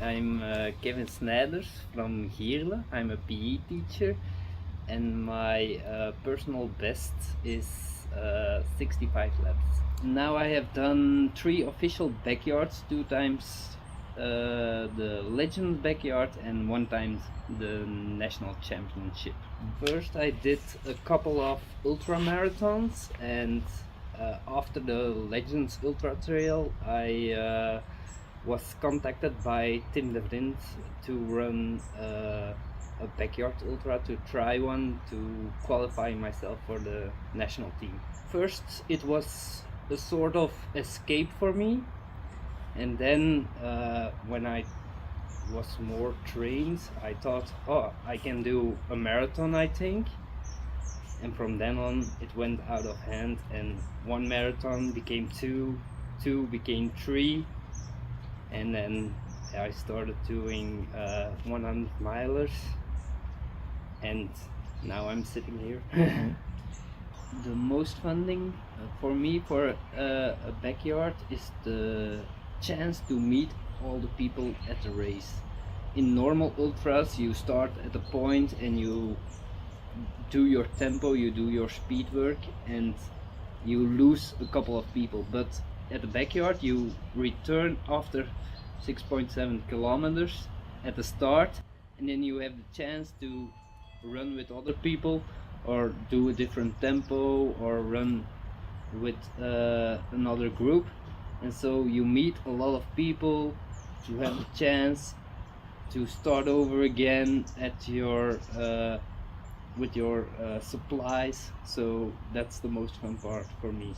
I'm Kevin Sadlers from Heerlen. I'm a PE teacher and my personal best is 65 laps. Now I have done 3 official backyards, 2 times the Legend backyard and 1 time the National Championship. First I did a couple of ultra marathons, and after the Legends Ultra Trail I was contacted by Tim de Vriend to run a backyard ultra, to try one, to qualify myself for the national team. First it was a sort of escape for me, and then when I was more trained, I thought, oh, I can do a marathon, I think. And from then on, it went out of hand, and one marathon became two, two became three, and then I started doing 100 milers, and now I'm sitting here. The most fun thing for me for a backyard is the chance to meet all the people at the race. In normal ultras, you start at a point and you do your tempo, you do your speed work, and you lose a couple of people. But at the backyard, you return after 6.7 kilometers at the start, and then you have the chance to run with other people or do a different tempo or run with another group. And so you meet a lot of people, you have the chance to start over again at your with your supplies. So that's the most fun part for me.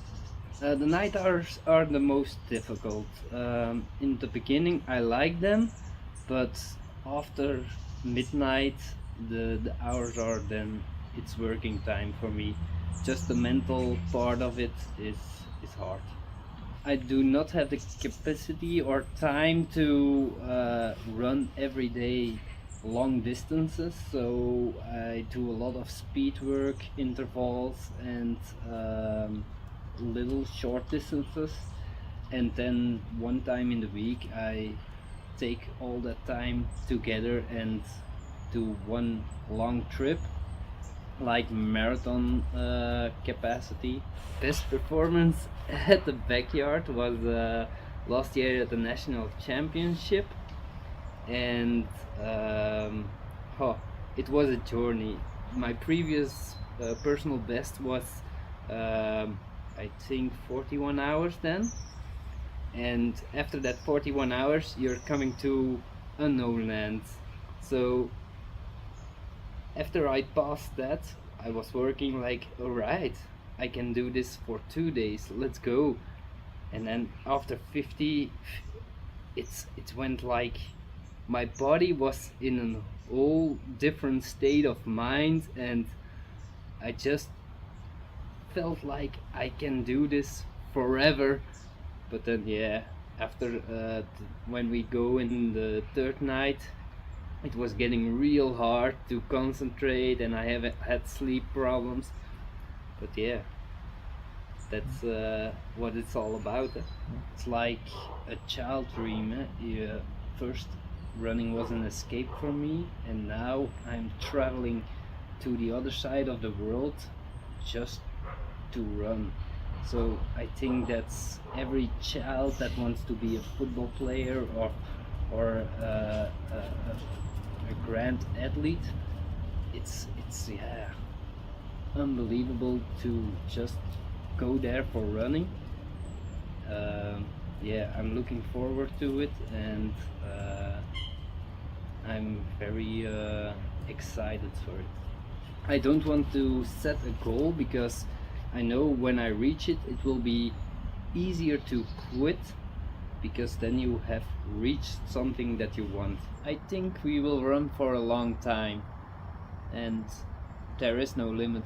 The night hours are the most difficult. In the beginning I like them, but after midnight the hours are then it's working time for me. Just the mental part of it is hard. I do not have the capacity or time to run every day long distances, so I do a lot of speed work, intervals, and little short distances, and then one time in the week I take all that time together and do one long trip, like marathon capacity. Best performance at the backyard was last year at the national championship, and it was a journey. My previous personal best was I think 41 hours then, and after that 41 hours you're coming to unknown land. So after I passed that, I was working like, alright, I can do this for 2 days, let's go. And then after 50, it went like my body was in a whole different state of mind, and I just felt like I can do this forever. But then yeah, after when we go in the third night, it was getting real hard to concentrate, and I have had sleep problems. But yeah, that's what it's all about. It's like a child dream. Yeah, first running was an escape for me, and now I'm traveling to the other side of the world just to run. So I think that's every child that wants to be a football player or a grand athlete. It's yeah, unbelievable to just go there for running. Yeah, I'm looking forward to it, and I'm very excited for it. I don't want to set a goal because I know when I reach it, it will be easier to quit, because then you have reached something that you want. I think we will run for a long time, and there is no limit.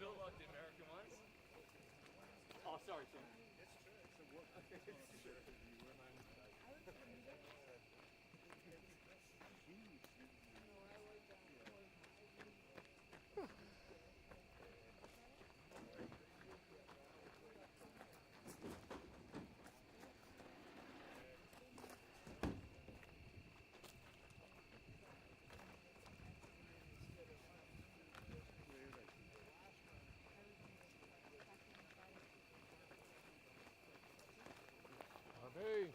built like the American ones. Oh, sorry, Tim. Hey.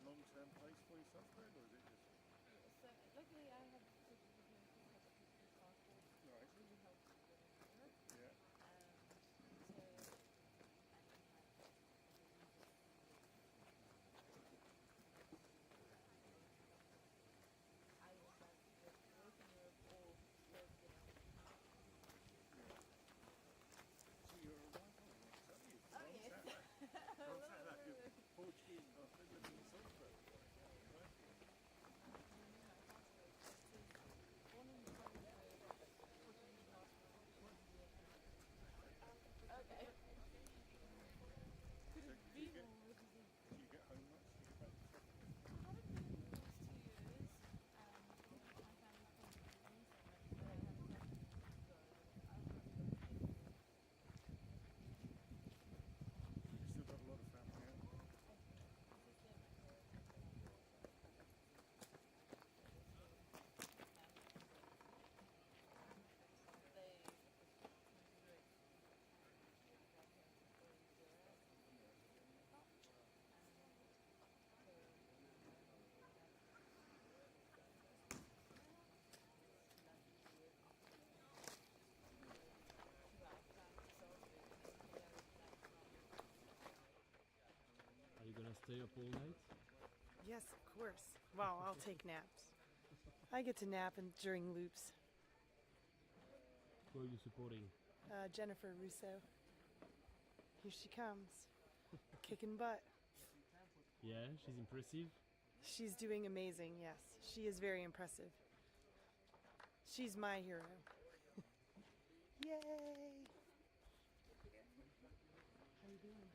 long-term place for yourself, Greg, or is it just? So, luckily, I have to do passport. Right. It really helps with work. Yeah. So. I was like, work in Europe or work in So you're a white woman, so you? Oh, yes. Portuguese, living in Salzburg. Okay. Could it be more? Do you get home much? I haven't been in the last 2 years. My family's from Greece, but I haven't done it. You still got a lot of family out? Are you gonna stay up all night? Yes, of course. Well, I'll take naps. I get to nap during loops. Who are you supporting? Jennifer Russo. Here she comes. Kicking butt. Yeah, she's impressive. She's doing amazing, yes. She is very impressive. She's my hero. Yay! How you doing?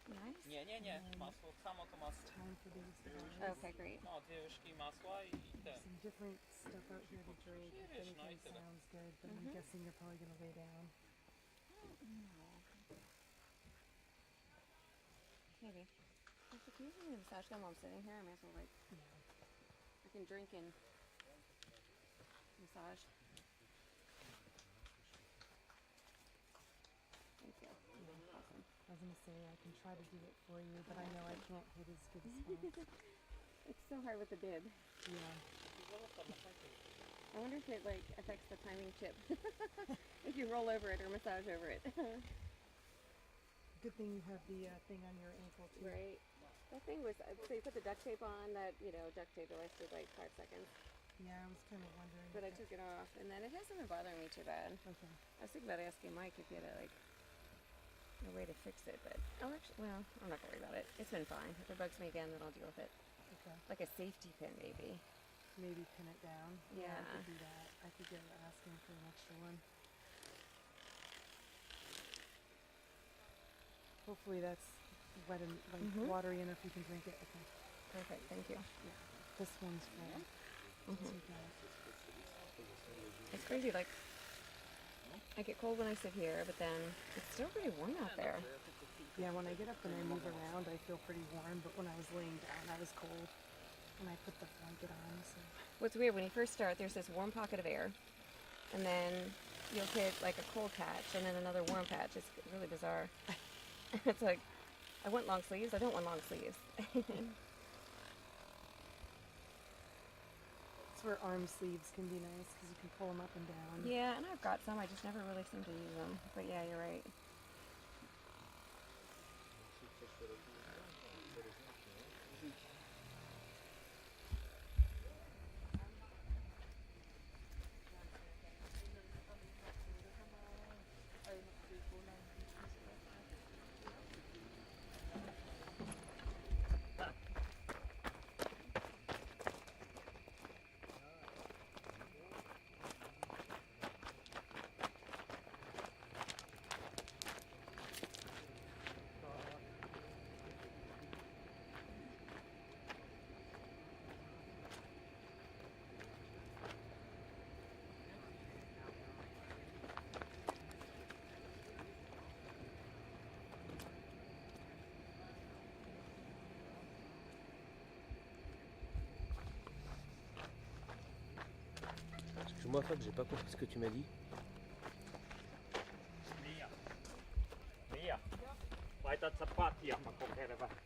Nice. Nie, masło, samo to masło. Time for these. Okay, great. No, 2 łyżki masła i ten. Some different stuff out here to drink. If Wiesz, no i anything tyle. sounds good, but I'm guessing you're probably gonna lay down. Maybe. Actually, can you give me a massage gun while I'm sitting here? I may as well, like, I can drink and massage. Thank you. Awesome. I was gonna say I can try to do it for you, but I know I can't hit as good as Mom. It's so hard with the bib. Yeah. I wonder if it like affects the timing chip. If you roll over it or massage over it. Good thing you have the thing on your ankle too. Right. That thing was, so you put the duct tape on, that, you know, duct tape lasted like 5 seconds. Yeah, I was kind of wondering. But I took it off, and then it hasn't been bothering me too bad. Okay. I was thinking about asking Mike if he had like a way to fix it, but actually, well, I'm not gonna worry about it. It's been fine. If it bugs me again, then I'll deal with it. Okay. Like a safety pin, maybe. Maybe pin it down. Yeah. I could do that. I could get asking for an extra one. Hopefully that's wet and like watery enough you can drink it. Okay. Perfect. Thank you. Yeah. This one's full. It's crazy. Like, I get cold when I sit here, but then it's still pretty warm out there. Yeah, when I get up and I move around, I feel pretty warm, but when I was laying down, I was cold. And I put the blanket on, so. What's weird, when you first start, there's this warm pocket of air, and then you'll hit like a cold patch, and then another warm patch. It's really bizarre. It's like, I want long sleeves, I don't want long sleeves. It's where arm sleeves can be nice, because you can pull them up and down. Yeah, and I've got some, I just never really seem to use them. But yeah, you're right. Excuse-moi Fab, j'ai pas compris ce que tu m'as dit. Mia. Mia. Laitat sä patja, mä kokeilen vähän.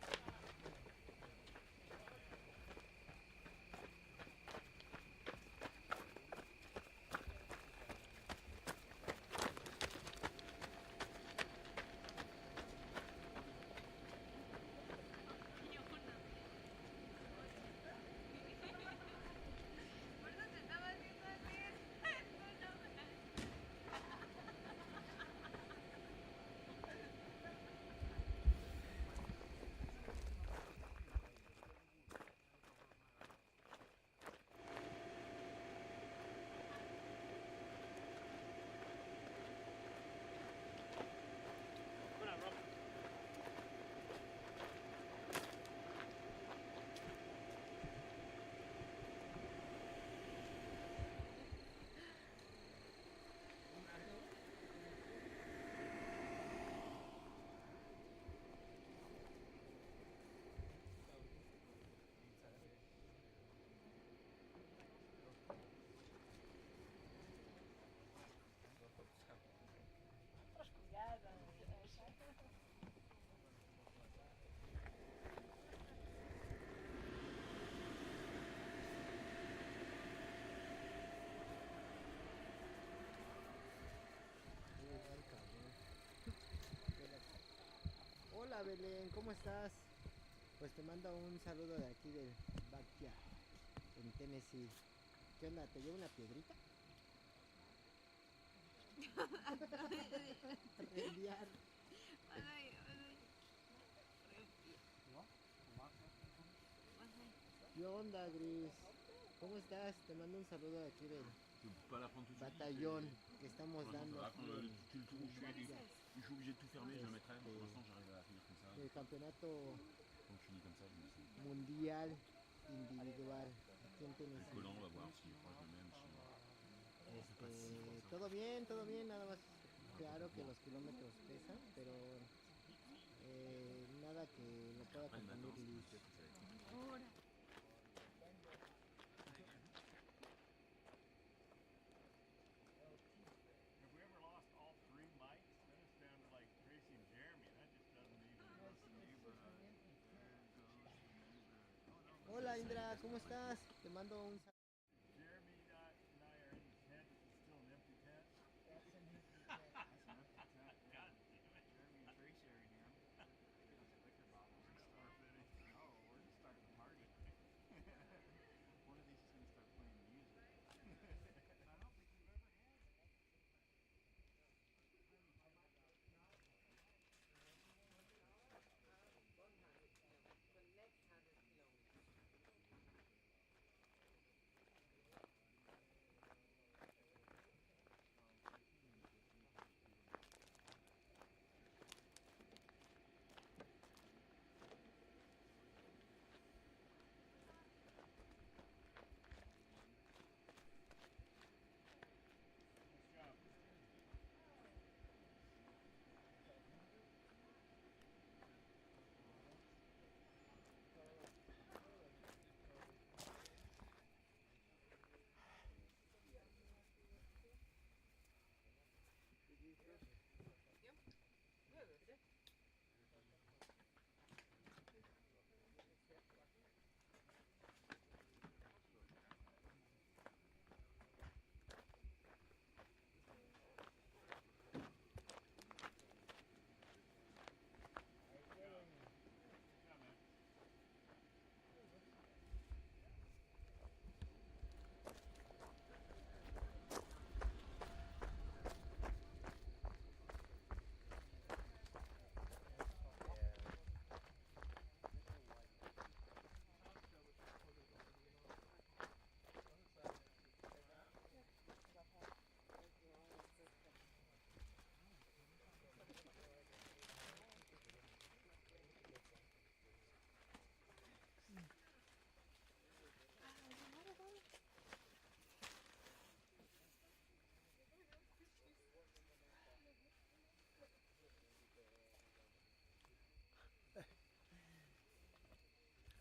Hola Belén, ¿cómo estás? Pues te mando un saludo de aquí del backyard en Tennessee. ¿Qué onda? ¿Te llevo una piedrita? Reenviar. ¿Qué onda, Gris? ¿Cómo estás? Te mando un saludo de aquí del batallón que estamos dando. Je suis obligé de tout fermer, je le mettrai. Pour l'instant, j'arrive à finir comme ça. El campeonato Quand je finis comme ça, je me suis. mundial individual aquí en Tennessee. Le collant, on va voir si je crois que je le mets. Todo bien, nada más claro que los kilómetros pesan, pero nada que lo pueda confundir Luis. If we ever lost all three mics, then it's down to like Tracy and Jeremy. That just doesn't even. Hola Indra, ¿cómo estás? Te mando un saludo. Jeremy and I are in the tent. It's still an empty tent. That's an empty tent. God damn it. Jeremy and Tracy are in here. Getting us liquor bottles and stuff. No, we're just starting a party. One of these is going to start playing music. I don't think we've ever had that.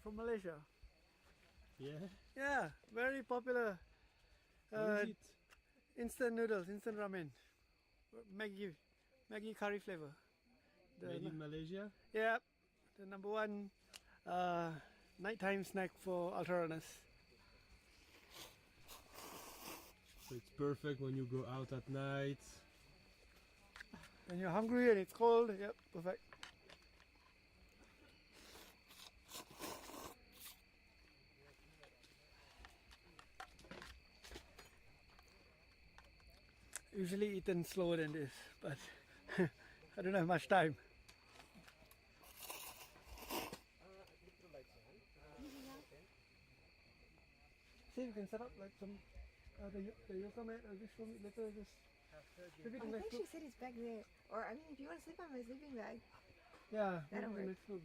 From Malaysia. Yeah. Yeah, very popular. What is it? Instant noodles, instant ramen, Maggi curry flavor. Made in Malaysia? Yeah, the number one nighttime snack for ultra runners. So it's perfect when you go out at night. When you're hungry and it's cold, yep, perfect. Usually eaten slower than this, but I don't have much time. See if you can set up like some the yoga mat or just show me later. Just maybe the I next think she group. said it's back there. Or I mean, if you want to sleep on my sleeping bag. Yeah, That'll maybe the work. next group.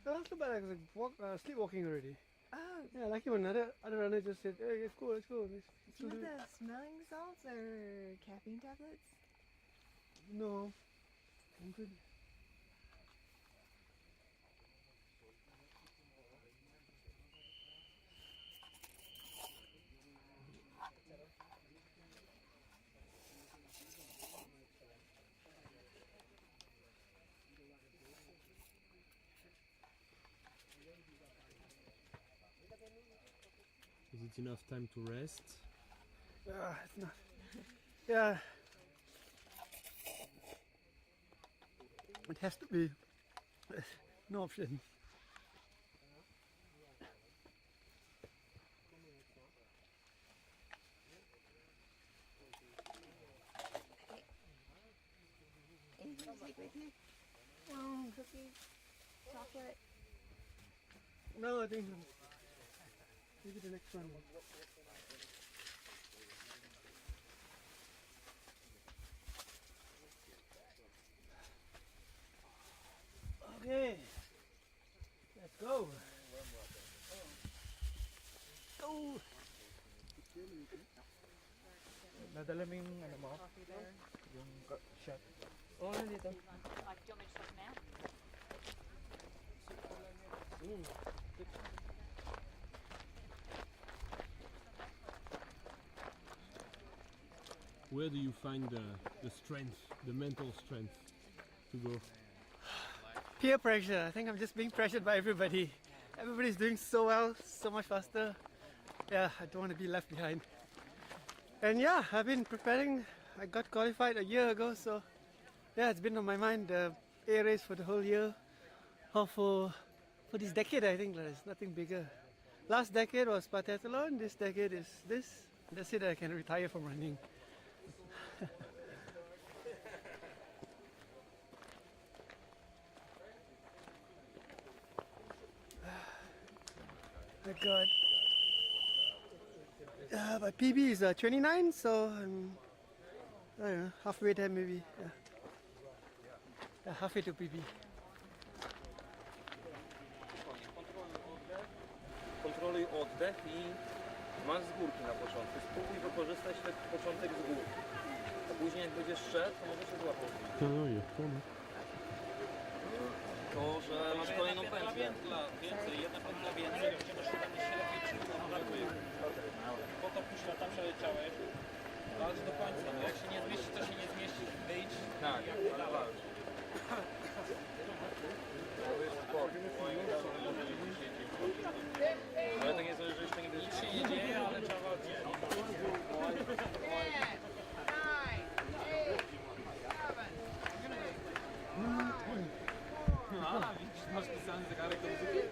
The last group I was like sleepwalking already. Oh. Yeah, like when other runner just said, "Hey, let's go." Do you want the smelling salts or caffeine tablets? No. I'm good. Is it enough time to rest? It's not. Yeah. It has to be. No option. Anything to take with you? Cookies, chocolate. No, I think maybe the next one. Okay, let's go. Go. Nadala mo yung ano mo? Yung shot. Oh, nandito. Do you want me to shut them out? Where do you find the strength, the mental strength to go? Peer pressure. I think I'm just being pressured by everybody. Everybody's doing so well, so much faster. Yeah, I don't want to be left behind. And yeah, I've been preparing. I got qualified a year ago, so yeah, it's been on my mind. The A race for the whole year, or for this decade. I think there's nothing bigger. Last decade was pentathlon. This decade is this. That's it. I can retire from running. I got my PB is 29, so I'm I don't know, halfway there maybe. Yeah, halfway to PB. Kontroluj oddech i masz z górki na początku. Spróbuj wykorzystać ten początek z góry. A później jak będziesz szedł, to możesz się złapać. To, że masz kolejną pętlę. Więcej, jedna pętla więcej, będziesz tam się lepiej czuł. Po to pół świata przeleciałeś. Walcz do końca, no jak się nie zmieści, to się nie zmieści. Wyjdź. Tak, ale walcz. Ale tak jest, że jeszcze nie będzie się nie dzieje, ale trzeba walczyć. A, widzisz, masz pisany zegarek do muzyki?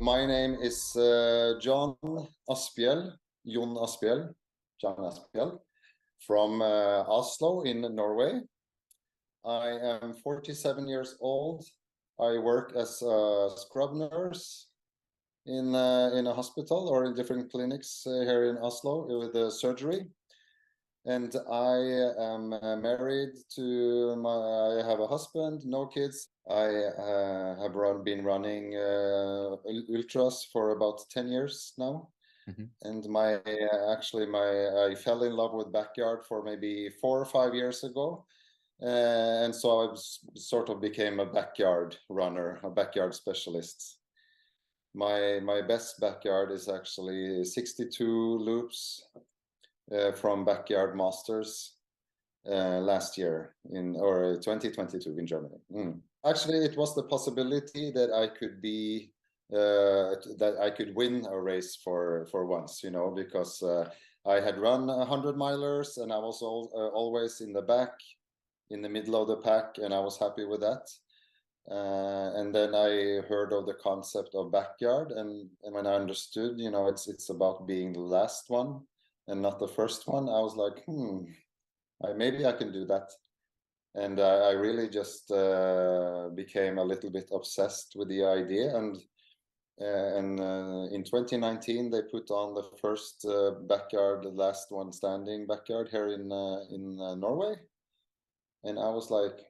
My name is Jon Asbjell, from Oslo in Norway. I am 47 years old. I work as a scrub nurse in a hospital or in different clinics here in Oslo with surgery. And I am married to I have a husband, no kids. I have been running ultras for about 10 years now. And I fell in love with backyard for maybe 4 or 5 years ago. And so I sort of became a backyard runner, a backyard specialist. My best backyard is actually 62 loops from Backyard Masters last year or 2022 in Germany. Actually, it was the possibility that I could be that I could win a race for once, you know, because I had run 100 milers and I was always in the back, in the middle of the pack, and I was happy with that. And then I heard of the concept of backyard, and when I understood, you know, it's about being the last one and not the first one, I was like, maybe I can do that. And I really just became a little bit obsessed with the idea. And in 2019, they put on the first backyard, the last one standing backyard here in Norway. And I was like,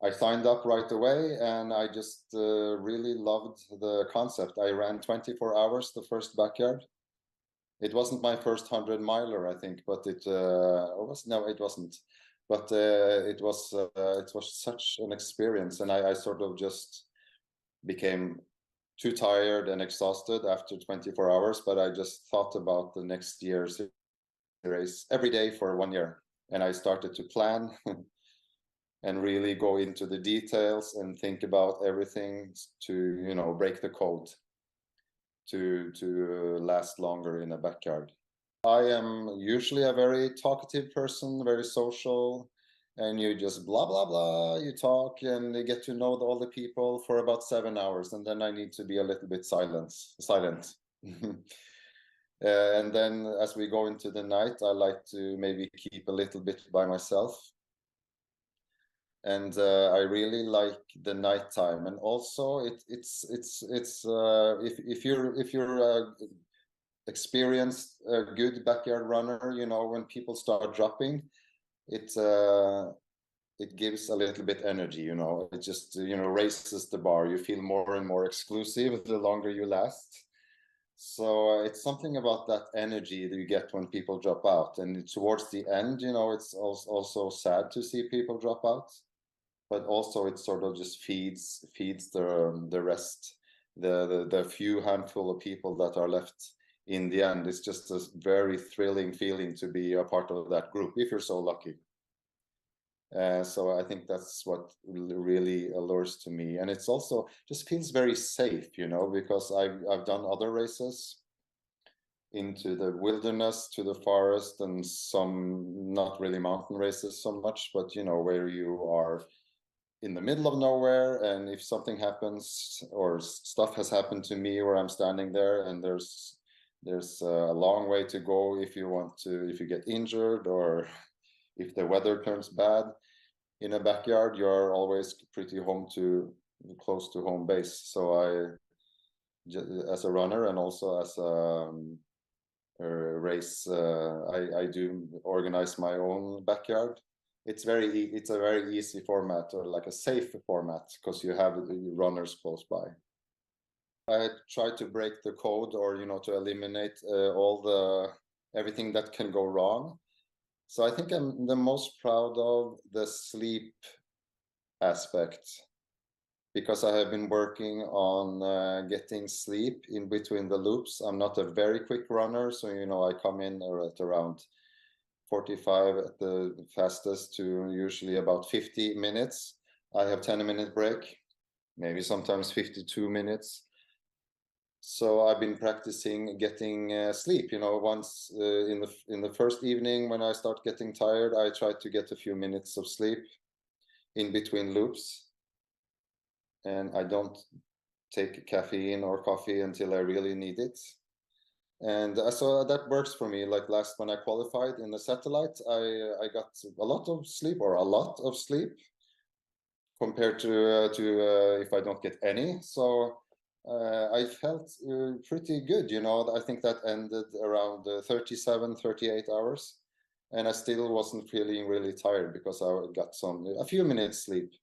I signed up right away, and I just really loved the concept. I ran 24 hours the first backyard. It wasn't my first 100 miler, I think, but it wasn't. But it was such an experience, and I sort of just became too tired and exhausted after 24 hours. But I just thought about the next year's race every day for 1 year, and I started to plan. And really go into the details and think about everything to, you know, break the code to last longer in a backyard. I am usually a very talkative person, very social, and you just blah, blah, blah, you talk and you get to know all the people for about 7 hours, and then I need to be a little bit silent. And then as we go into the night, I like to maybe keep a little bit by myself. And I really like the nighttime, and also if you're experienced a good backyard runner, you know, when people start dropping, it gives a little bit energy, you know. It just, you know, raises the bar. You feel more and more exclusive the longer you last. So it's something about that energy that you get when people drop out, and towards the end, you know, it's also sad to see people drop out. But also it sort of just feeds the rest, the few handful of people that are left in the end. It's just a very thrilling feeling to be a part of that group, if you're so lucky. So I think that's what really allures to me. And it's also just feels very safe, you know, because I've done other races into the wilderness, to the forest, and some not really mountain races so much, but, you know, where you are in the middle of nowhere, and if something happens or stuff has happened to me where I'm standing there, and there's a long way to go if you get injured or if the weather turns bad. In a backyard, you're always pretty close to home base. So as a runner and also as a race, I do organize my own backyard. It's a very easy format, or like a safe format, because you have the runners close by. I try to break the code, or, you know, to eliminate everything that can go wrong. So I think I'm the most proud of the sleep aspect, because I have been working on getting sleep in between the loops. I'm not a very quick runner, so, you know, I come in at around 45 at the fastest to usually about 50 minutes. I have 10-minute break, maybe sometimes 52 minutes. So I've been practicing getting sleep, you know. Once in the first evening when I start getting tired, I try to get a few minutes of sleep in between loops. and I don't take caffeine or coffee until I really need it. And so that works for me. Like when I qualified in the satellite, I got a lot of sleep compared to if I don't get any. So I felt pretty good, you know. I think that ended around 37, 38 hours, and I still wasn't feeling really tired because I got a few minutes sleep.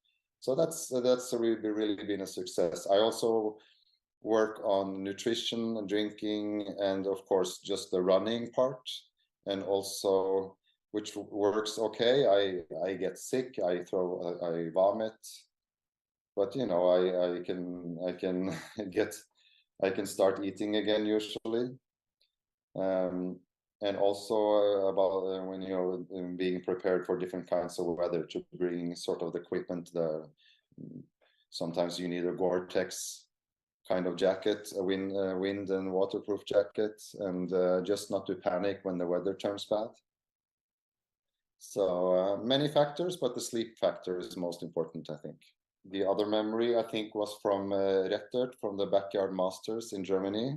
So that's really been a success. I also work on nutrition and drinking, and of course just the running part, and also which works okay. I get sick, I vomit, but you know, I can start eating again usually. And also about when you're being prepared for different kinds of weather, to bring sort of the equipment. Sometimes you need a Gore-Tex kind of jacket, a wind and waterproof jacket, and just not to panic when the weather turns bad. So many factors, but the sleep factor is most important, I think. The other memory, I think, was from Rettert, from the Backyard Masters in Germany.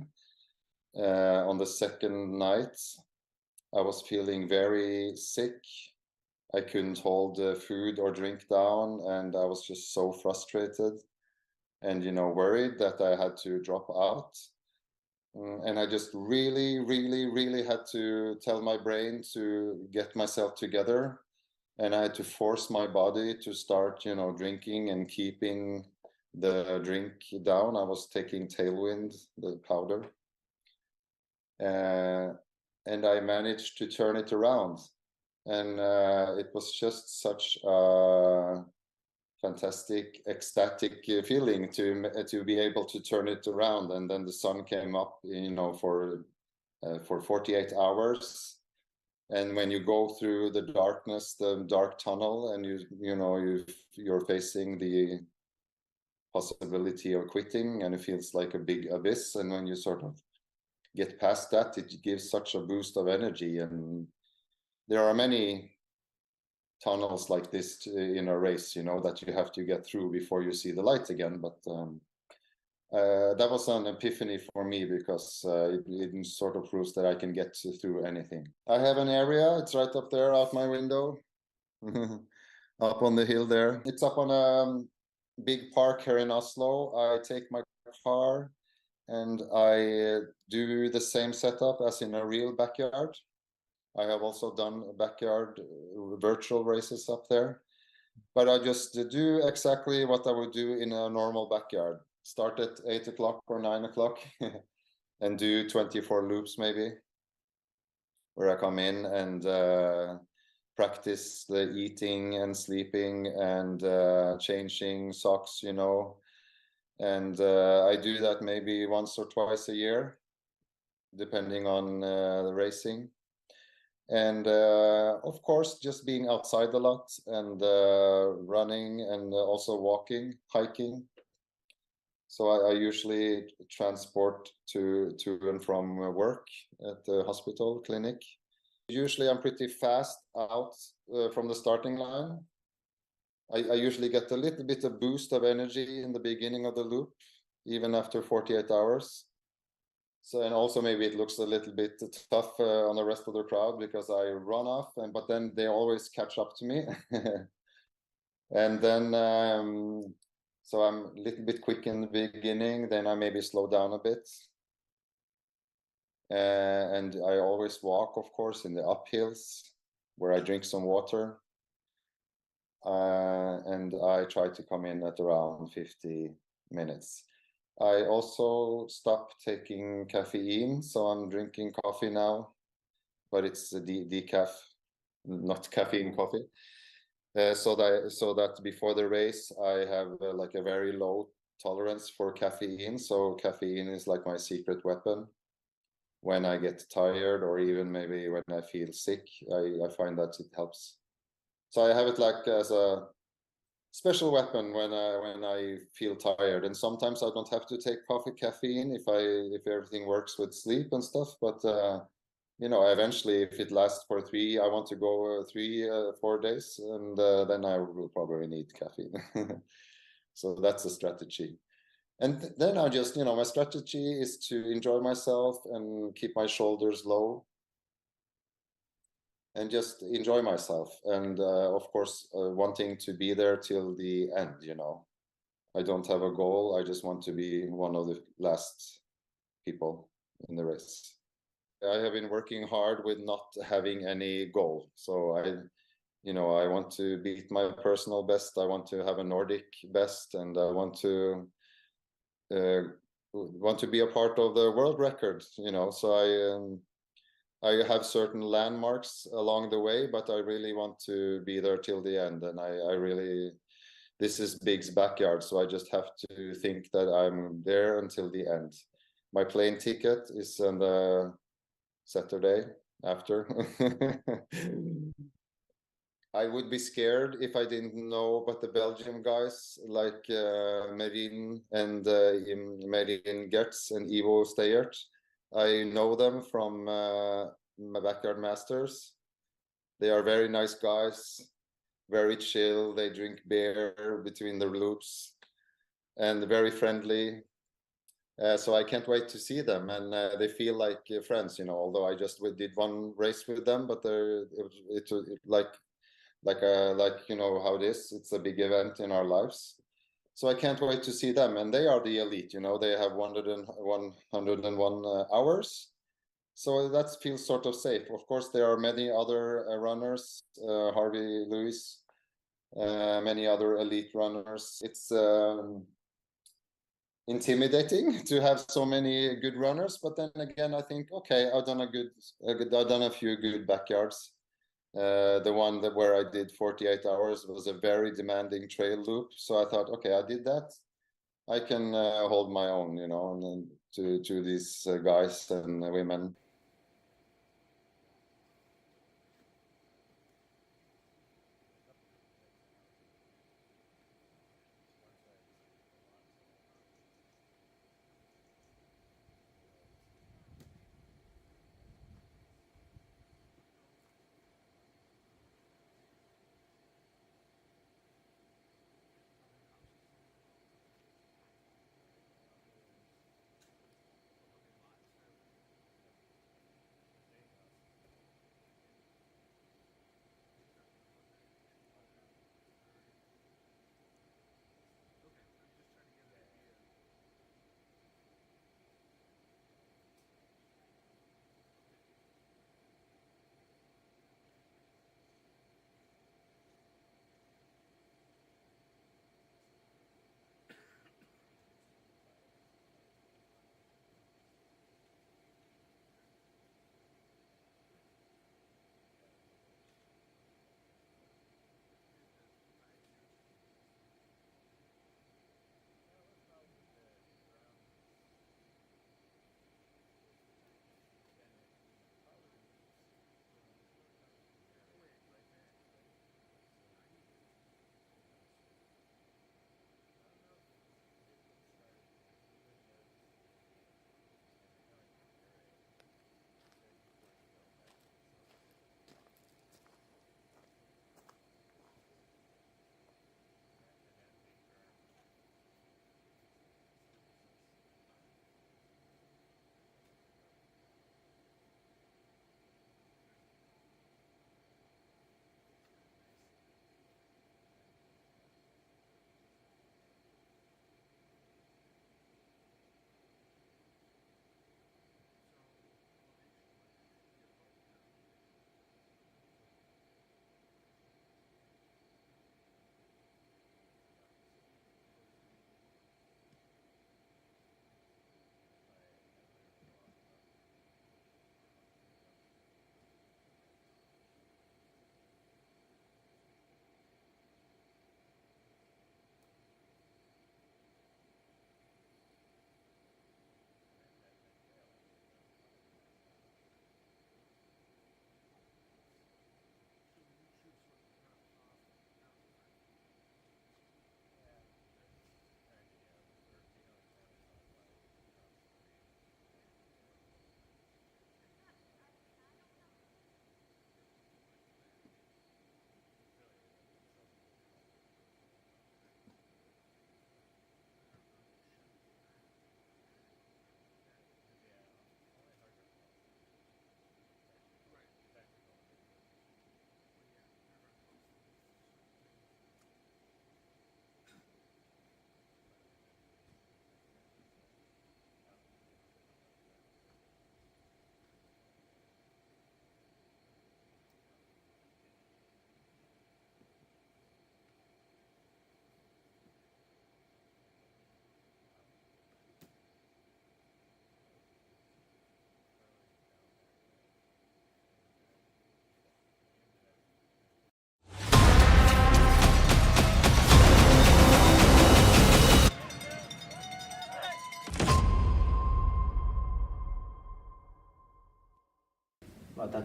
On the second night, I was feeling very sick. I couldn't hold food or drink down, and I was just so frustrated and, you know, worried that I had to drop out. And I just really had to tell my brain to get myself together, and I had to force my body to start, you know, drinking and keeping the drink down. I was taking Tailwind, the powder, and I managed to turn it around, and it was just such a fantastic, ecstatic feeling to be able to turn it around. And then the sun came up, you know, for 48 hours. And when you go through the darkness, the dark tunnel, and you're facing the possibility of quitting, and it feels like a big abyss. And when you sort of get past that, it gives such a boost of energy. And there are many tunnels like this in a race, you know, that you have to get through before you see the light again. But that was an epiphany for me, because it sort of proves that I can get through anything. I have an area, it's right up there out my window, up on the hill there. It's up on a big park here in Oslo. I take my car and I do the same setup as in a real backyard. I have also done backyard virtual races up there, but I just do exactly what I would do in a normal backyard. Start at 8 o'clock or 9 o'clock and do 24 loops maybe, where I come in and practice the eating and sleeping and changing socks, you know. And I do that maybe once or twice a year, depending on the racing. And of course, just being outside a lot, and running, and also walking, hiking. So I usually transport to and from work at the hospital clinic. Usually I'm pretty fast out from the starting line. I usually get a little bit of boost of energy in the beginning of the loop, even after 48 hours. So, and also maybe it looks a little bit tough on the rest of the crowd, because I run off, but then they always catch up to me. And then, so I'm a little bit quick in the beginning, then I maybe slow down a bit. And I always walk, of course, in the uphills, where I drink some water. And I try to come in at around 50 minutes. I also stopped taking caffeine, so I'm drinking coffee now, but it's decaf, not caffeine coffee. So that before the race, I have like a very low tolerance for caffeine. So caffeine is like my secret weapon. When I get tired, or even maybe when I feel sick, I find that it helps. So I have it like as a special weapon when I feel tired. And sometimes I don't have to take caffeine if everything works with sleep and stuff. But you know, eventually, if it lasts for I want to go 4 days, and then I will probably need caffeine. So that's the strategy. And then I just, my strategy is to enjoy myself and keep my shoulders low and just enjoy myself. And of course, wanting to be there till the end, I don't have a goal. I just want to be one of the last people in the race. I have been working hard with not having any goal. So I want to beat my personal best. I want to have a Nordic best, and I want to be a part of the world record. So I have certain landmarks along the way, but I really want to be there till the end. And I really, this is Big's backyard, so I just have to think that I'm there until the end. My plane ticket is on the Saturday after. I would be scared if I didn't know, but the Belgium guys like Merin and Merin Gertz and Ivo Steyert, I know them from my backyard masters. They are very nice guys, very chill. They drink beer between the loops and very friendly. So I can't wait to see them, and they feel like friends, although I just did one race with them, but it's like how it is. It's a big event in our lives. So I can't wait to see them, and they are the elite, they have 101 hours. So that feels sort of safe. Of course, there are many other runners, Harvey Lewis, many other elite runners. It's intimidating to have so many good runners, but then again, I think, okay, I've done a few good backyards. The one where I did 48 hours was a very demanding trail loop. So I thought, okay, I did that. I can hold my own, and then to these guys and women.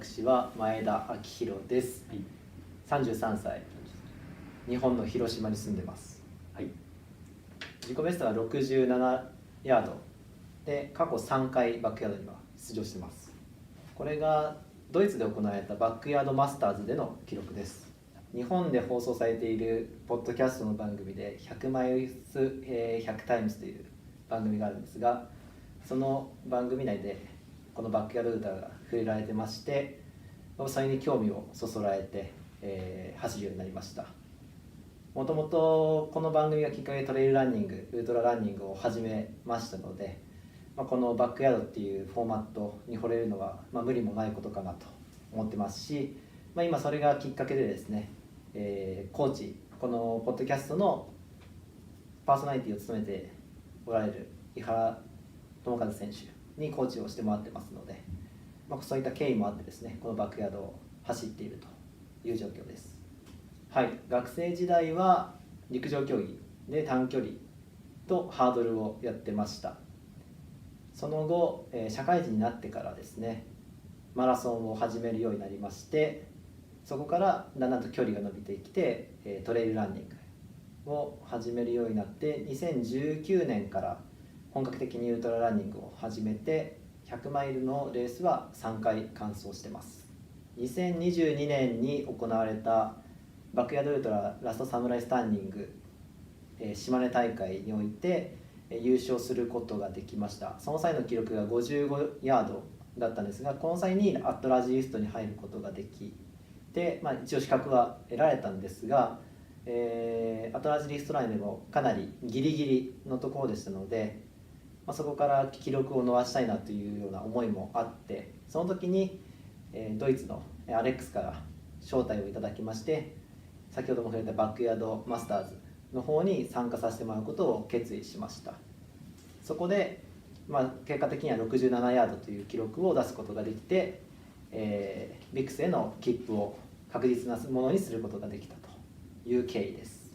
私は前田明宏です、33歳、日本の広島に住んでます、自己ベストは67ヤードで過去3回バックヤードには出場してます。これがドイツで行われたバックヤードマスターズでの記録です。日本で放送されているポッドキャストの番組で100マイルス100タイムズという番組があるんですが、その番組内でこのバックヤードウルトラが触れられてまして、それに興味をそそられて、走るようになりました。もともとこの番組がきっかけでトレイルランニング、ウルトラランニングを始めましたので、このバックヤードっていうフォーマットに惚れるのは、無理もないことかなと思ってますし、今それがきっかけでですね、コーチ、このポッドキャストのパーソナリティを務めておられる井原智和選手にコーチをしてもらってますので、そういった経緯もあってですね、このバックヤードを走っているという状況です。はい、学生時代は陸上競技で短距離とハードルをやってました。その後、社会人になってからですね、マラソンを始めるようになりまして、そこからだんだんと距離が伸びてきて、トレイルランニングを始めるようになって、2019年から本格的にウルトラランニングを始めて、100マイルのレースは3回完走してます。2022年に行われたバックヤードウルトララストサムライスタンディング、島根大会において優勝することができました。その際の記録が55ヤードだったんですが、この際にアットラージリストに入ることができて、一応資格は得られたんですが、アットラージリスト内でもかなりギリギリのところでしたので、そこから記録を伸ばしたいなというような思いもあって、その時にドイツのアレックスから招待をいただきまして、先ほども触れたバックヤードマスターズの方に参加させてもらうことを決意しました。そこで、結果的には67ヤードという記録を出すことができて、ビックスへの切符を確実なものにすることができたという経緯です。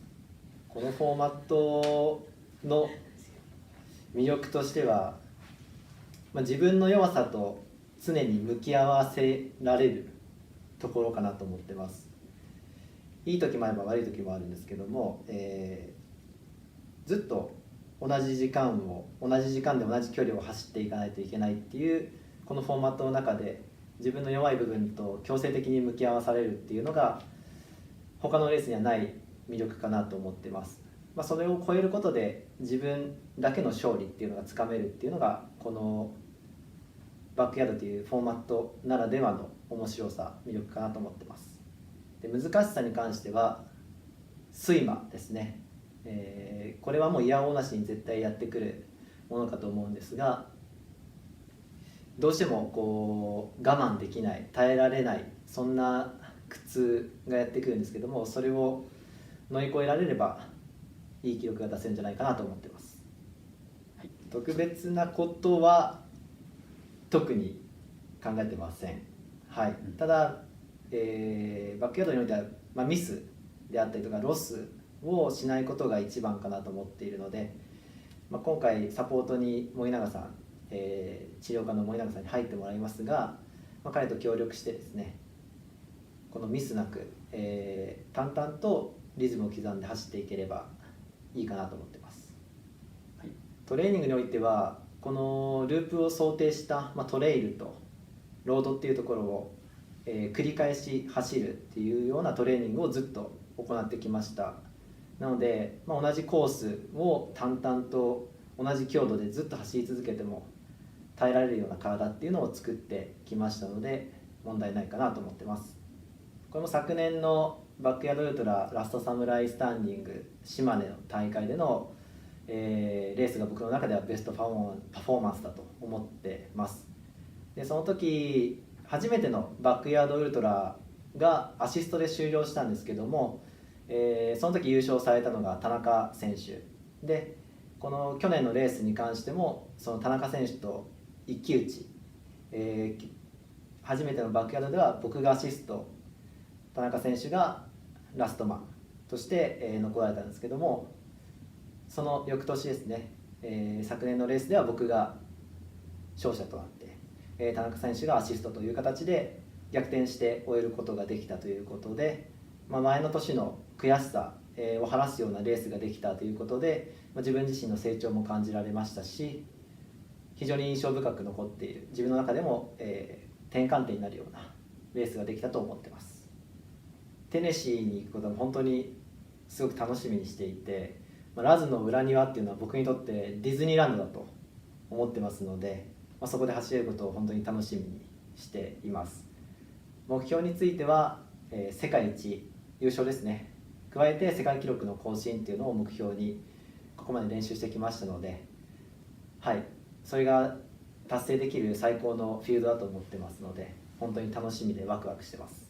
このフォーマットの魅力としては、自分の弱さと常に向き合わせられるところかなと思ってます。いい時もあれば悪い時もあるんですけども、ずっと同じ時間で同じ距離を走っていかないといけないっていうこのフォーマットの中で、自分の弱い部分と強制的に向き合わされるっていうのが他のレースにはない魅力かなと思ってます。それを超えることで自分だけの勝利っていうのがつかめるっていうのが、このバックヤードというフォーマットならではの面白さ、魅力かなと思ってます。で、難しさに関しては睡魔ですね。これはもういやおうなしに絶対やってくるものかと思うんですが、どうしても我慢できない、耐えられない、そんな苦痛がやってくるんですけども、それを乗り越えられればいい記録が出せるんじゃないかなと思ってます。特別なことは特に考えてません。ただ、バックヤードにおいては、ミスであったりとかロスをしないことが一番かなと思っているので、今回サポートに森永さん、治療科の森永さんに入ってもらいますが、彼と協力してですね、このミスなく、淡々とリズムを刻んで走っていければいいかなと思ってます。トレーニングにおいてはこのループを想定した、トレイルとロードっていうところを、繰り返し走るっていうようなトレーニングをずっと行ってきました。なので、同じコースを淡々と同じ強度でずっと走り続けても耐えられるような体っていうのを作ってきましたので、問題ないかなと思ってます。これも昨年のバックヤードウルトララストサムライスタンディング島根の大会での、レースが僕の中ではベストパフォーマンスだと思ってます。で、その時初めてのバックヤードウルトラがアシストで終了したんですけども、その時優勝されたのが田中選手で、この去年のレースに関してもその田中選手と一騎打ち、初めてのバックヤードでは僕がアシスト、田中選手がラストマンとして、残られたんですけども、その翌年ですね、昨年のレースでは僕が勝者となって、田中選手がアシストという形で逆転して終えることができたということで、前の年の悔しさを晴らすようなレースができたということで、自分自身の成長も感じられましたし、非常に印象深く残っている、自分の中でも、転換点になるようなレースができたと思ってます。テネシーに行くことも本当にすごく楽しみにしていて、ラズの裏庭っていうのは僕にとってディズニーランドだと思ってますので、そこで走れることを本当に楽しみにしています。目標については、世界一優勝ですね。加えて世界記録の更新っていうのを目標にここまで練習してきましたので、はい、それが達成できる最高のフィールドだと思ってますので、本当に楽しみでワクワクしてます。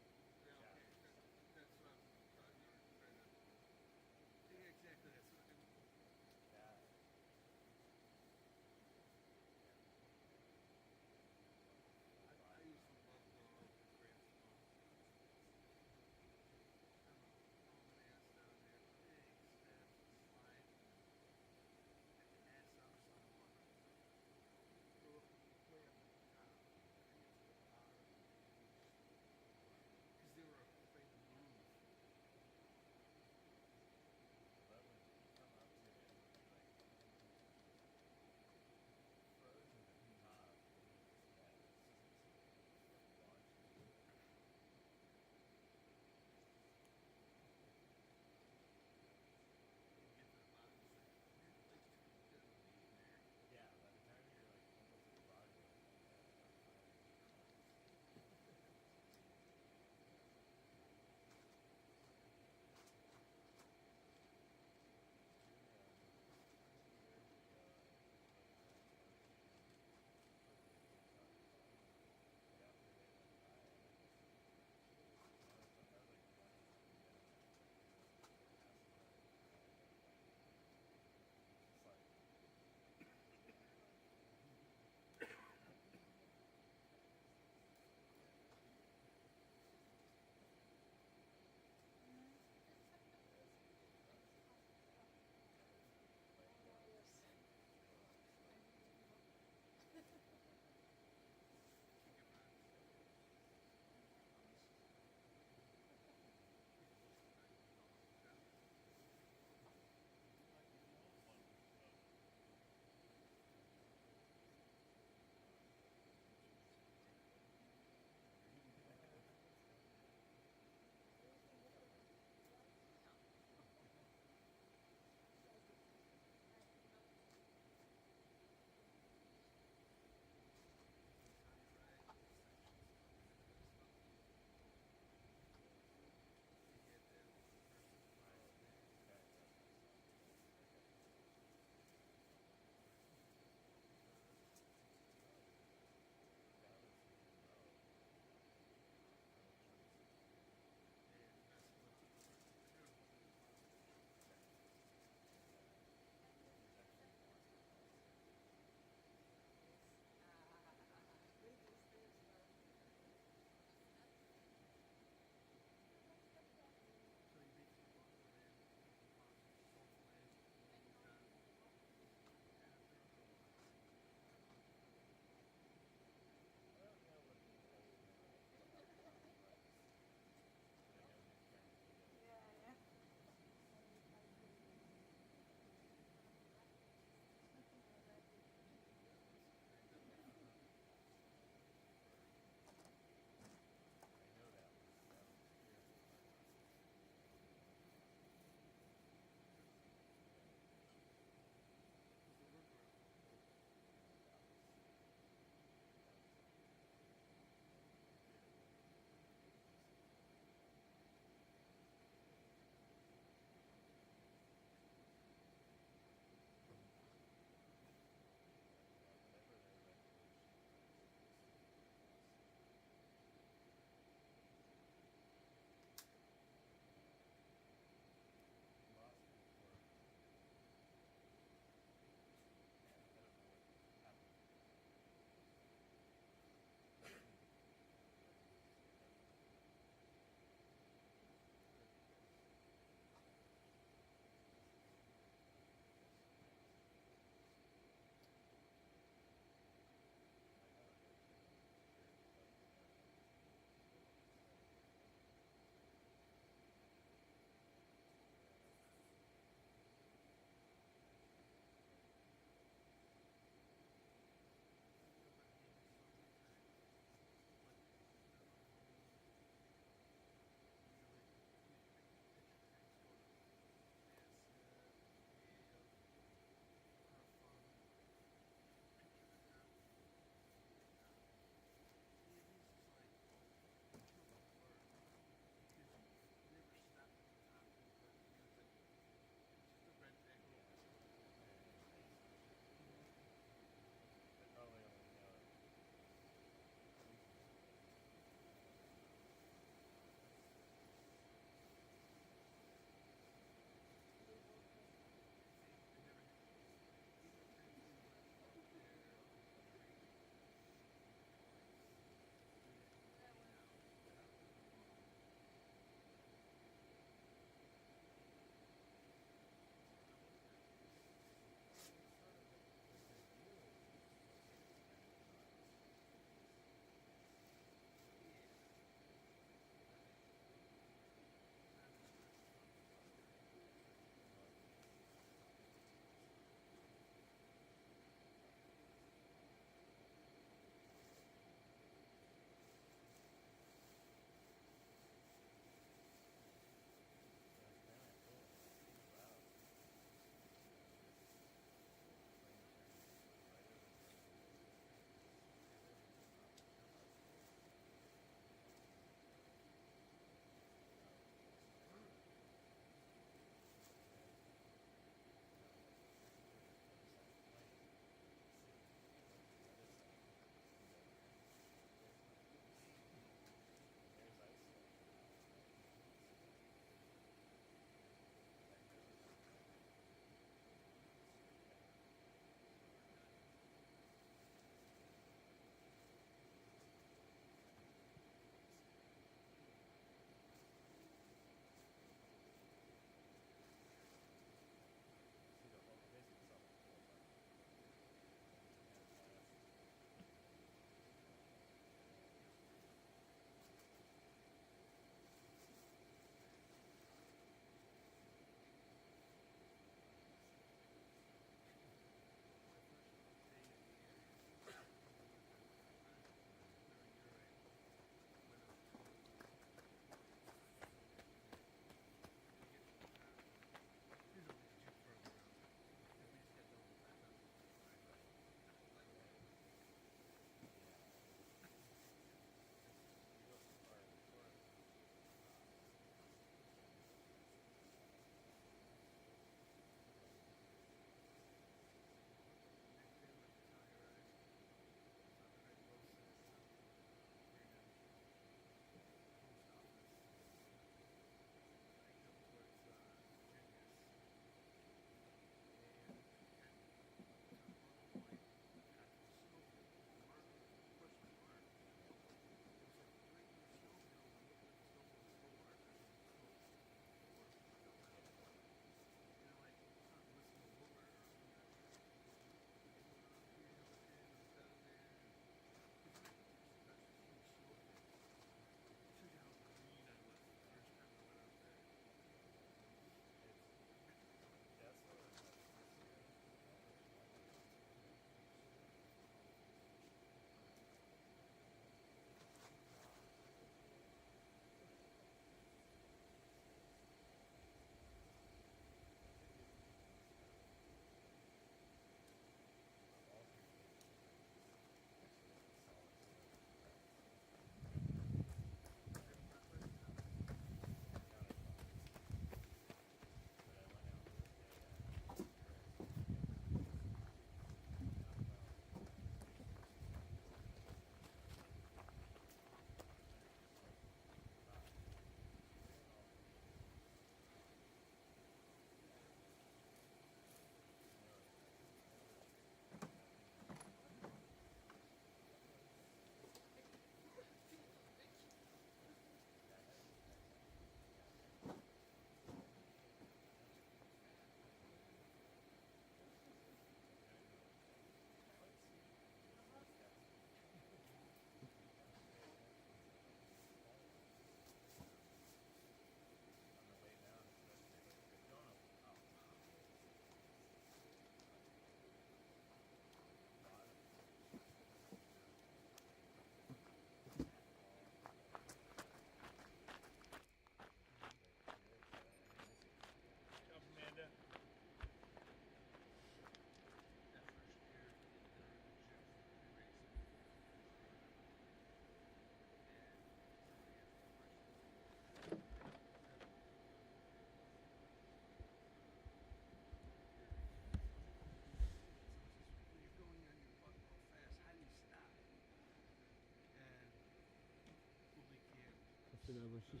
aussi.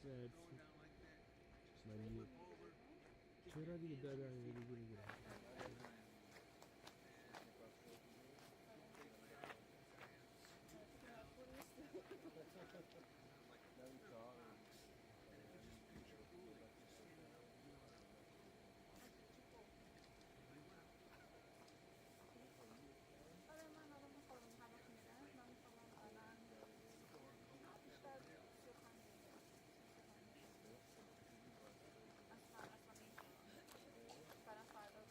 Ça va être fou. Magnifique. Tu verras les gars derrière les gars. Para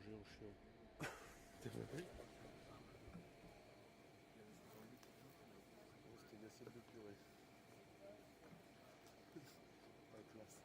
géant chiant. T'as compris? C'était une assiette de purée. La classe.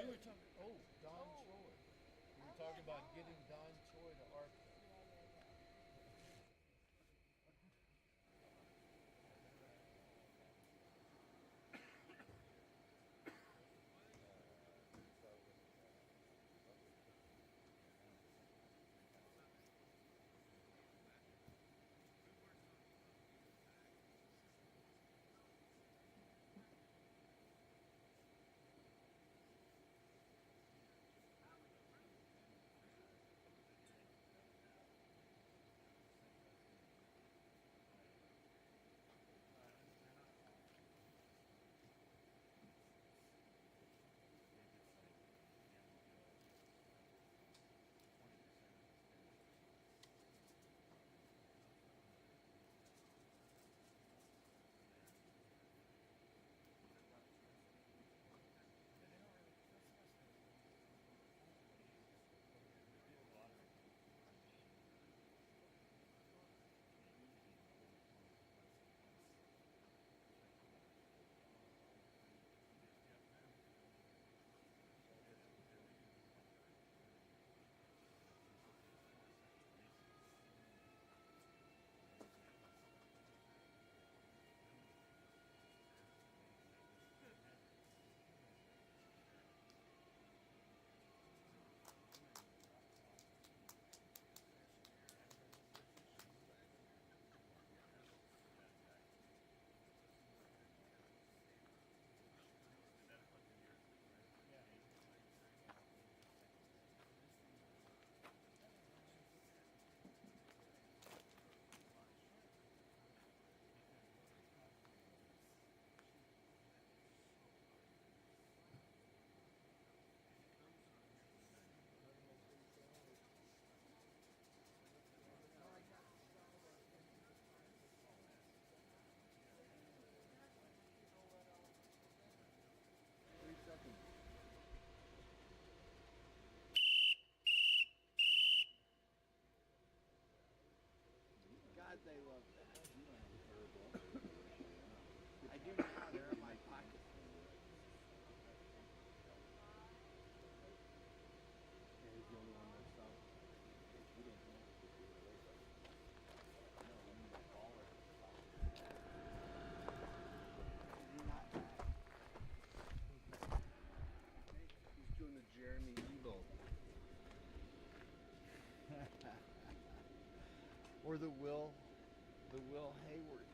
We were talking. Oh, Don Choi. We were talking about getting Don Choi to arc. God, they love that. I do now. They're in my pocket. He's the only one that stopped. We didn't know. He's doing the Jeremy Eagle. Or the Will Hayward.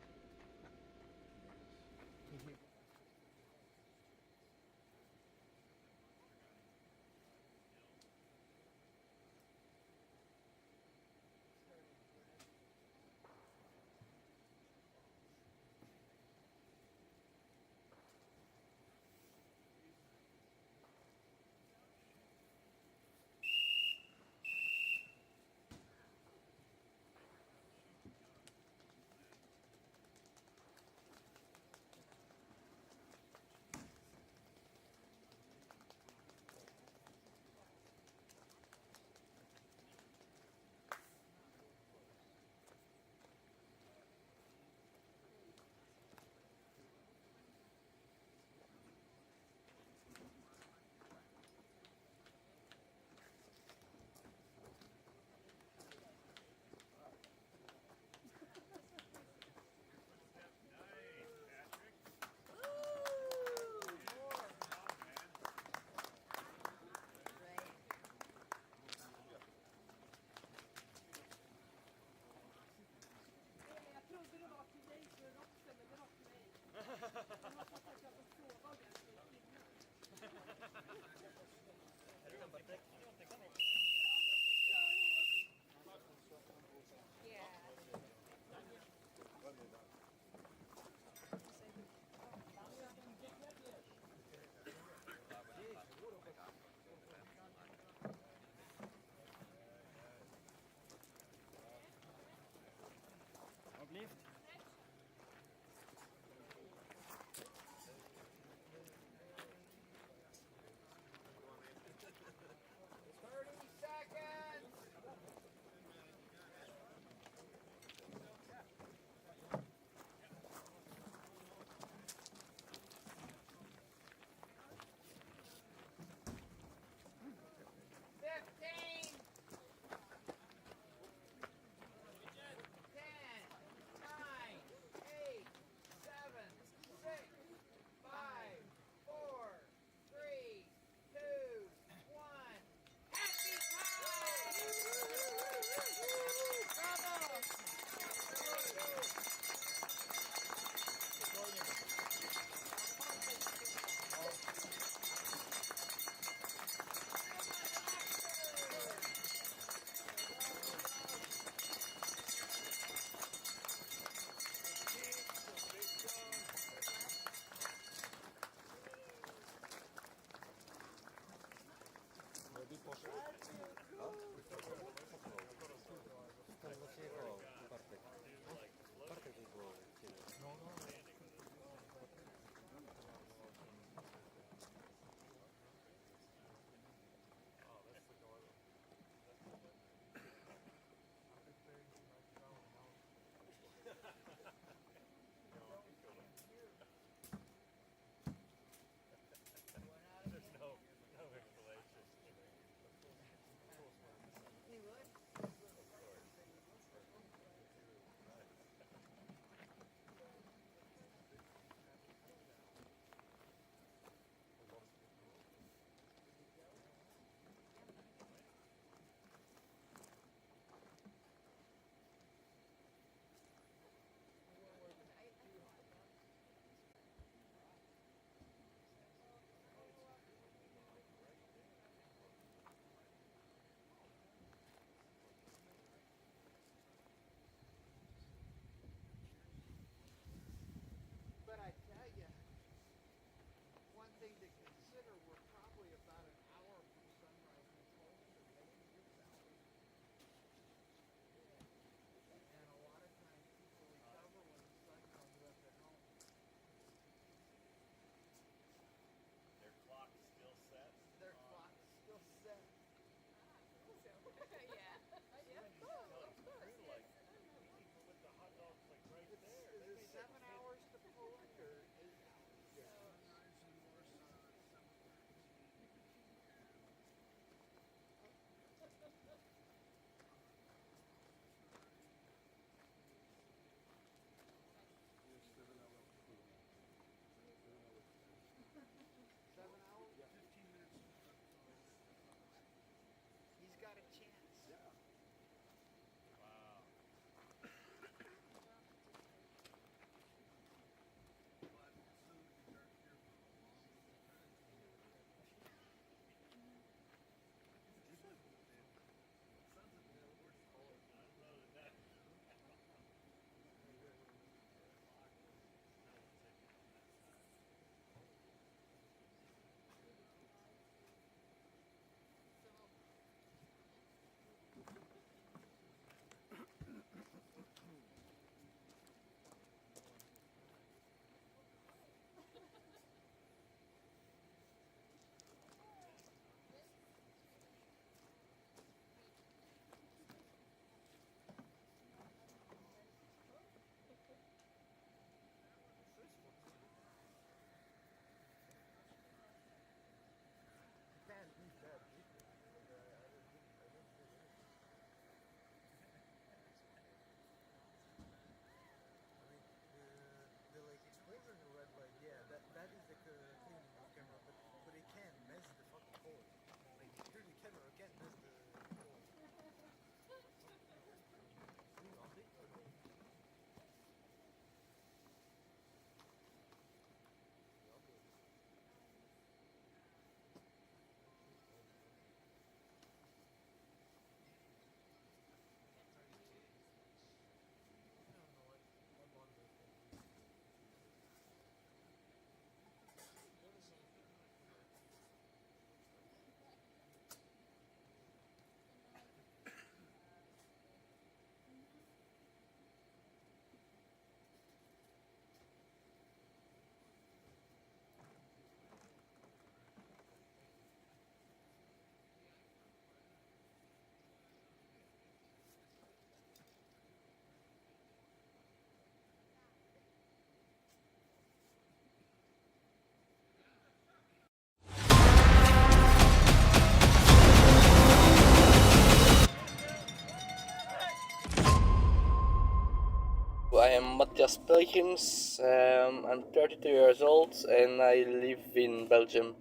Matthias Pelgrims. I'm 32 years old and I live in Belgium,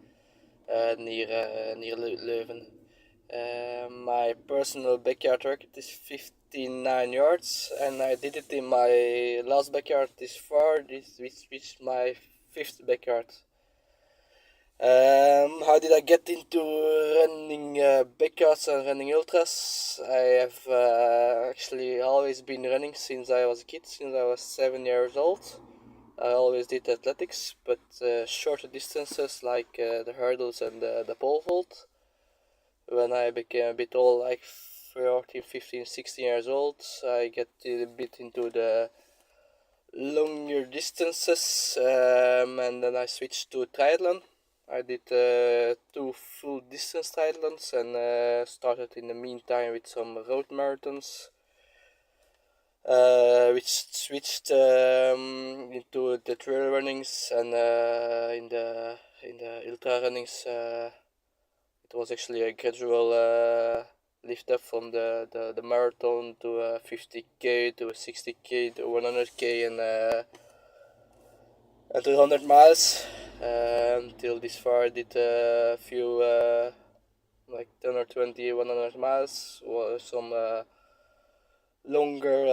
near Leuven. My personal backyard record is 59 yards, and I did it in my last backyard this far. This is my 5th backyard. How did I get into running backyards and running ultras? I have actually always been running since I was a kid, since I was 7 years old. I always did athletics, but shorter distances like the hurdles and the pole vault. When I became a bit old, like 14, 15, 16 years old, I get a bit into the longer distances, and then I switched to triathlon. I did 2 full distance triathlons and started in the meantime with some road marathons, which switched into the trail runnings, and in the ultra runnings it was actually a gradual lift up from the marathon to a 50k to a 60k to 100k and 200 miles. Until this far I did a few like 10 or 20 100 miles, or some longer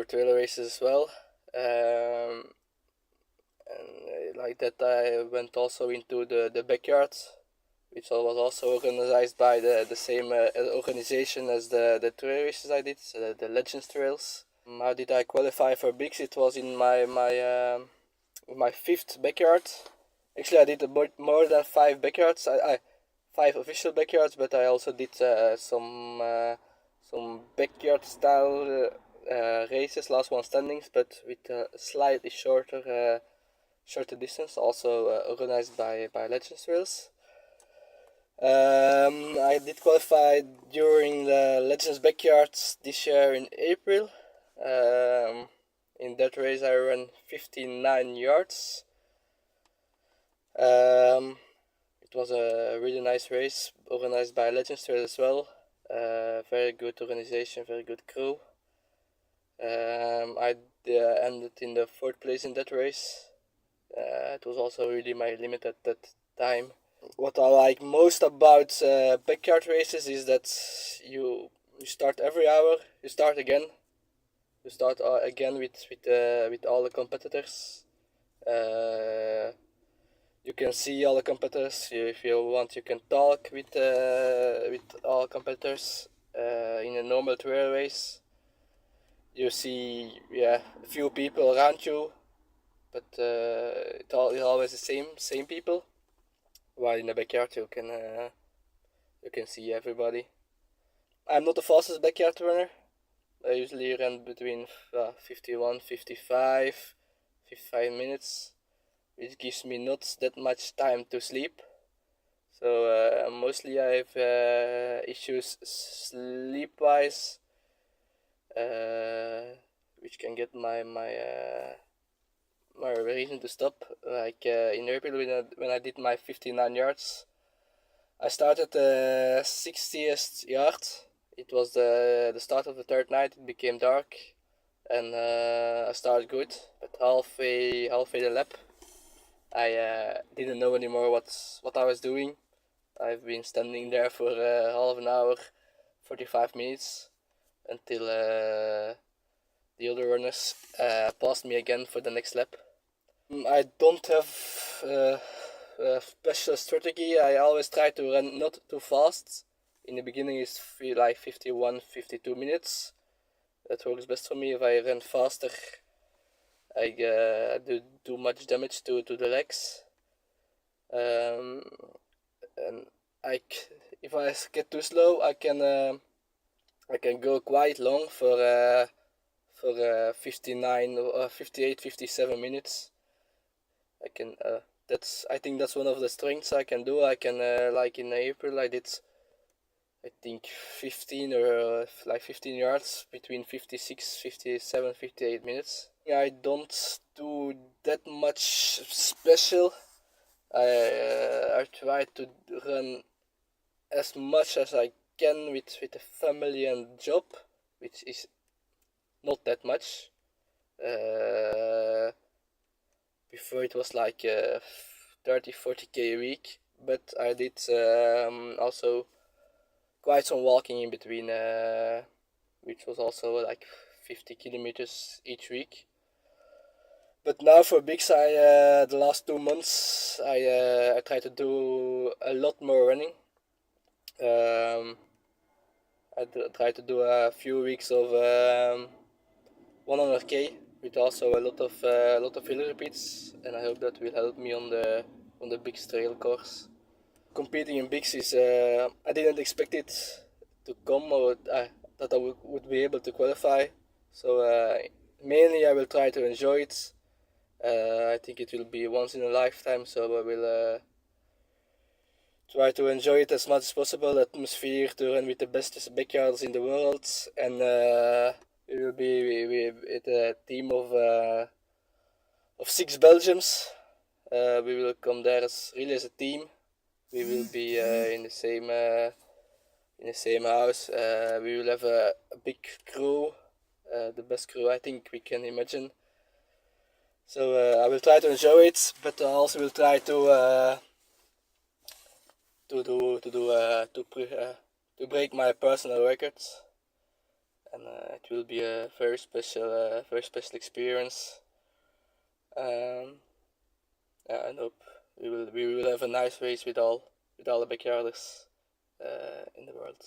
trail races as well. And like that I went also into the backyard, which was also organized by the same organization as the trail races I did, the Legends Trails. How did I qualify for Bigs? It was in my 5th backyard. Actually I did more than 5 backyards. I 5 official backyards, but I also did some backyard style races, last one standings, but with a slightly shorter distance, also organized by Legends Trails. I did qualify during the Legends Backyards this year in April. In that race I ran 59 yards. It was a really nice race, organized by Legends Trails as well. Very good organization, very good crew. I ended in the 4th place in that race. It was also really my limit at that time. What I like most about backyard races is that you start every hour, you start again. You start again with all the competitors. You can see all the competitors. If you want, you can talk with all competitors. In a normal trail race, you see a few people around you, but it's always the same people. While in the backyard you can see everybody. I'm not the fastest backyard runner. I usually run between 51, 55 minutes, which gives me not that much time to sleep. So mostly I have issues sleep-wise, which can get my reason to stop. Like in April when I did my 59 yards, I started the 60th yard. It was the start of the 3rd night. It became dark, and I started good. But halfway the lap, I didn't know anymore what I was doing. I've been standing there for half an hour, 45 minutes, until the other runners passed me again for the next lap. I don't have a special strategy. I always try to run not too fast. In the beginning it's like 51, 52 minutes. That works best for me. If I run faster, I do much damage to the legs. And if I get too slow, I can go quite long for 59 or 58, 57 minutes. I think that's one of the strengths I can do. I can like in April I did, I think 15 or like 15 yards between 56, 57, 58 minutes. I don't do that much special. I try to run as much as I can with the family and job, which is not that much. Before it was like 30-40k a week, but I did also quite some walking in between, which was also like 50 kilometers each week. But now for Bigs, the last 2 months I try to do a lot more running. I try to do a few weeks of 100k with also a lot of hill repeats, and I hope that will help me on the Bigs trail course. Competing in Bigs is I didn't expect it to come, or that I would be able to qualify. So mainly I will try to enjoy it. I think it will be once in a lifetime, so I will try to enjoy it as much as possible. Atmosphere, to run with the best backyards in the world, and we will be with a team of 6 Belgians. We will come there as a team. We will be in the same house. We will have a big crew, the best crew I think we can imagine. So I will try to enjoy it, but I also will try to break my personal records, and it will be a very special experience. I hope we will have a nice race with all the backyarders in the world.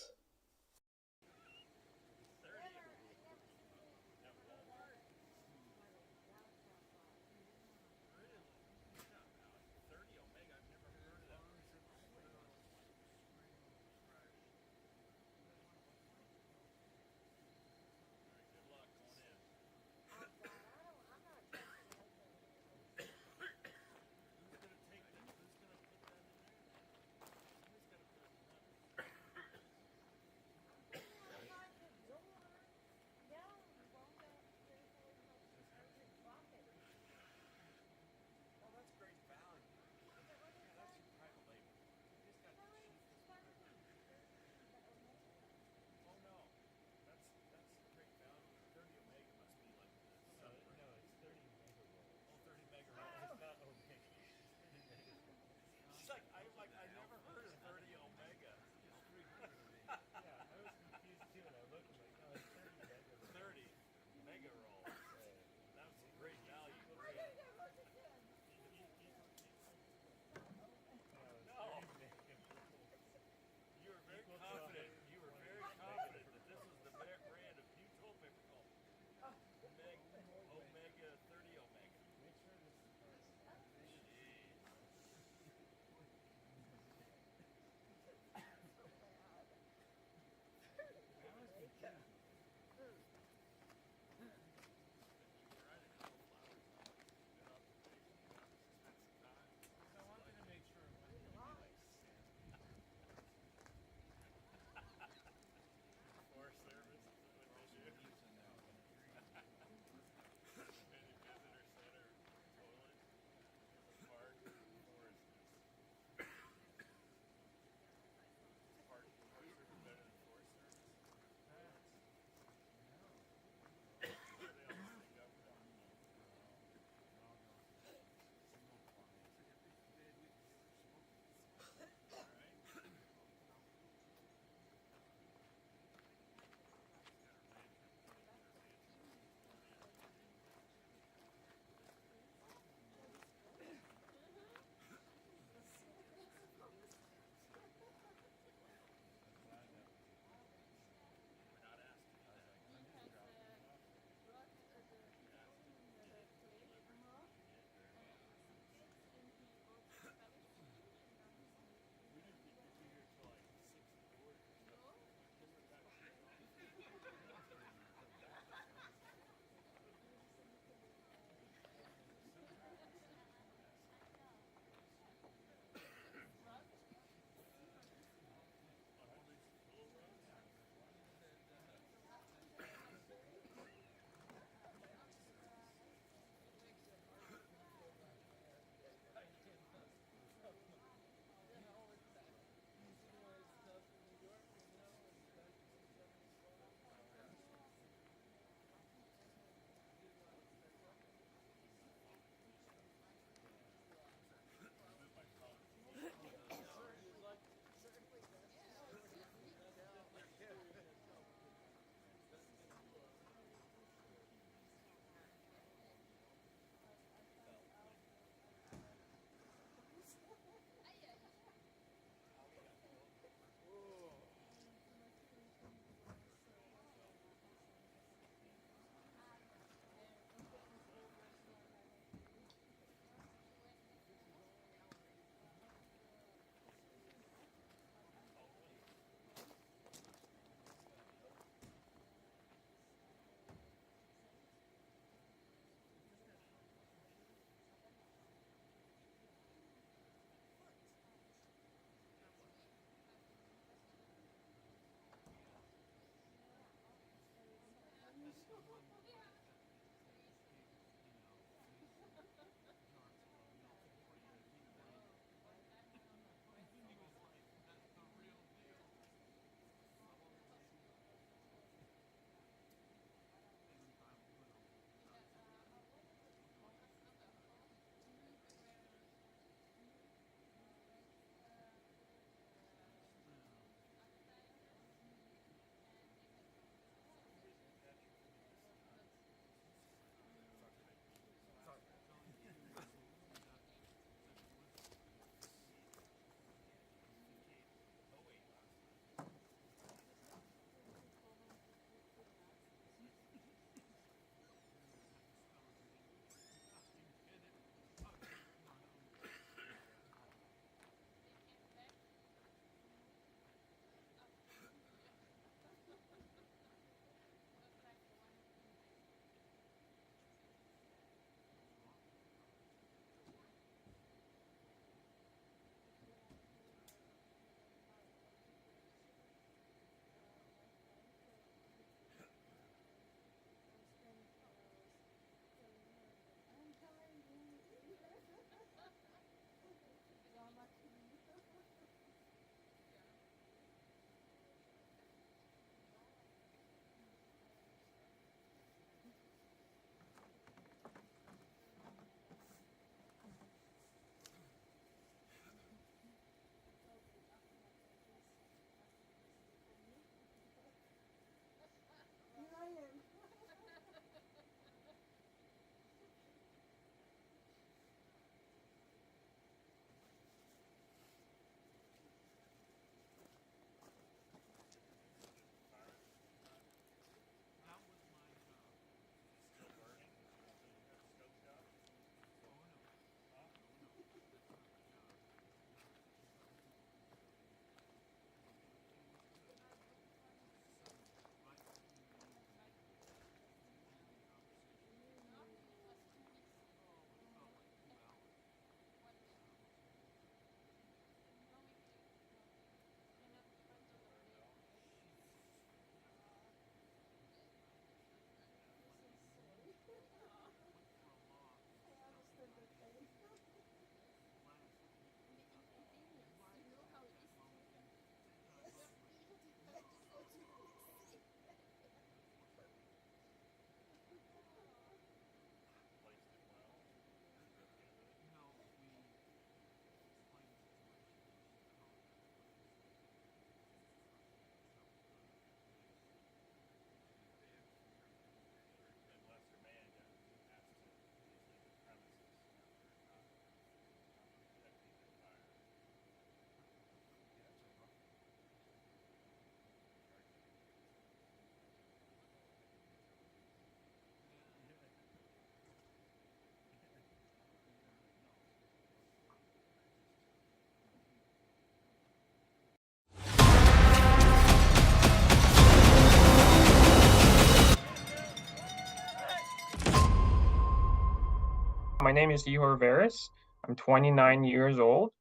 My name is Ihor Veres. I'm 29 years old.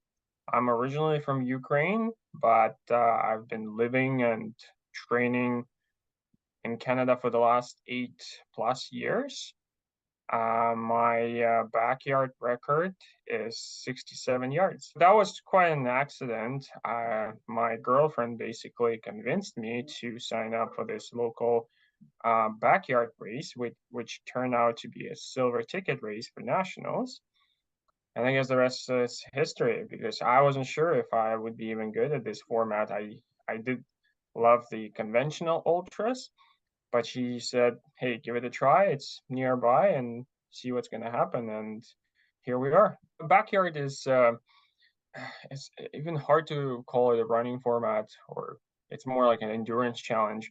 I'm originally from Ukraine, but I've been living and training in Canada for the last 8+ years. My backyard record is 67 yards. That was quite an accident. My girlfriend basically convinced me to sign up for this local backyard race, which turned out to be a silver ticket race for nationals. And I guess the rest is history, because I wasn't sure if I would be even good at this format. I did love the conventional ultras, but she said, hey, give it a try. It's nearby and see what's going to happen. And here we are. Backyard is it's even hard to call it a running format, or it's more like an endurance challenge.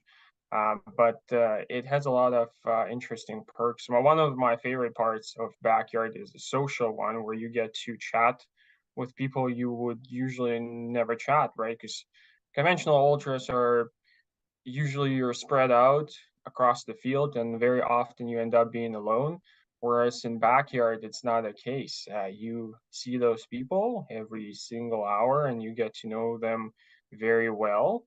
But it has a lot of interesting perks. Well, one of my favorite parts of backyard is the social one, where you get to chat with people you would usually never chat, right? Because conventional ultras are usually you're spread out across the field, and very often you end up being alone. Whereas in backyard, it's not the case. You see those people every single hour, and you get to know them very well.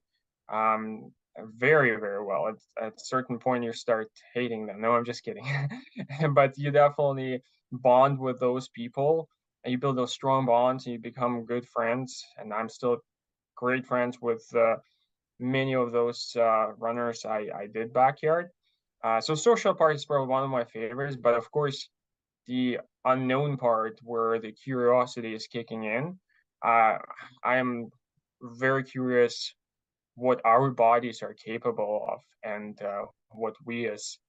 Very, very well. At a certain point, you start hating them. No, I'm just kidding. But you definitely bond with those people, and you build those strong bonds, and you become good friends. And I'm still great friends with many of those runners I did backyard. So social part is probably one of my favorites, but of course, the unknown part where the curiosity is kicking in. I am very curious what our bodies are capable of, and what we as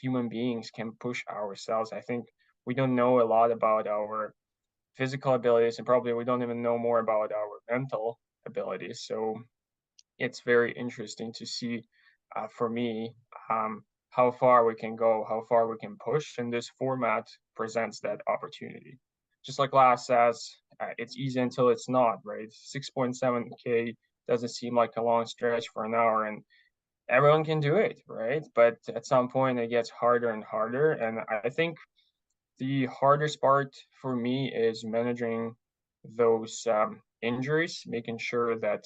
human beings can push ourselves. I think we don't know a lot about our physical abilities, and probably we don't even know more about our mental abilities. So it's very interesting to see, for me, how far we can go, how far we can push, and this format presents that opportunity. Just like Laz says, it's easy until it's not, right? 6.7K doesn't seem like a long stretch for an hour, and everyone can do it, right? But at some point it gets harder and harder, and I think the hardest part for me is managing those injuries, making sure that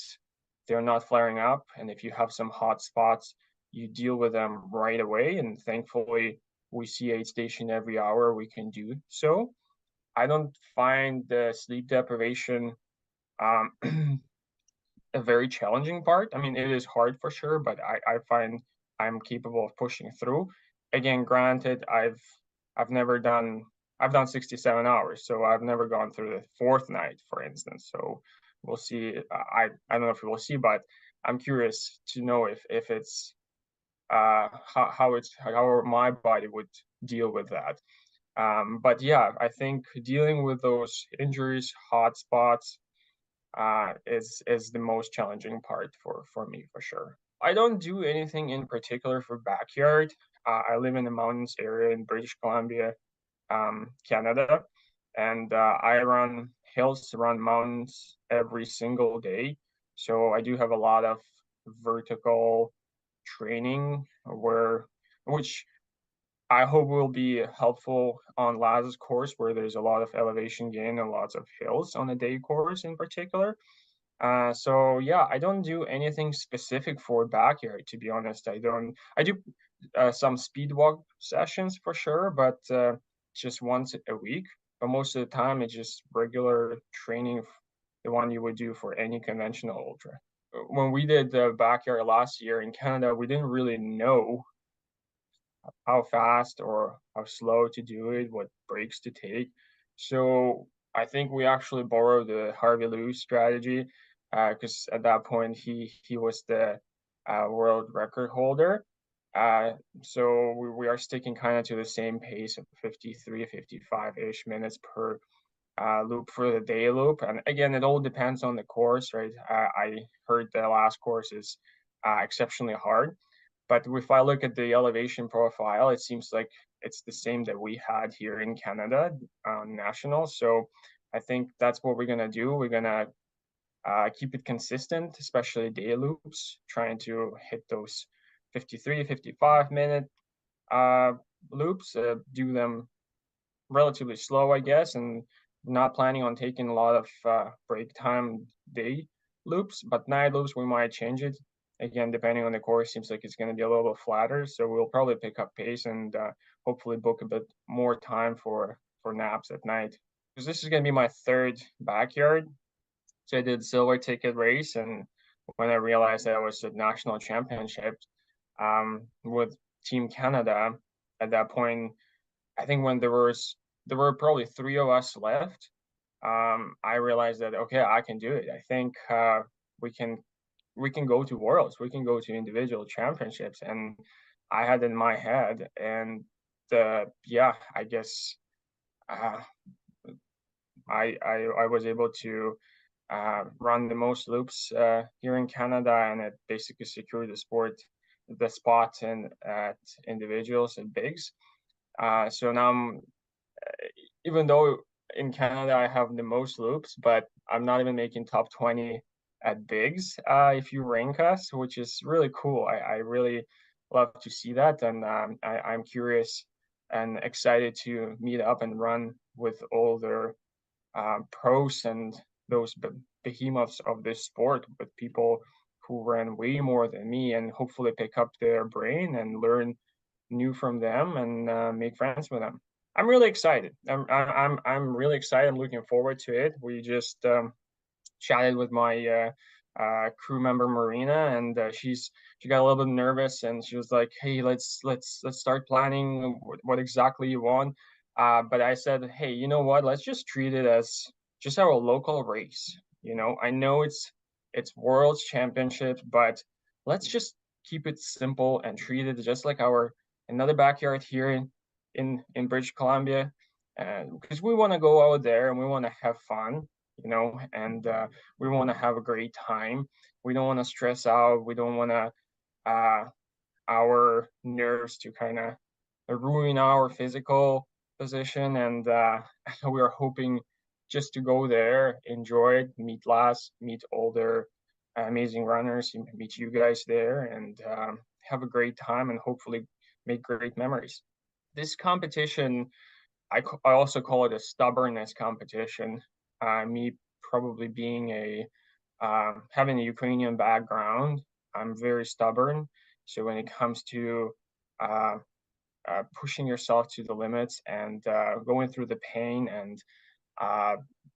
they're not flaring up, and if you have some hot spots, you deal with them right away. And thankfully, we see aid station every hour we can do so. I don't find the sleep deprivation a very challenging part. I mean, it is hard for sure, but I find I'm capable of pushing through. Again, granted, I've done 67 hours, so I've never gone through the fourth night, for instance. So we'll see. I don't know if we'll see, but I'm curious to know if it's how my body would deal with that. But yeah, I think dealing with those injuries, hot spots, is the most challenging part for me, for sure. I don't do anything in particular for backyard. I live in the mountains area in British Columbia, Canada, and I run hills, run mountains every single day. So I do have a lot of vertical training, which I hope will be helpful on Laz's course, where there's a lot of elevation gain and lots of hills on the day course in particular. So yeah, I don't do anything specific for backyard, to be honest. I do some speed walk sessions for sure, but just once a week. But most of the time, it's just regular training, the one you would do for any conventional ultra. When we did the backyard last year in Canada, we didn't really know how fast or how slow to do it, what breaks to take. So I think we actually borrowed the Harvey Lewis strategy, because at that point he was the world record holder. So we are sticking kind of to the same pace of 53, 55-ish minutes per loop for the day loop. And again, it all depends on the course, right? I heard the last course is exceptionally hard. But if I look at the elevation profile, it seems like it's the same that we had here in Canada on nationals. So I think that's what we're going to do. We're going to keep it consistent, especially day loops, trying to hit those 53, 55-minute loops, do them relatively slow, I guess, and not planning on taking a lot of break time day loops, but night loops we might change it. Again, depending on the course, seems like it's going to be a little bit flatter, so we'll probably pick up pace and hopefully book a bit more time for naps at night. Because this is going to be my third backyard, so I did silver ticket race, and when I realized that I was at national championships with Team Canada at that point, I think when there were probably three of us left, I realized that okay, I can do it. I think we can go to worlds, we can go to individual championships, and I had in my head, and yeah, I guess I was able to run the most loops here in Canada, and it basically secured the spot in at individuals and bigs. So now even though in Canada I have the most loops, but I'm not even making top 20 at bigs if you rank us, which is really cool. I really love to see that, and I'm curious and excited to meet up and run with all their pros and those behemoths of this sport, with people who ran way more than me, and hopefully pick up their brain and learn new from them and make friends with them. I'm really excited. I'm really excited. I'm looking forward to it. We just chatted with my crew member Marina, and she got a little bit nervous, and she was like, "Hey, let's start planning what exactly you want." But I said, "Hey, you know what? Let's just treat it as just our local race. You know, I know it's World's Championships, but let's just keep it simple and treat it just like our another backyard here in British Columbia, because we want to go out there and we want to have fun, you know, and we want to have a great time. We don't want to stress out. We don't want to our nerves to kind of ruin our physical position, and we are hoping just to go there, enjoy it, meet meet older amazing runners, meet you guys there, and have a great time and hopefully make great memories. This competition, I also call it a stubbornness competition. Me probably being having a Ukrainian background, I'm very stubborn. So when it comes to pushing yourself to the limits and going through the pain and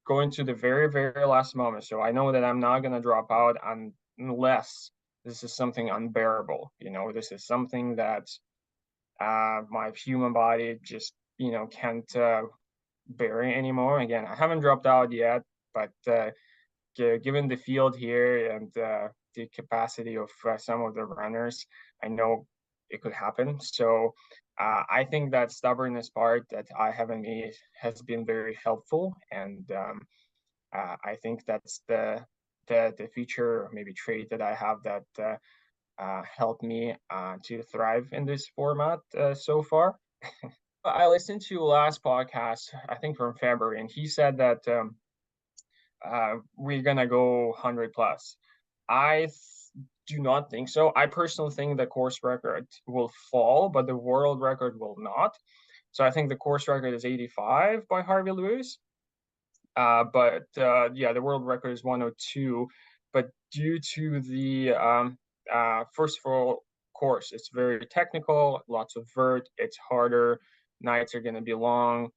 going to the very, very last moment. So I know that I'm not going to drop out unless this is something unbearable. You know, this is something that my human body just, you know, can't bear anymore. Again, I haven't dropped out yet, but given the field here and the capacity of some of the runners, I know it could happen. So I think that stubbornness part that I haven't made has been very helpful, and I think that's the feature, maybe trait that I have that helped me to thrive in this format so far. I listened to last podcast, I think from February, and he said that we're gonna go 100 plus. I do not think so. I personally think the course record will fall, but the world record will not. So I think the course record is 85 by Harvey Lewis. But yeah, the world record is 102. But due to the first of all, course, it's very technical, lots of vert, it's harder, nights are going to be long.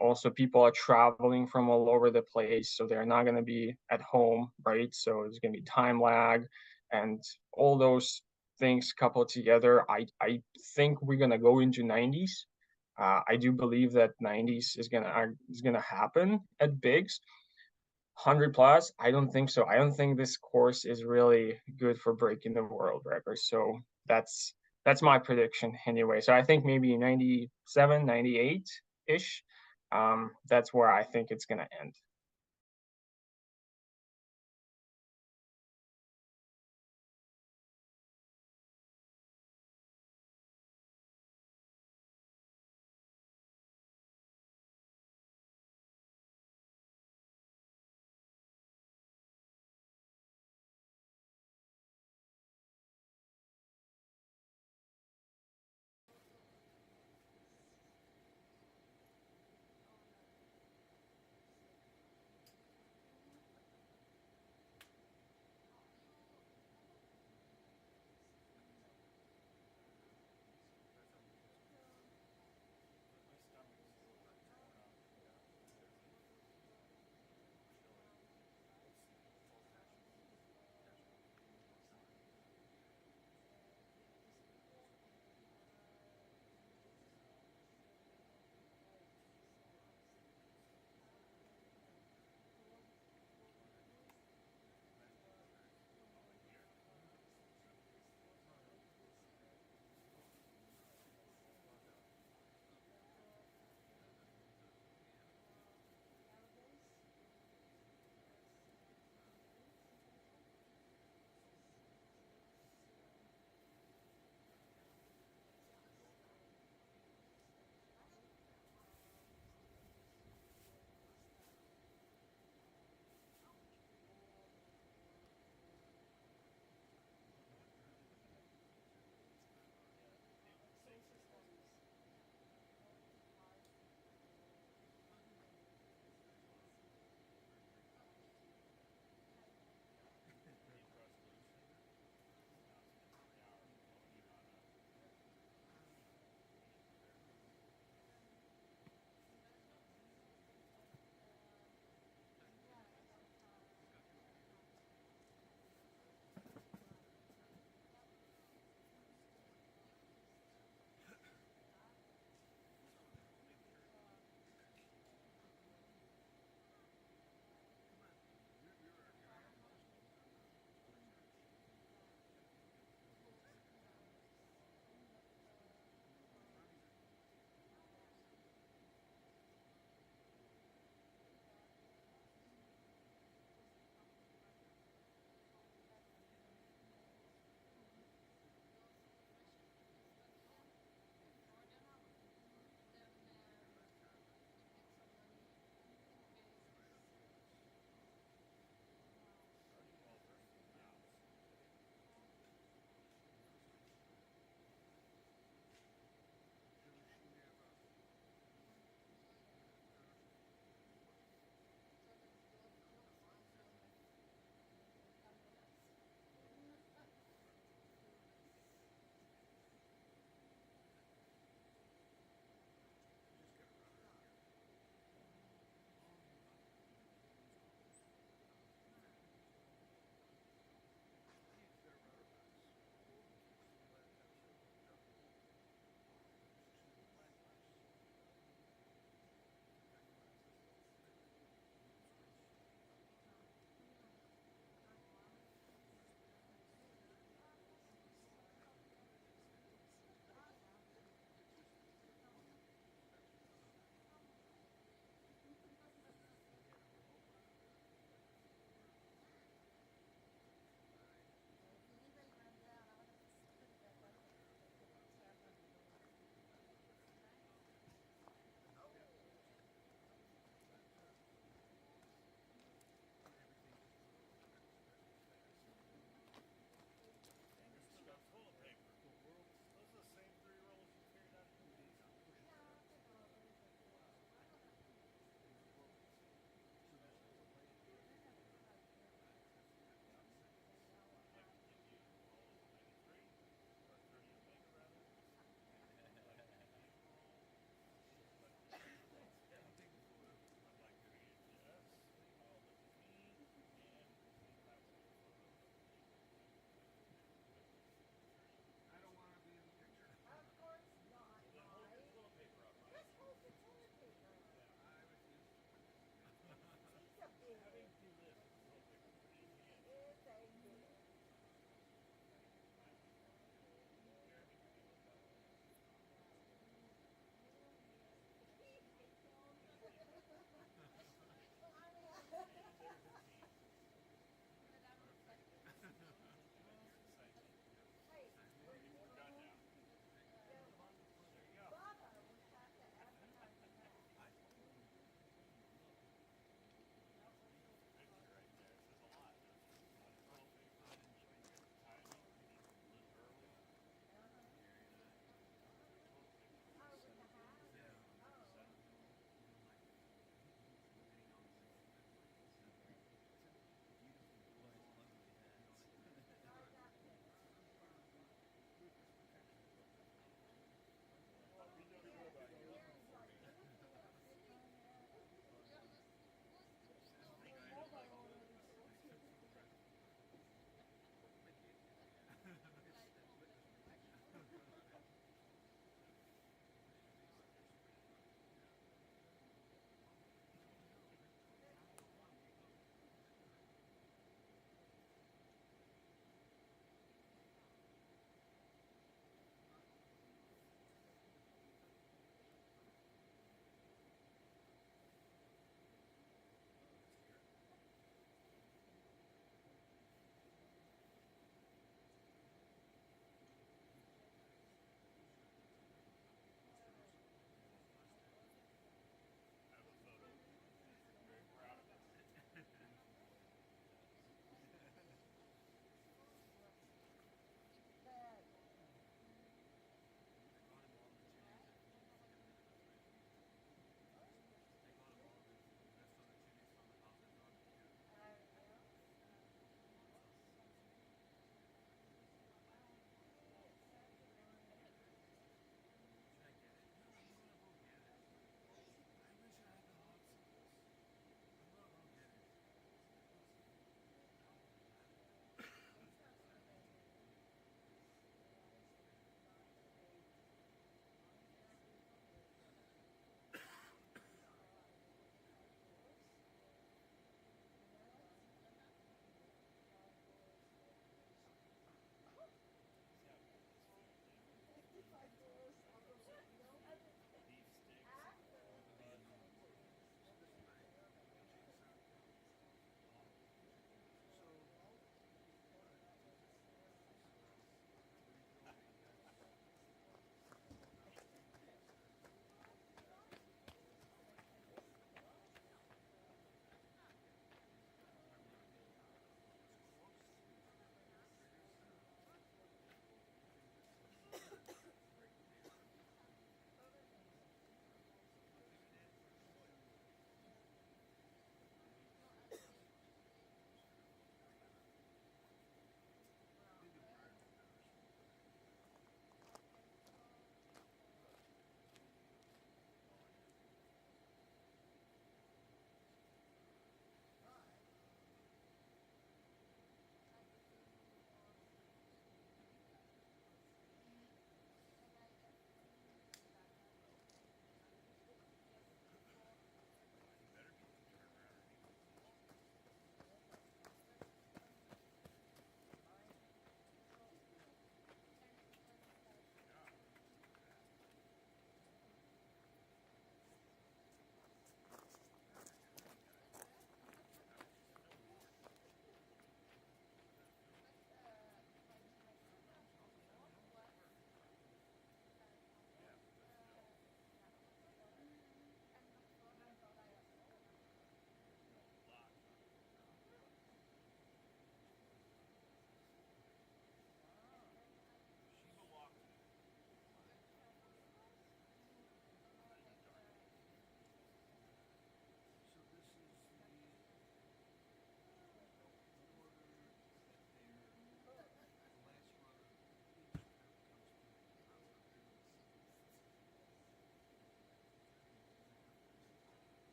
Also, people are traveling from all over the place, so they're not going to be at home, right? So there's going to be time lag, and all those things coupled together. I think we're going to go into 90s. I do believe that 90s is gonna happen at bigs. 100 plus, I don't think so. I don't think this course is really good for breaking the world record. So that's my prediction anyway. So I think maybe 97, 98 ish. That's where I think it's gonna end.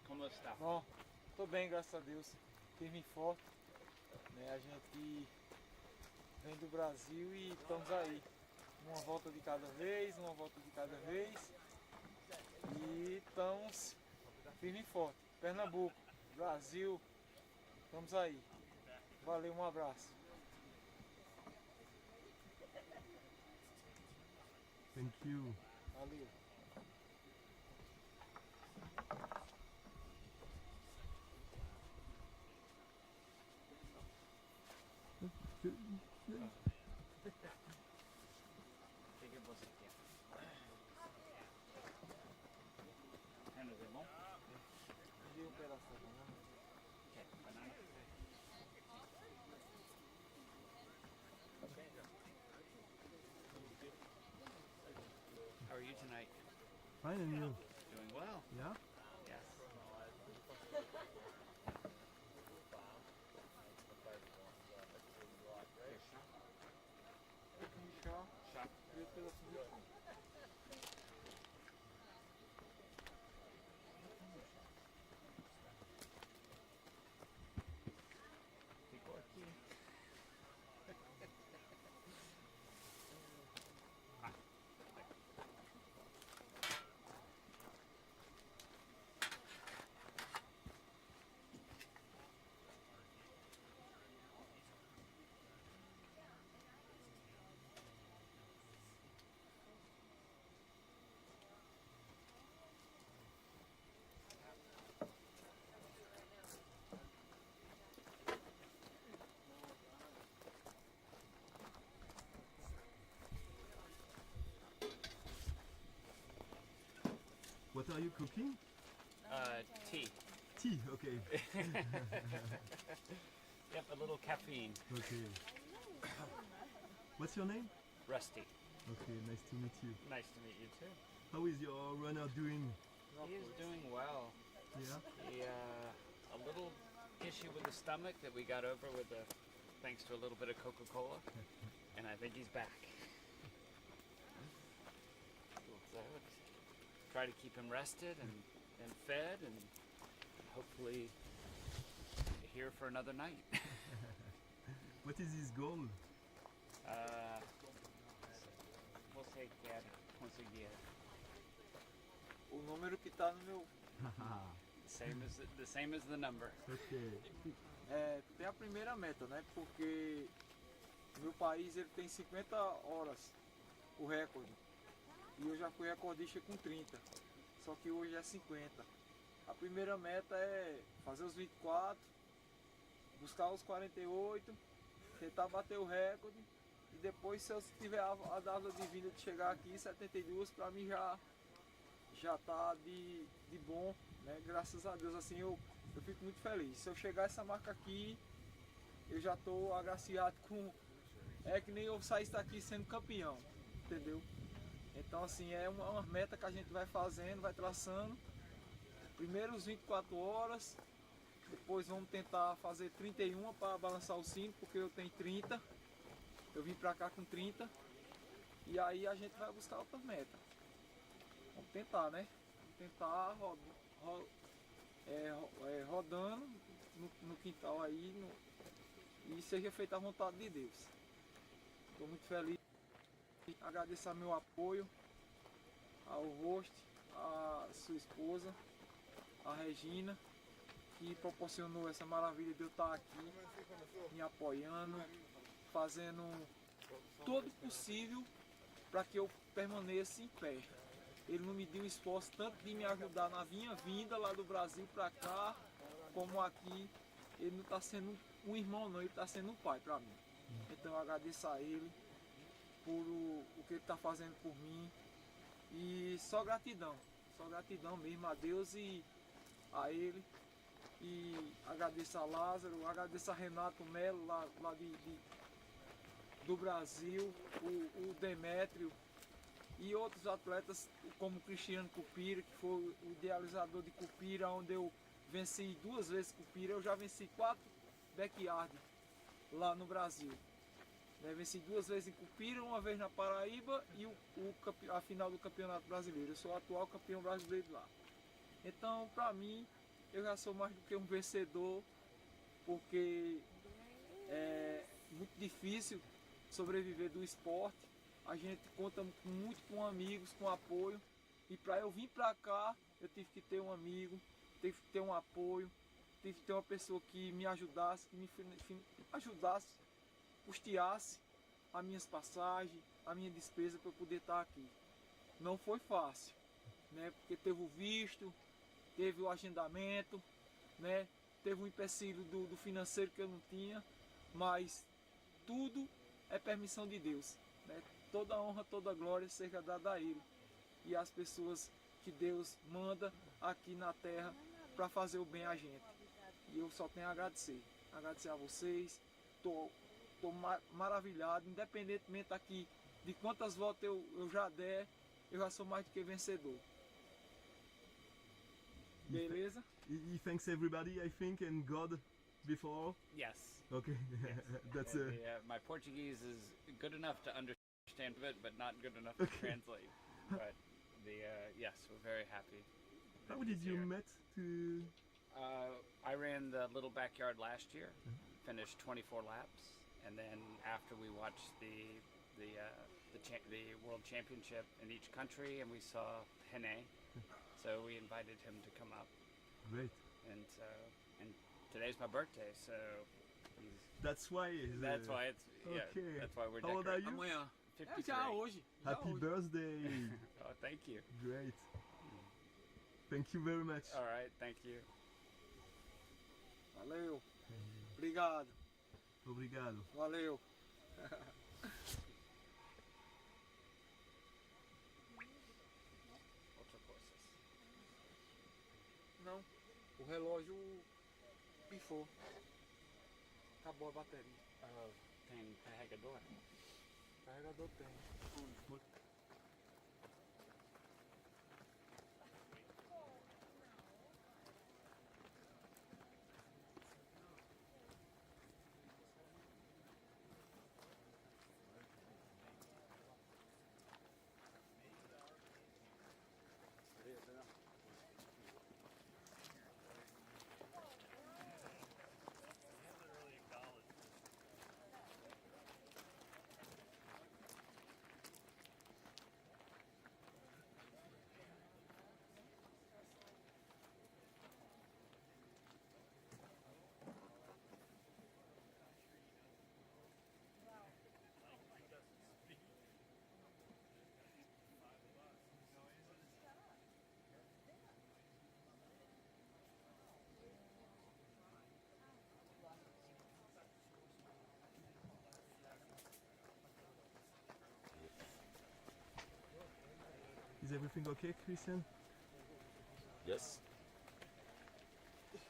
Como está? Bom, tô bem, graças a Deus. Firme e forte. Né? A gente vem do Brasil e estamos aí. Uma volta de cada vez, uma volta de cada vez. E estamos firme e forte. Pernambuco, Brasil, estamos aí. Valeu, um abraço. Thank you. Valeu. O que você quer? Menos limão? Pedi um pedaço da banana. Quer banana? How are you tonight? Fine, and you? Doing well. Yeah? Yes. Chá. E um pedacinho de pão. Ficou aqui. What are you cooking? Tea. Tea, okay. Yep, a little caffeine. Okay. What's your name? Rusty. Okay, nice to meet you. Nice to meet you too. How is your runner doing? He is doing well. Yeah? He, a little issue with the stomach that we got over with the, thanks to a little bit of Coca-Cola, and I think he's back. So, try to keep him rested and fed and hopefully here for another night. What is his goal? Você quer conseguir? O número que tá no meu. The same as the number. Okay. É, tem a primeira meta, né? Porque meu país ele tem 50 horas, o recorde. E eu já fui recordista com 30. Só que hoje é 50. A primeira meta é fazer os 24, buscar os 48, tentar bater o recorde. E depois, se eu tiver a data de vinda de chegar aqui, 72, para mim já tá de bom, né? Graças a Deus, assim, eu fico muito feliz. Se eu chegar a essa marca aqui, eu já tô agraciado com... É que nem eu sair daqui sendo campeão, entendeu? Então, assim, é uma meta que a gente vai fazendo, vai traçando. Primeiro os 24 horas, depois vamos tentar fazer 31 para balançar o sino, porque eu tenho 30. Eu vim pra cá com 30. E aí a gente vai buscar outras metas. Vamos tentar, né? Vamos tentar rodando no quintal aí e seja feita a vontade de Deus. Estou muito feliz. Agradecer meu apoio ao host, a sua esposa, a Regina, que proporcionou essa maravilha de eu estar aqui, me apoiando, fazendo todo o possível para que eu permaneça em pé. Ele não me deu esforço tanto de me ajudar na minha vinda lá do Brasil para cá, como aqui. Ele não está sendo um irmão não, ele está sendo um pai para mim. Então eu agradeço a ele por o que ele está fazendo por mim. E só gratidão mesmo a Deus e a ele. E agradeço a Lázaro, agradeço a Renato Melo lá do Brasil, o Demétrio e outros atletas como o Cristiano Cupira, que foi o idealizador de Cupira, onde eu venci 2 vezes Cupira. Eu já venci 4 backyard lá no Brasil. Né? Venci 2 vezes em Cupira, 1 vez na Paraíba e a final do Campeonato Brasileiro. Eu sou o atual campeão brasileiro lá. Então, para mim, eu já sou mais do que um vencedor, porque é muito difícil sobreviver do esporte. A gente conta muito com amigos, com apoio. E para eu vir para cá, eu tive que ter um amigo, tive que ter um apoio, tive que ter uma pessoa que me ajudasse, que me ajudasse, custeasse as minhas passagens, a minha despesa para eu poder estar aqui. Não foi fácil, né? Porque teve o visto, teve o agendamento, né? Teve um empecilho do financeiro que eu não tinha, mas tudo é permissão de Deus, né? Toda honra, toda glória seja dada a Ele e às pessoas que Deus manda aqui na terra para fazer o bem a gente. E eu só tenho a agradecer a vocês. Tô maravilhado, independentemente aqui de quantas voltas eu já der, eu já sou mais do que vencedor. Beleza? He thanks everybody, I think, and God before. Yes. Okay, Yes. that's my Portuguese is good enough to understand it, but not good enough to translate. But yes, we're very happy. How did you met to? I ran the little backyard last year, finished 24 laps, and then after we watched the World Championship in each country, and we saw Hene, so we invited him to come up. Great. And today's my birthday, so that's why. That's why it's okay. That's why we're How old are decorating. you? Amanhã. 53. Já hoje. Happy birthday. Oh, thank you. Great. Thank you very much. All right, thank you. Valeu. Obrigado. Obrigado. Valeu. Não, o relógio pifou. Acabou a bateria. Tem carregador? Carregador tem. Is everything okay, Christian? Yes. If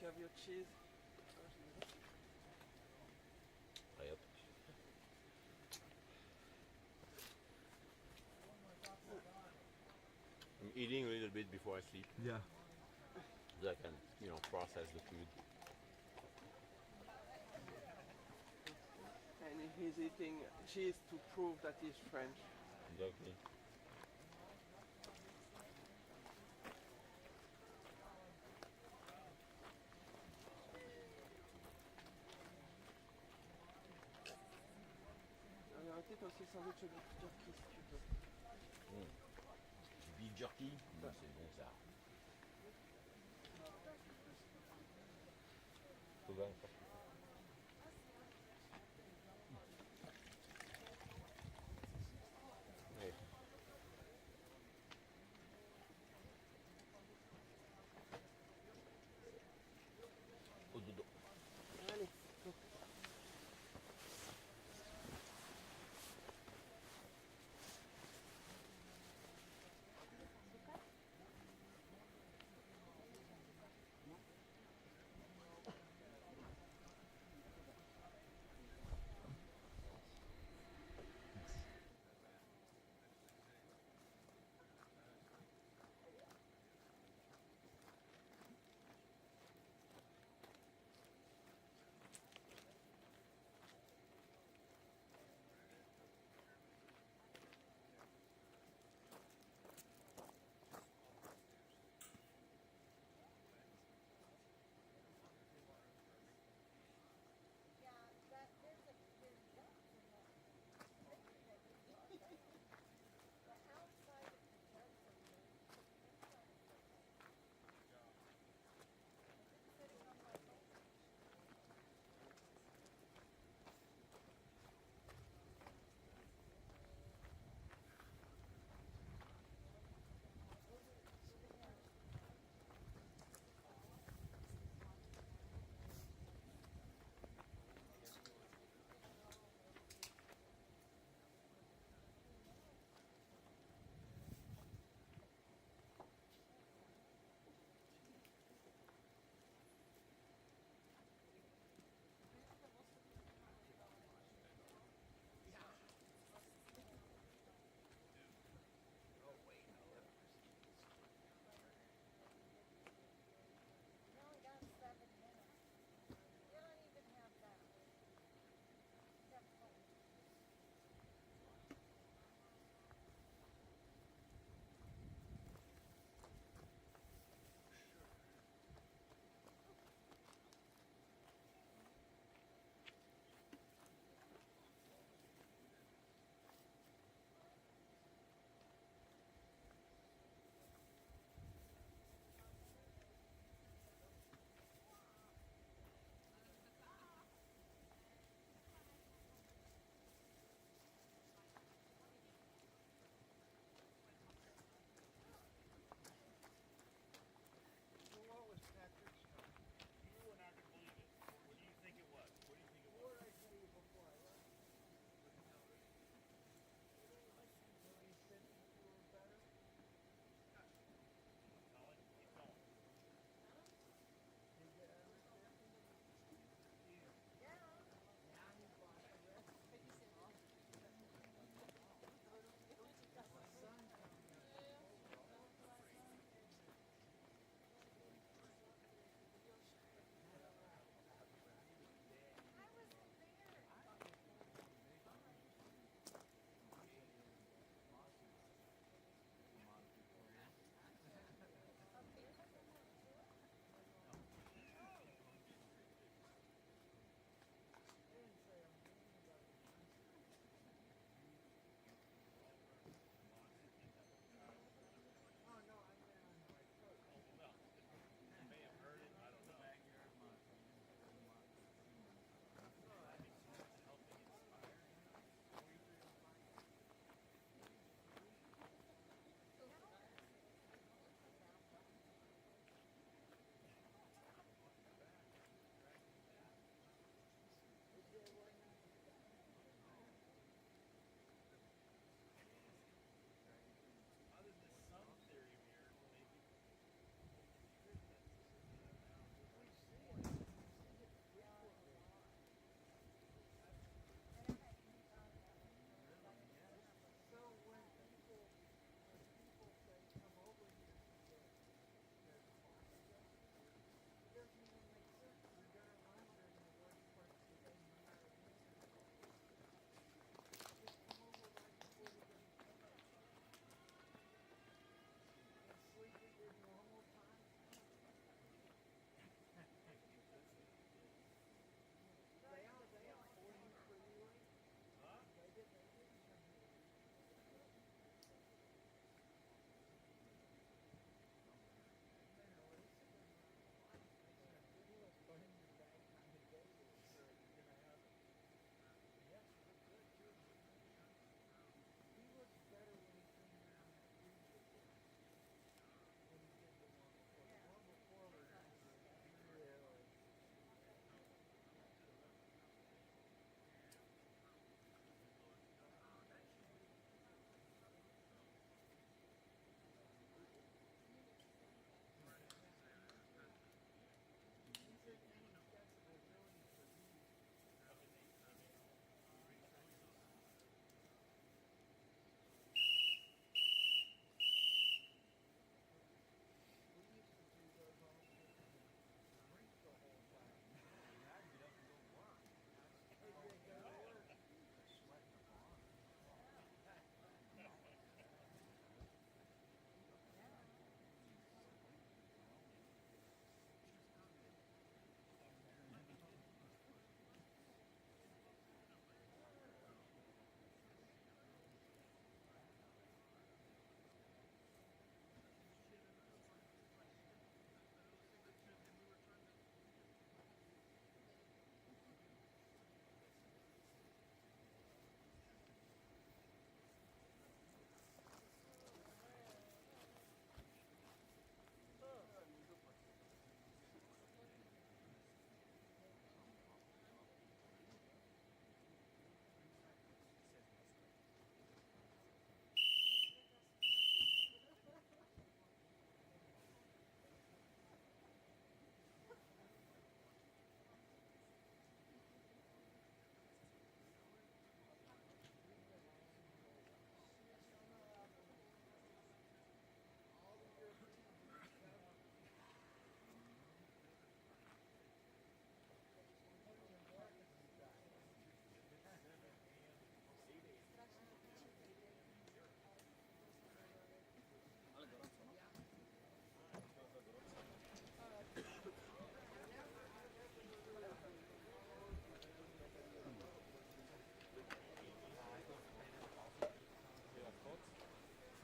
you have your cheese. Yep. I'm eating a little bit before I sleep. Yeah. So I can, process the food. And he's eating cheese to prove that he's French. Exactly. Il y a un petit aussi sandwich de turkey si tu veux. Beef jerky, c'est bon ça. Souvent, ouais. Au dodo. Allez, go.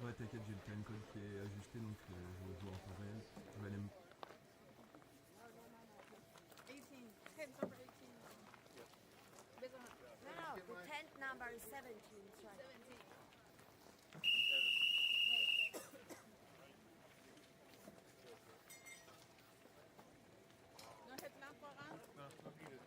Ouais, t'inquiète, j'ai le timecode qui est ajusté, donc je joue en temps réel. Je vais aller me... 18. Tent number 18. No, the tent number is 17. Sorry. 17. No headlamp around? No, not needed.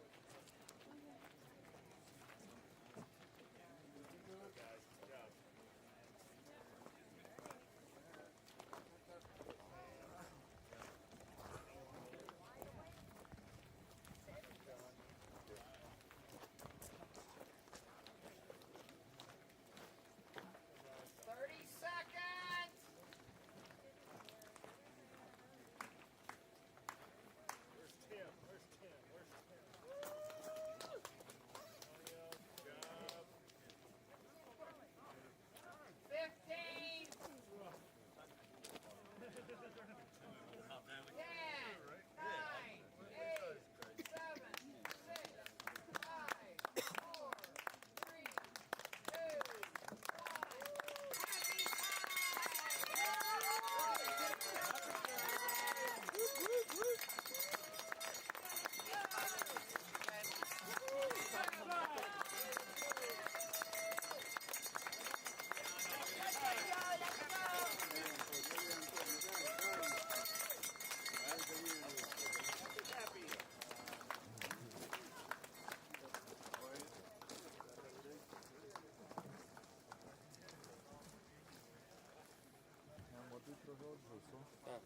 Tak.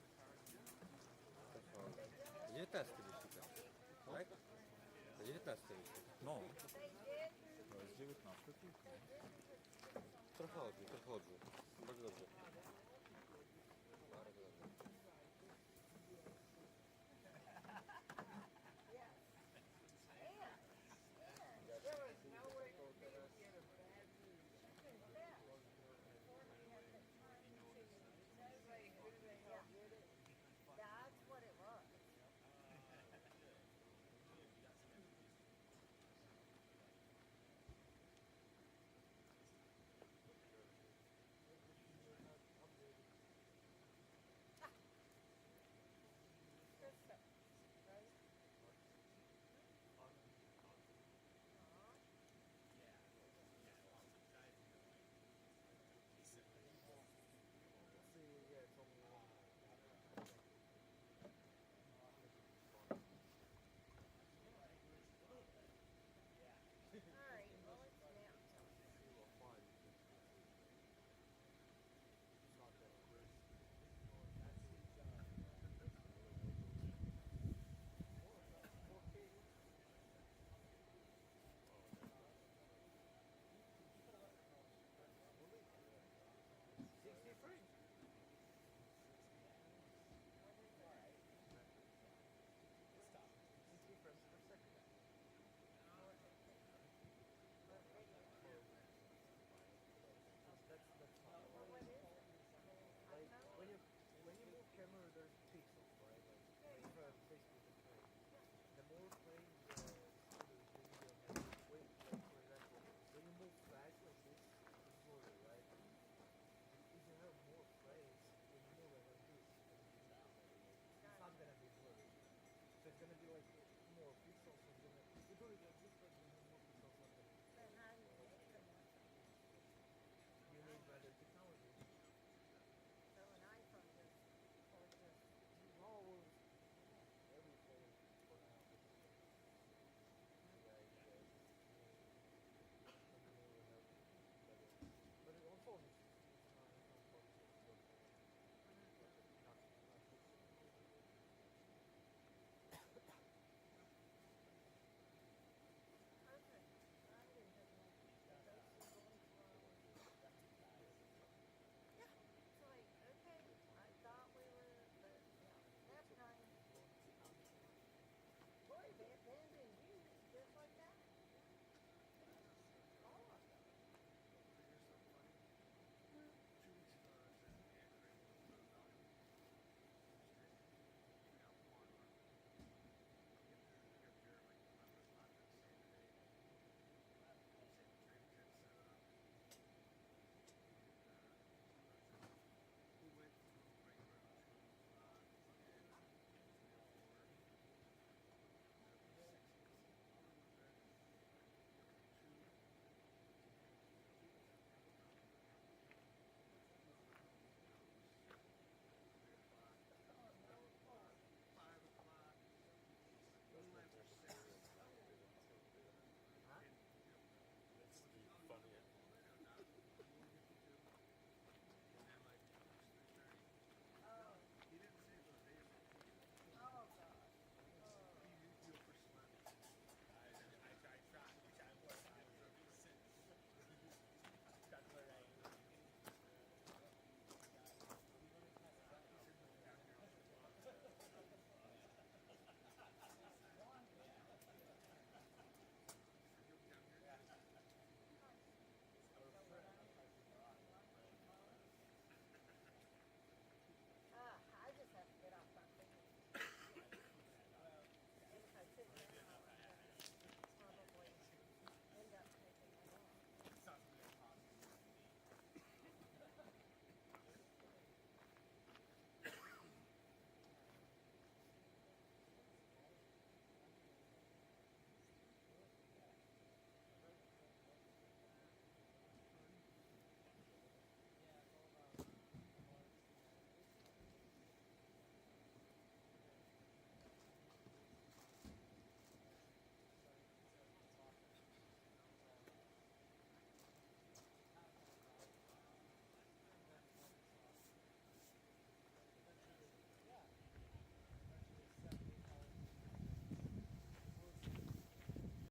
Na 19 wyścig. Tak? Na 19 wyścig. No. To jest 19 tylko. Trochę odbił. Bardzo dobrze. Bardzo dobrze.